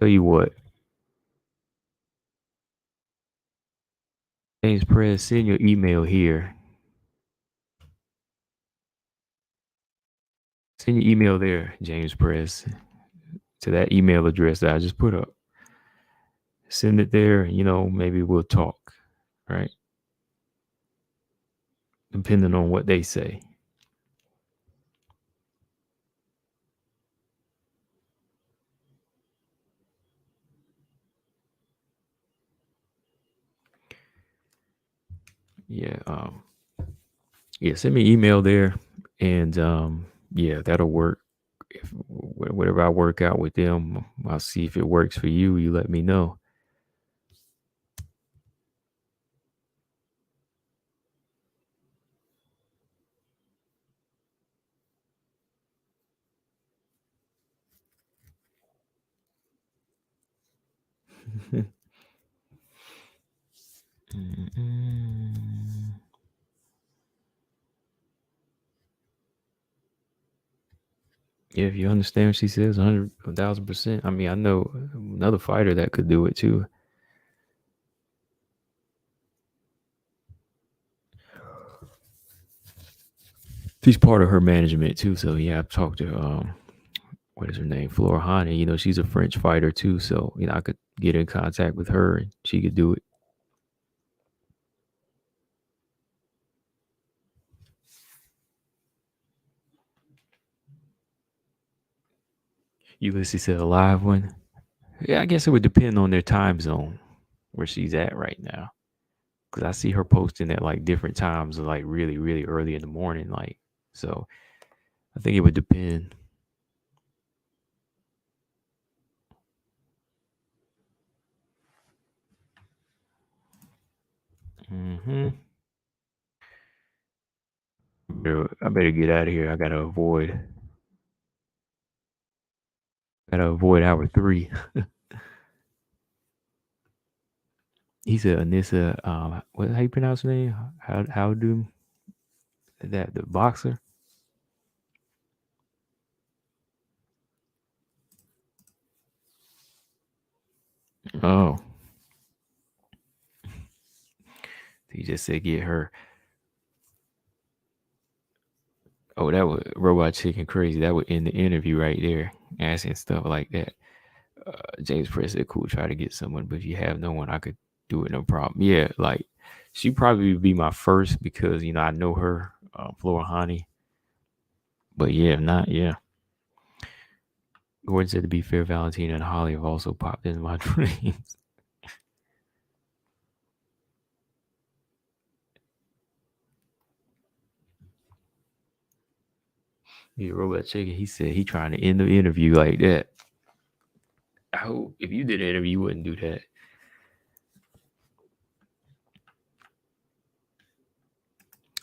you what, James Perez, send your email here. Send your email there, James Perez, to that email address that I just put up. Send it there. Maybe we'll talk. Right, depending on what they say. Yeah. Yeah. Send me an email there, and yeah, that'll work. If whatever I work out with them, I'll see if it works for you. You let me know. Yeah, if you understand what she says, 100,000%. I mean, I know another fighter that could do it too. She's part of her management too. So yeah, I've talked to what is her name, Flora Hani. She's a French fighter too. So I could get in contact with her and she could do it. Ulysses said a live one. Yeah, I guess it would depend on their time zone where she's at right now. Cause I see her posting at like different times, like really, really early in the morning. Like, so I think it would depend. Hmm. I better get out of here. I gotta avoid hour three. He said Anissa, how you pronounce her name? How do that the boxer? Oh, he just said get her. Oh, that was Robot Chicken crazy. That would end the interview right there, asking stuff like that. James Press said, "Cool, try to get someone, but if you have no one, I could do it, no problem." Yeah, like she probably would be my first because I know her, Flora Hani. But yeah, not yeah. Gordon said, to be fair, Valentina and Holly have also popped into my dreams. Yeah, Robot Chicken, he said he trying to end the interview like that. I hope if you did an interview, you wouldn't do that.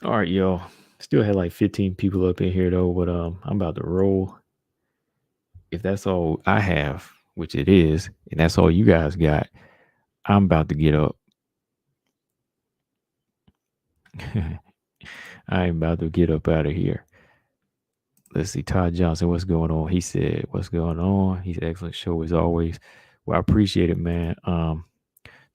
All right, y'all. Still had like 15 people up in here though, but I'm about to roll. If that's all I have, which it is, and that's all you guys got, I'm about to get up. I'm about to get up out of here. Let's see, Todd Johnson, what's going on? He said, "What's going on?" He's excellent show as always. Well, I appreciate it, man.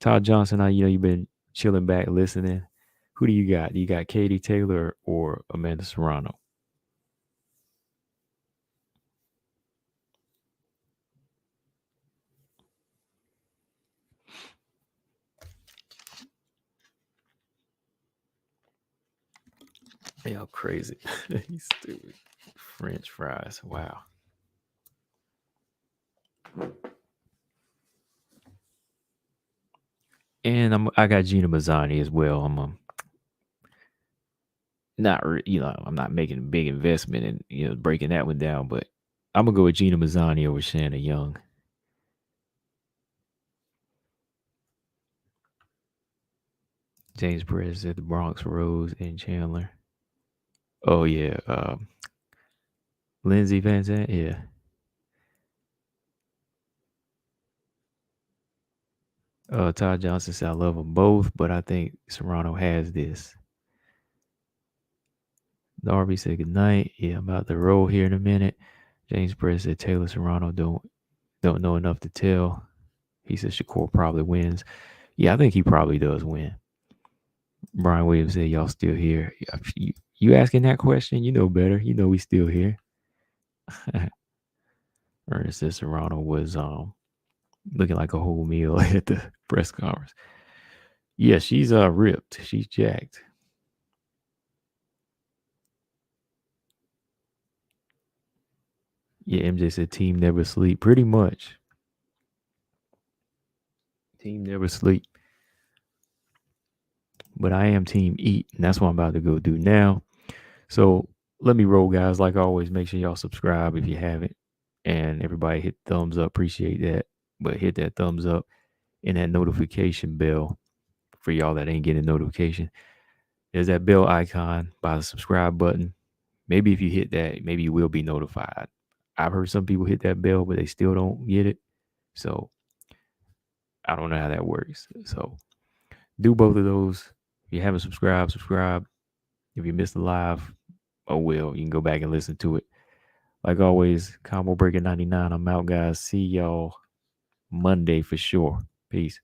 Todd Johnson, you've been chilling back listening. Who do you got? You got Katie Taylor or Amanda Serrano? Yeah, crazy. He's stupid. French fries. Wow. And I got Gina Mazzani as well. I'm I'm not making a big investment in breaking that one down, but I'm gonna go with Gina Mazzani over Shanna Young. James Perez said the Bronx, Rose, and Chandler. Oh yeah, Lindsay Van Zandt, yeah. Todd Johnson said I love them both, but I think Serrano has this. Darby said good night. Yeah, I'm about to roll here in a minute. James Perez said Taylor Serrano don't know enough to tell. He said Shakur probably wins. Yeah, I think he probably does win. Brian Williams said y'all still here. You asking that question? You know better. You know we still here. Ernest said Serrano was looking like a whole meal at the press conference. Yeah, she's ripped. She's jacked. Yeah, MJ said team never sleep. Pretty much. Team never sleep. But I am team eat, and that's what I'm about to go do now. So let me roll, guys. Like always, make sure y'all subscribe if you haven't. And everybody hit thumbs up. Appreciate that. But hit that thumbs up and that notification bell for y'all that ain't getting notification. There's that bell icon by the subscribe button. Maybe if you hit that, maybe you will be notified. I've heard some people hit that bell, but they still don't get it. So I don't know how that works. So do both of those. If you haven't subscribed, subscribe. If you missed the live, oh well, you can go back and listen to it. Like always, Combo Breaker 99. I'm out, guys. See y'all Monday for sure. Peace.